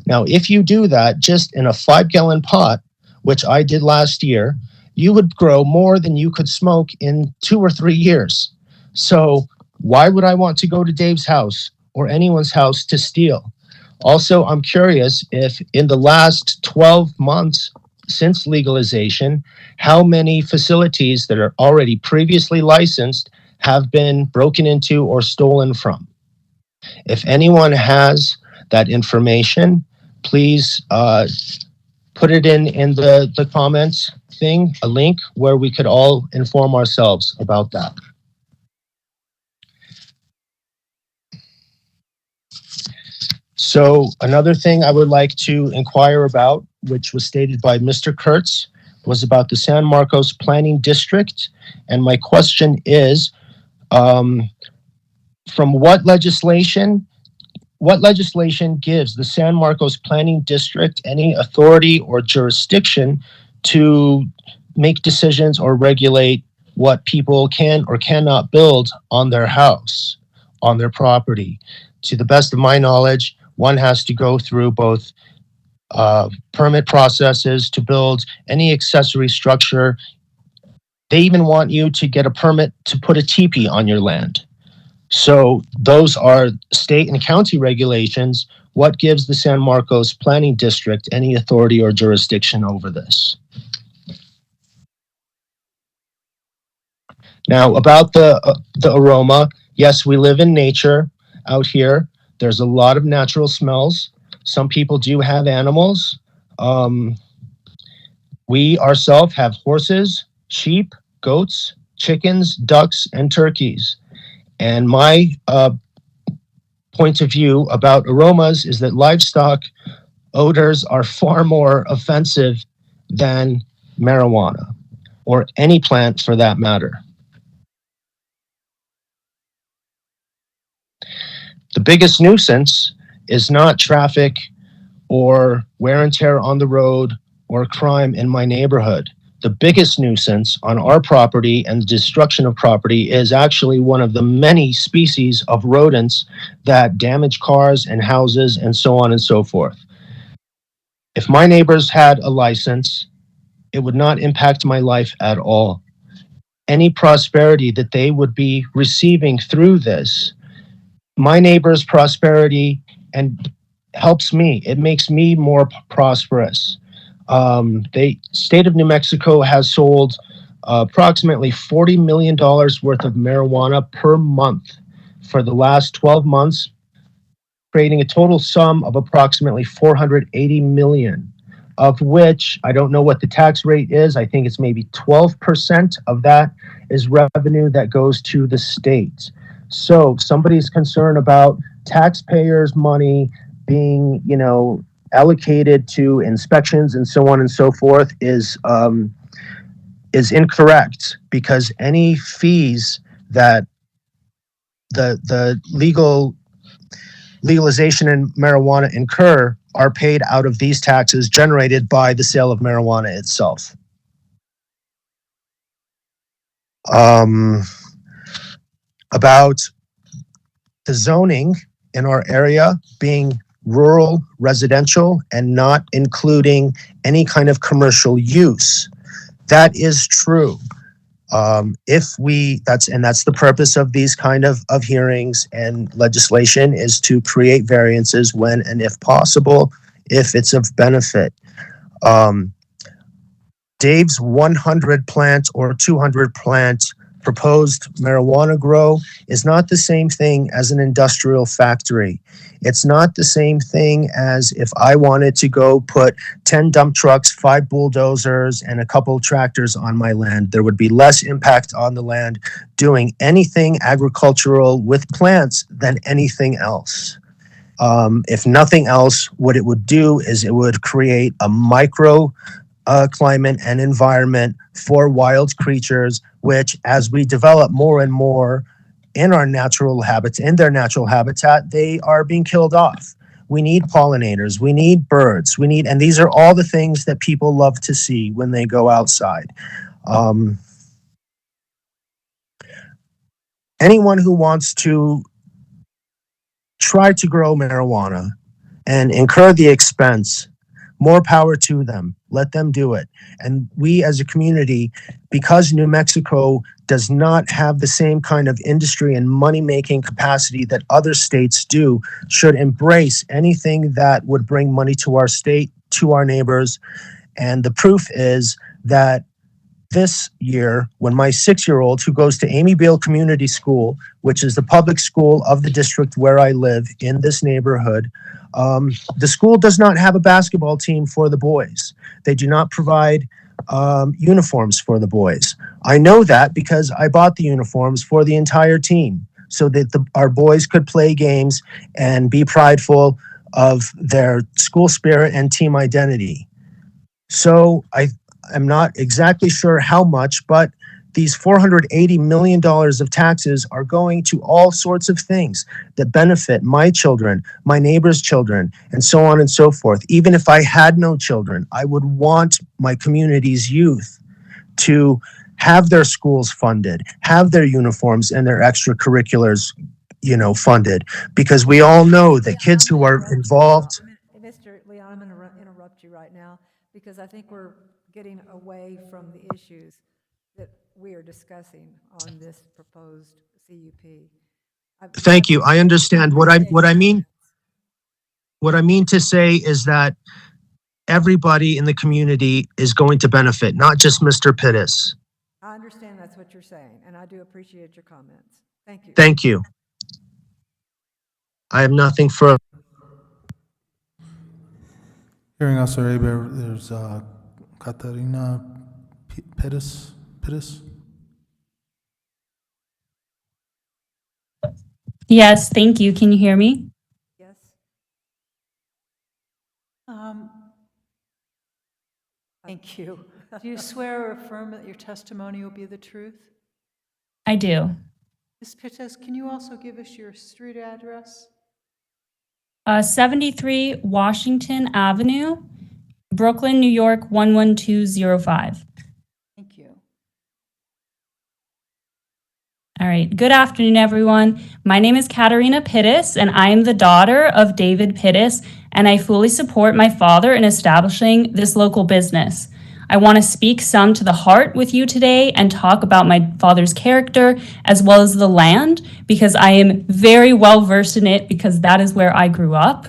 [SPEAKER 20] Now, if you do that just in a 5-gallon pot, which I did last year, you would grow more than you could smoke in 2 or 3 years. So why would I want to go to Dave's house or anyone's house to steal? Also, I'm curious if in the last 12 months since legalization, how many facilities that are already previously licensed have been broken into or stolen from. If anyone has that information, please put it in the comments thing, a link where we could all inform ourselves about that. So another thing I would like to inquire about, which was stated by Mr. Kurtz, was about the San Marcos Planning District. And my question is, from what legislation gives the San Marcos Planning District any authority or jurisdiction to make decisions or regulate what people can or cannot build on their house, on their property? To the best of my knowledge, one has to go through both permit processes to build any accessory structure. They even want you to get a permit to put a teepee on your land. So those are state and county regulations. What gives the San Marcos Planning District any authority or jurisdiction over this? Now, about the aroma, yes, we live in nature out here. There's a lot of natural smells. Some people do have animals. We ourselves have horses, sheep, goats, chickens, ducks, and turkeys. And my point of view about aromas is that livestock odors are far more offensive than marijuana, or any plant for that matter. The biggest nuisance is not traffic or wear and tear on the road or crime in my neighborhood. The biggest nuisance on our property and the destruction of property is actually one of the many species of rodents that damage cars and houses and so on and so forth. If my neighbors had a license, it would not impact my life at all. Any prosperity that they would be receiving through this, my neighbor's prosperity and helps me. It makes me more prosperous. The state of New Mexico has sold approximately $40 million worth of marijuana per month for the last 12 months, creating a total sum of approximately $480 million, of which I don't know what the tax rate is. I think it's maybe 12% of that is revenue that goes to the state. So somebody's concerned about taxpayers' money being, allocated to inspections and so on and so forth is incorrect, because any fees that the legalization in marijuana incur are paid out of these taxes generated by the sale of marijuana itself. About the zoning in our area being rural residential and not including any kind of commercial use. That is true. That's the purpose of these kind of hearings and legislation, is to create variances when and if possible, if it's of benefit. Dave's 100 plant or 200 plant proposed marijuana grow is not the same thing as an industrial factory. It's not the same thing as if I wanted to go put 10 dump trucks, 5 bulldozers, and a couple tractors on my land. There would be less impact on the land doing anything agricultural with plants than anything else. If nothing else, what it would do is it would create a micro climate and environment for wild creatures, which, as we develop more and more in their natural habitat, they are being killed off. We need pollinators, we need birds, and these are all the things that people love to see when they go outside. Anyone who wants to try to grow marijuana and incur the expense, more power to them. Let them do it. And we as a community, because New Mexico does not have the same kind of industry and money-making capacity that other states do, should embrace anything that would bring money to our state, to our neighbors. And the proof is that this year, when my 6-year-old, who goes to Amy Beale Community School, which is the public school of the district where I live in this neighborhood, the school does not have a basketball team for the boys. They do not provide uniforms for the boys. I know that because I bought the uniforms for the entire team so that our boys could play games and be prideful of their school spirit and team identity. So I am not exactly sure how much, but these $480 million of taxes are going to all sorts of things that benefit my children, my neighbors' children, and so on and so forth. Even if I had no children, I would want my community's youth to have their schools funded, have their uniforms and their extracurriculars, funded, because we all know that kids who are involved.
[SPEAKER 1] Mr. Leon, I'm going to interrupt you right now because I think we're getting away from the issues that we are discussing on this proposed CUP.
[SPEAKER 20] Thank you. I understand. What I mean to say is that everybody in the community is going to benefit, not just Mr. Pittis.
[SPEAKER 1] I understand that's what you're saying, and I do appreciate your comments. Thank you.
[SPEAKER 20] Thank you. I have nothing further.
[SPEAKER 16] Hearing Officer Aber, there's Katarina Pittis.
[SPEAKER 21] Yes, thank you. Can you hear me?
[SPEAKER 1] Yes.
[SPEAKER 18] Thank you. Do you swear or affirm that your testimony will be the truth?
[SPEAKER 21] I do.
[SPEAKER 18] Ms. Pittis, can you also give us your street address?
[SPEAKER 21] 73 Washington Avenue, Brooklyn, New York, 11205.
[SPEAKER 18] Thank you.
[SPEAKER 21] All right. Good afternoon, everyone. My name is Katarina Pittis, and I am the daughter of David Pittis, and I fully support my father in establishing this local business. I want to speak some to the heart with you today and talk about my father's character as well as the land, because I am very well versed in it because that is where I grew up.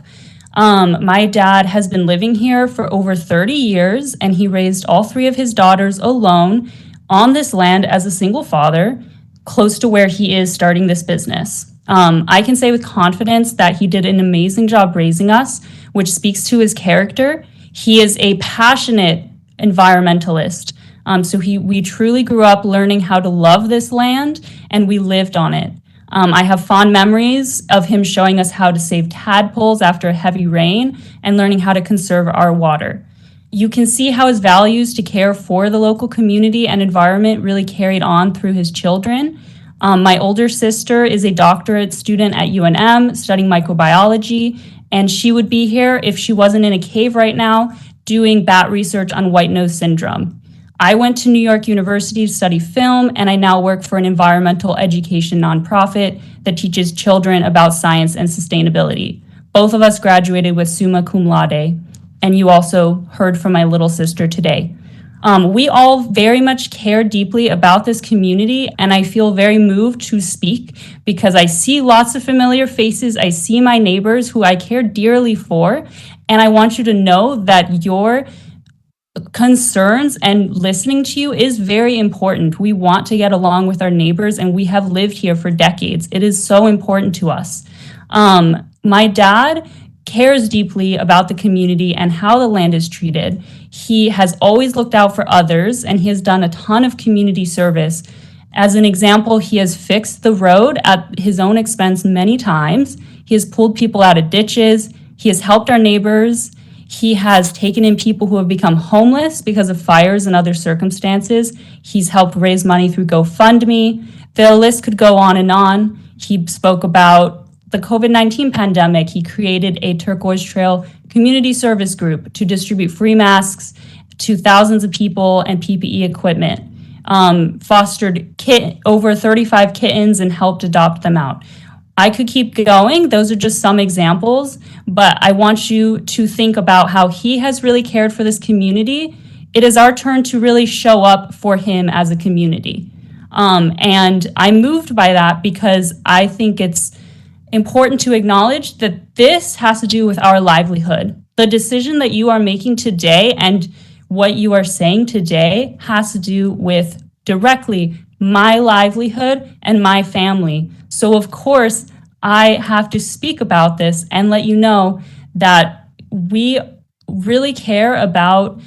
[SPEAKER 21] My dad has been living here for over 30 years, and he raised all three of his daughters alone on this land as a single father, close to where he is starting this business. I can say with confidence that he did an amazing job raising us, which speaks to his character. He is a passionate environmentalist. So we truly grew up learning how to love this land, and we lived on it. I have fond memories of him showing us how to save tadpoles after a heavy rain and learning how to conserve our water. You can see how his values to care for the local community and environment really carried on through his children. My older sister is a doctorate student at UNM studying microbiology, and she would be here if she wasn't in a cave right now doing bat research on white nose syndrome. I went to New York University to study film, and I now work for an environmental education nonprofit that teaches children about science and sustainability. Both of us graduated with summa cum laude, and you also heard from my little sister today. We all very much care deeply about this community, and I feel very moved to speak because I see lots of familiar faces. I see my neighbors who I care dearly for, and I want you to know that your concerns and listening to you is very important. We want to get along with our neighbors, and we have lived here for decades. It is so important to us. My dad cares deeply about the community and how the land is treated. He has always looked out for others, and he has done a ton of community service. As an example, he has fixed the road at his own expense many times. He has pulled people out of ditches. He has helped our neighbors. He has taken in people who have become homeless because of fires and other circumstances. He's helped raise money through GoFundMe. The list could go on and on. He spoke about the COVID-19 pandemic. He created a Turquoise Trail community service group to distribute free masks to thousands of people and PPE equipment. Fostered over 35 kittens and helped adopt them out. I could keep going. Those are just some examples, but I want you to think about how he has really cared for this community. It is our turn to really show up for him as a community. And I'm moved by that because I think it's important to acknowledge that this has to do with our livelihood. The decision that you are making today and what you are saying today has to do with directly my livelihood and my family. So of course, I have to speak about this and let you know that we really care about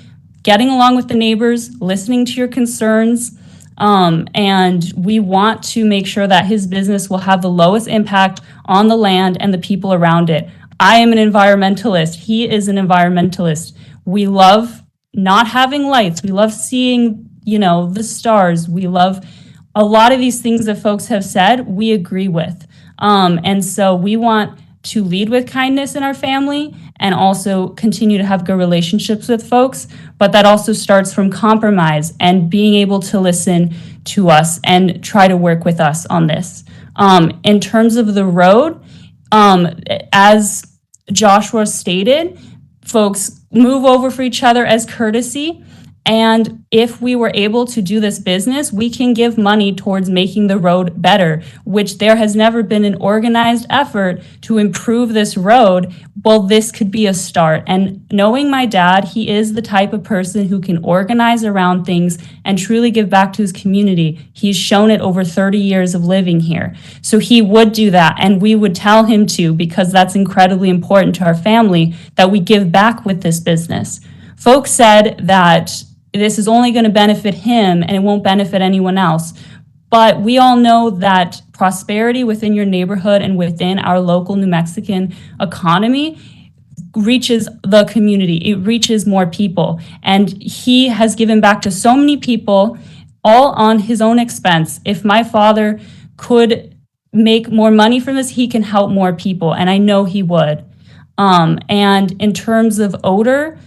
[SPEAKER 21] getting along with the neighbors, listening to your concerns, and we want to make sure that his business will have the lowest impact on the land and the people around it. I am an environmentalist. He is an environmentalist. We love not having lights. We love seeing, the stars. We love a lot of these things that folks have said, we agree with. And so we want to lead with kindness in our family and also continue to have good relationships with folks. But that also starts from compromise and being able to listen to us and try to work with us on this. In terms of the road, as Joshua stated, folks move over for each other as courtesy. And if we were able to do this business, we can give money towards making the road better, which there has never been an organized effort to improve this road. Well, this could be a start. And knowing my dad, he is the type of person who can organize around things and truly give back to his community. He's shown it over 30 years of living here. So he would do that, and we would tell him to, because that's incredibly important to our family, that we give back with this business. Folks said that this is only going to benefit him and it won't benefit anyone else. But we all know that prosperity within your neighborhood and within our local New Mexican economy reaches the community. It reaches more people. And he has given back to so many people, all on his own expense. If my father could make more money from this, he can help more people. And I know he would. And in terms of odor,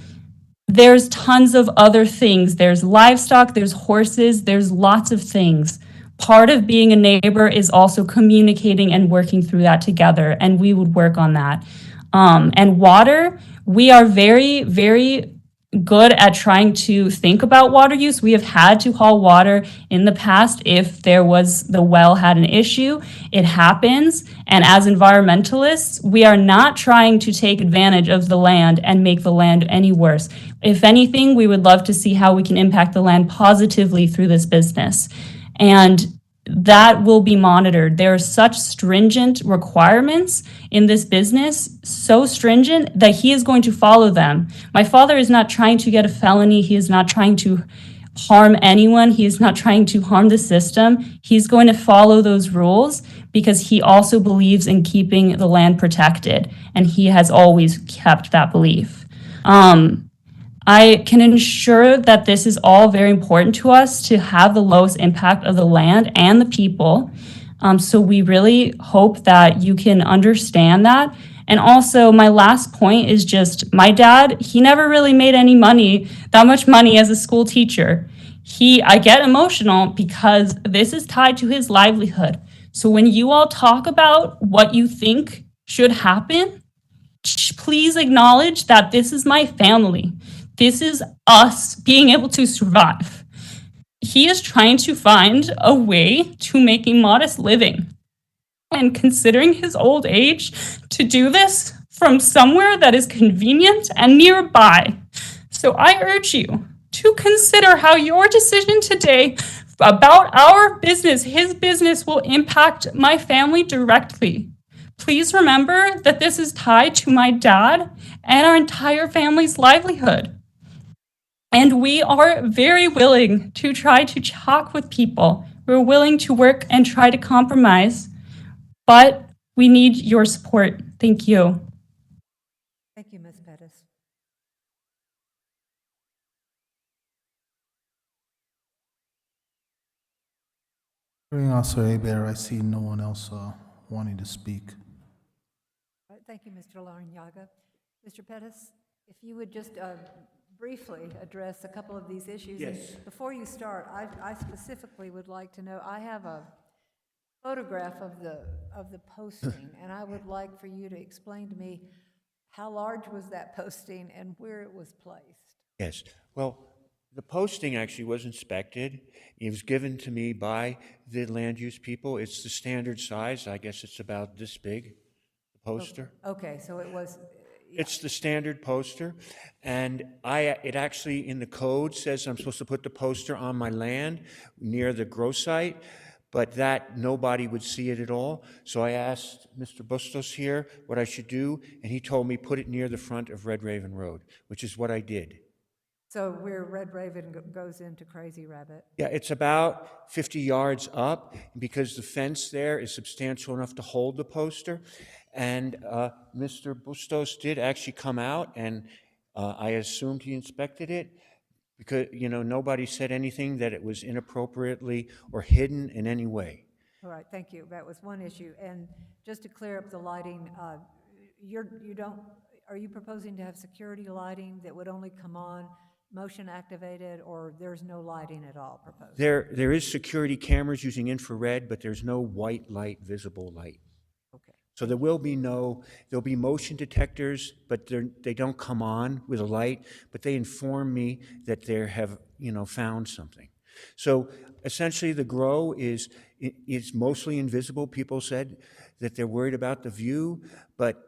[SPEAKER 21] there's tons of other things. There's livestock, there's horses, there's lots of things. Part of being a neighbor is also communicating and working through that together, and we would work on that. And water, we are very, very good at trying to think about water use. We have had to haul water in the past if the well had an issue. It happens. And as environmentalists, we are not trying to take advantage of the land and make the land any worse. If anything, we would love to see how we can impact the land positively through this business. And that will be monitored. There are such stringent requirements in this business, so stringent that he is going to follow them. My father is not trying to get a felony. He is not trying to harm anyone. He is not trying to harm the system. He's going to follow those rules because he also believes in keeping the land protected, and he has always kept that belief. I can ensure that this is all very important to us to have the lowest impact of the land and the people. So we really hope that you can understand that. And also, my last point is just my dad, he never really made any money, that much money as a school teacher. I get emotional because this is tied to his livelihood. So when you all talk about what you think should happen, please acknowledge that this is my family. This is us being able to survive. He is trying to find a way to make a modest living. And considering his old age, to do this from somewhere that is convenient and nearby. So I urge you to consider how your decision today about our business, his business, will impact my family directly. Please remember that this is tied to my dad and our entire family's livelihood. And we are very willing to try to talk with people. We're willing to work and try to compromise, but we need your support. Thank you.
[SPEAKER 1] Thank you, Ms. Pettis.
[SPEAKER 16] Hearing Officer Hebert, I see no one else wanting to speak.
[SPEAKER 1] All right, thank you, Mr. Larrañaga. Mr. Pettis, if you would just briefly address a couple of these issues.
[SPEAKER 6] Yes.
[SPEAKER 1] And before you start, I specifically would like to know, I have a photograph of the posting, and I would like for you to explain to me how large was that posting and where it was placed.
[SPEAKER 6] Yes. Well, the posting actually was inspected. It was given to me by the land use people. It's the standard size. I guess it's about this big, the poster.
[SPEAKER 1] Okay, so it was...
[SPEAKER 6] It's the standard poster, and it actually in the code says I'm supposed to put the poster on my land near the grow site, but that nobody would see it at all. So I asked Mr. Bustos here what I should do, and he told me put it near the front of Red Raven Road, which is what I did.
[SPEAKER 1] So where Red Raven goes into Crazy Rabbit?
[SPEAKER 6] Yeah, it's about 50 yards up, because the fence there is substantial enough to hold the poster. And Mr. Bustos did actually come out, and I assumed he inspected it because, you know, nobody said anything that it was inappropriately or hidden in any way.
[SPEAKER 1] All right, thank you. That was one issue. And just to clear up the lighting, are you proposing to have security lighting that would only come on motion activated, or there's no lighting at all proposed?
[SPEAKER 6] There is security cameras using infrared, but there's no white light, visible light.
[SPEAKER 1] Okay.
[SPEAKER 6] So there'll be motion detectors, but they don't come on with a light, but they inform me that they have, you know, found something. So essentially the grow is mostly invisible. People said that they're worried about the view, but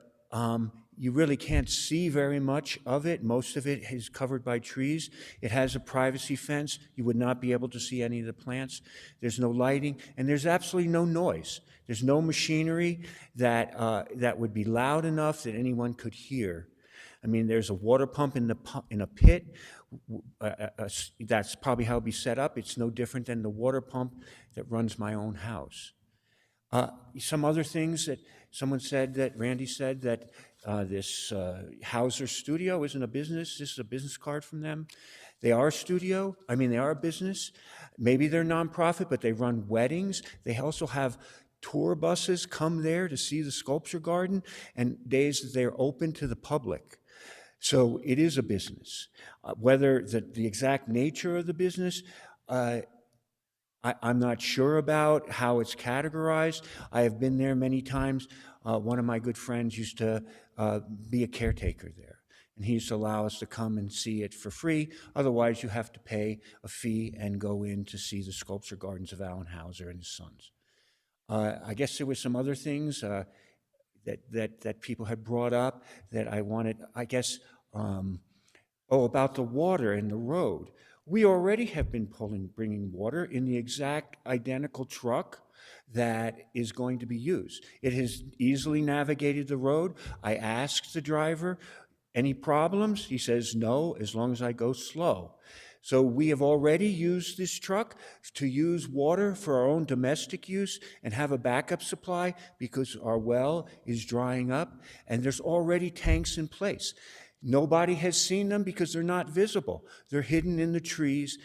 [SPEAKER 6] you really can't see very much of it. Most of it is covered by trees. It has a privacy fence. You would not be able to see any of the plants. There's no lighting, and there's absolutely no noise. There's no machinery that would be loud enough that anyone could hear. I mean, there's a water pump in a pit. That's probably how it'd be set up. It's no different than the water pump that runs my own house. Some other things that someone said, that Randy said, that this Hauser Studio isn't a business. This is a business card from them. They are a studio. I mean, they are a business. Maybe they're nonprofit, but they run weddings. They also have tour buses come there to see the sculpture garden, and days that they're open to the public. So it is a business. Whether the exact nature of the business, I'm not sure about how it's categorized. I have been there many times. One of my good friends used to be a caretaker there, and he used to allow us to come and see it for free. Otherwise, you have to pay a fee and go in to see the sculpture gardens of Alan Hauser and his sons. I guess there were some other things that people had brought up that I wanted, I guess, about the water and the road. We already have been bringing water in the exact identical truck that is going to be used. It has easily navigated the road. I asked the driver, any problems? He says, no, as long as I go slow. So we have already used this truck to use water for our own domestic use and have a backup supply because our well is drying up, and there's already tanks in place. Nobody has seen them because they're not visible. They're hidden in the trees.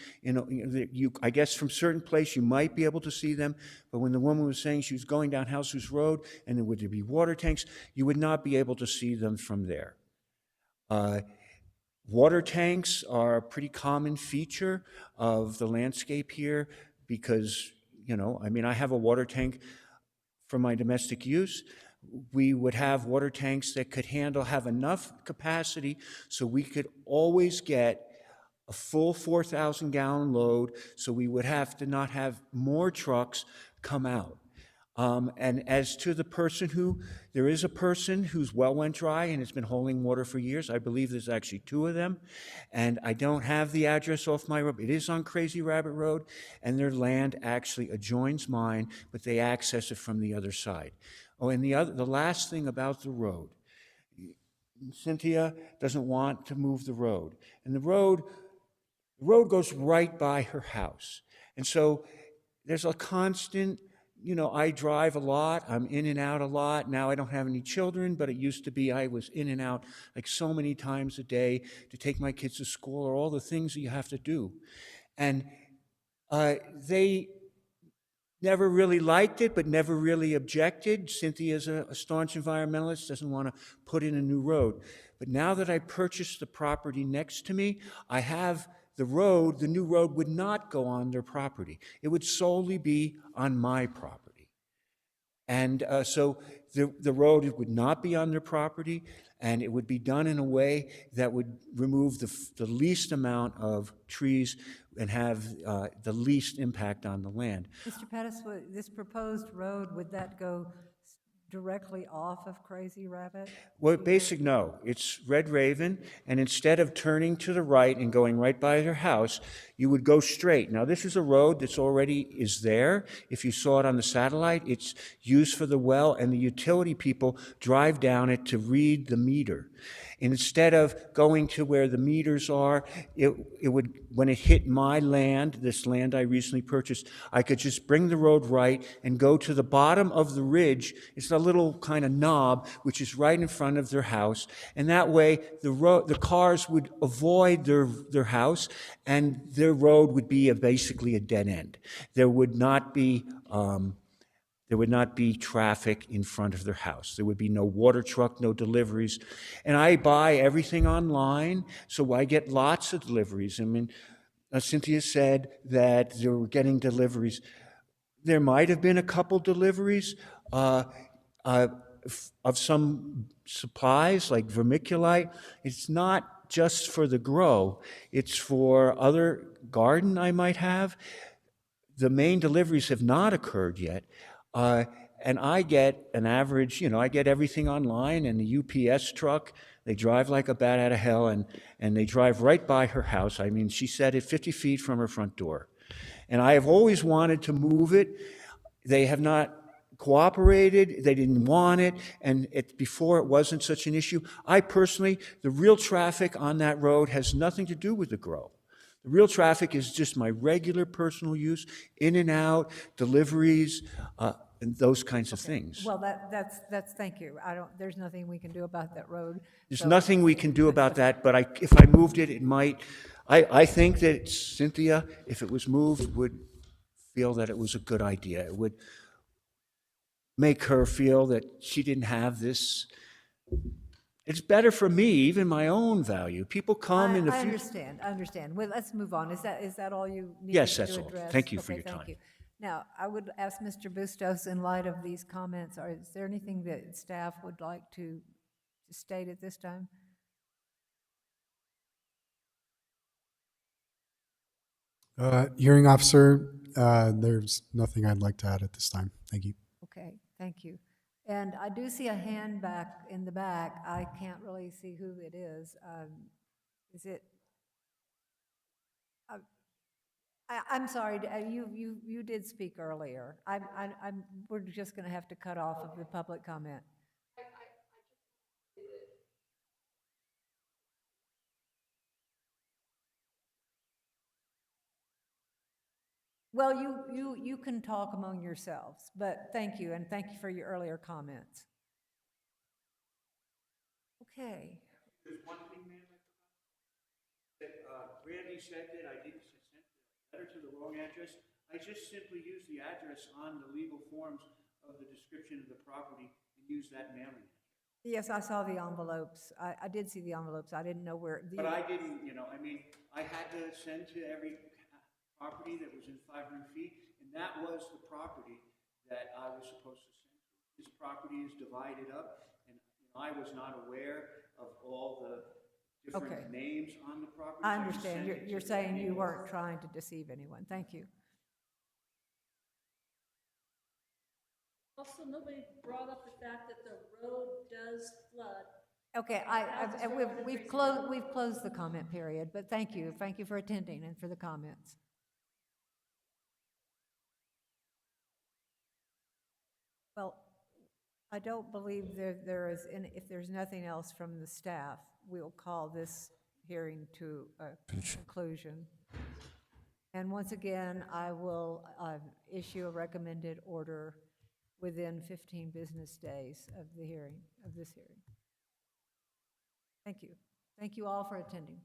[SPEAKER 6] I guess from certain place you might be able to see them, but when the woman was saying she was going down Houses Road and there would be water tanks, you would not be able to see them from there. Water tanks are a pretty common feature of the landscape here because, you know, I mean, I have a water tank for my domestic use. We would have water tanks that could have enough capacity so we could always get a full 4,000-gallon load, so we would have to not have more trucks come out. And as to the person there is a person whose well went dry and has been holding water for years. I believe there's actually two of them. And I don't have the address off my road. It is on Crazy Rabbit Road, and their land actually adjoins mine, but they access it from the other side. Oh, and the last thing about the road. Cynthia doesn't want to move the road. And the road goes right by her house. And so there's a constant, you know, I drive a lot, I'm in and out a lot. Now I don't have any children, but it used to be I was in and out like so many times a day to take my kids to school or all the things that you have to do. And they never really liked it, but never really objected. Cynthia's a staunch environmentalist, doesn't want to put in a new road. But now that I purchased the property next to me, I have the new road would not go on their property. It would solely be on my property. And so the road would not be on their property, and it would be done in a way that would remove the least amount of trees and have the least impact on the land.
[SPEAKER 1] Mr. Pettis, this proposed road, would that go directly off of Crazy Rabbit?
[SPEAKER 6] Well, no. It's Red Raven, and instead of turning to the right and going right by their house, you would go straight. Now, this is a road that's already is there. If you saw it on the satellite, it's used for the well, and the utility people drive down it to read the meter. Instead of going to where the meters are, it would, when it hit my land, this land I recently purchased, I could just bring the road right and go to the bottom of the ridge. It's a little kind of knob, which is right in front of their house. And that way, the cars would avoid their house, and their road would be basically a dead end. There would not be traffic in front of their house. There would be no water truck, no deliveries. And I buy everything online, so I get lots of deliveries. I mean, Cynthia said that they were getting deliveries. There might have been a couple deliveries of some supplies like vermiculite. It's not just for the grow. It's for other garden I might have. The main deliveries have not occurred yet. And I get an average, I get everything online, and the UPS truck, they drive like a bat out of hell, and they drive right by her house. I mean, she said it 50 feet from her front door. And I have always wanted to move it. They have not cooperated. They didn't want it. And before it wasn't such an issue. I personally, the real traffic on that road has nothing to do with the grow. The real traffic is just my regular personal use, in and out, deliveries, and those kinds of things.
[SPEAKER 1] Well, that's, thank you. There's nothing we can do about that road.
[SPEAKER 6] There's nothing we can do about that, but if I moved it, it might, I think that Cynthia, if it was moved, would feel that it was a good idea. It would make her feel that she didn't have this. It's better for me, even my own value. People come in the future.
[SPEAKER 1] I understand. Well, let's move on. Is that all you needed
[SPEAKER 6] Yes,
[SPEAKER 1] to
[SPEAKER 6] that's all.
[SPEAKER 1] address?
[SPEAKER 6] Thank you for
[SPEAKER 1] Okay,
[SPEAKER 6] your time.
[SPEAKER 1] you. Now, I would ask Mr. Bustos, in light of these comments, is there anything that staff would like to state at this time?
[SPEAKER 3] Hearing officer, there's nothing I'd like to add at this time. Thank you.
[SPEAKER 1] Okay, thank you. And I do see a hand back in the back. I can't really see who it is. Is it? I'm sorry. You did speak earlier. We're just going to have to cut off of the public comment. Well, you can talk among yourselves, but thank you, and thank you for your earlier comments. Okay.
[SPEAKER 6] There's one thing, ma'am, that Randy said that I didn't send the letter to the wrong address. I just simply used the address on the legal forms of the description of the property and used that mailing.
[SPEAKER 1] Yes, I saw the envelopes. I did see the envelopes. I didn't know where.
[SPEAKER 6] But I didn't, I had to send to every property that was in 500 feet, and that was the property that I was supposed to send. This property is divided up, and I was not aware of all the different names on the property.
[SPEAKER 1] I understand. You're saying you weren't trying to deceive anyone. Thank you.
[SPEAKER 8] Also, nobody brought up the fact that the road does flood.
[SPEAKER 1] Okay, we've closed the comment period, but thank you for attending and for the comments. Well, I don't believe there is any. If there's nothing else from the staff, we'll call this hearing to a conclusion. And once again, I will issue a recommended order within 15 business days of this hearing. Thank you. Thank you all for attending.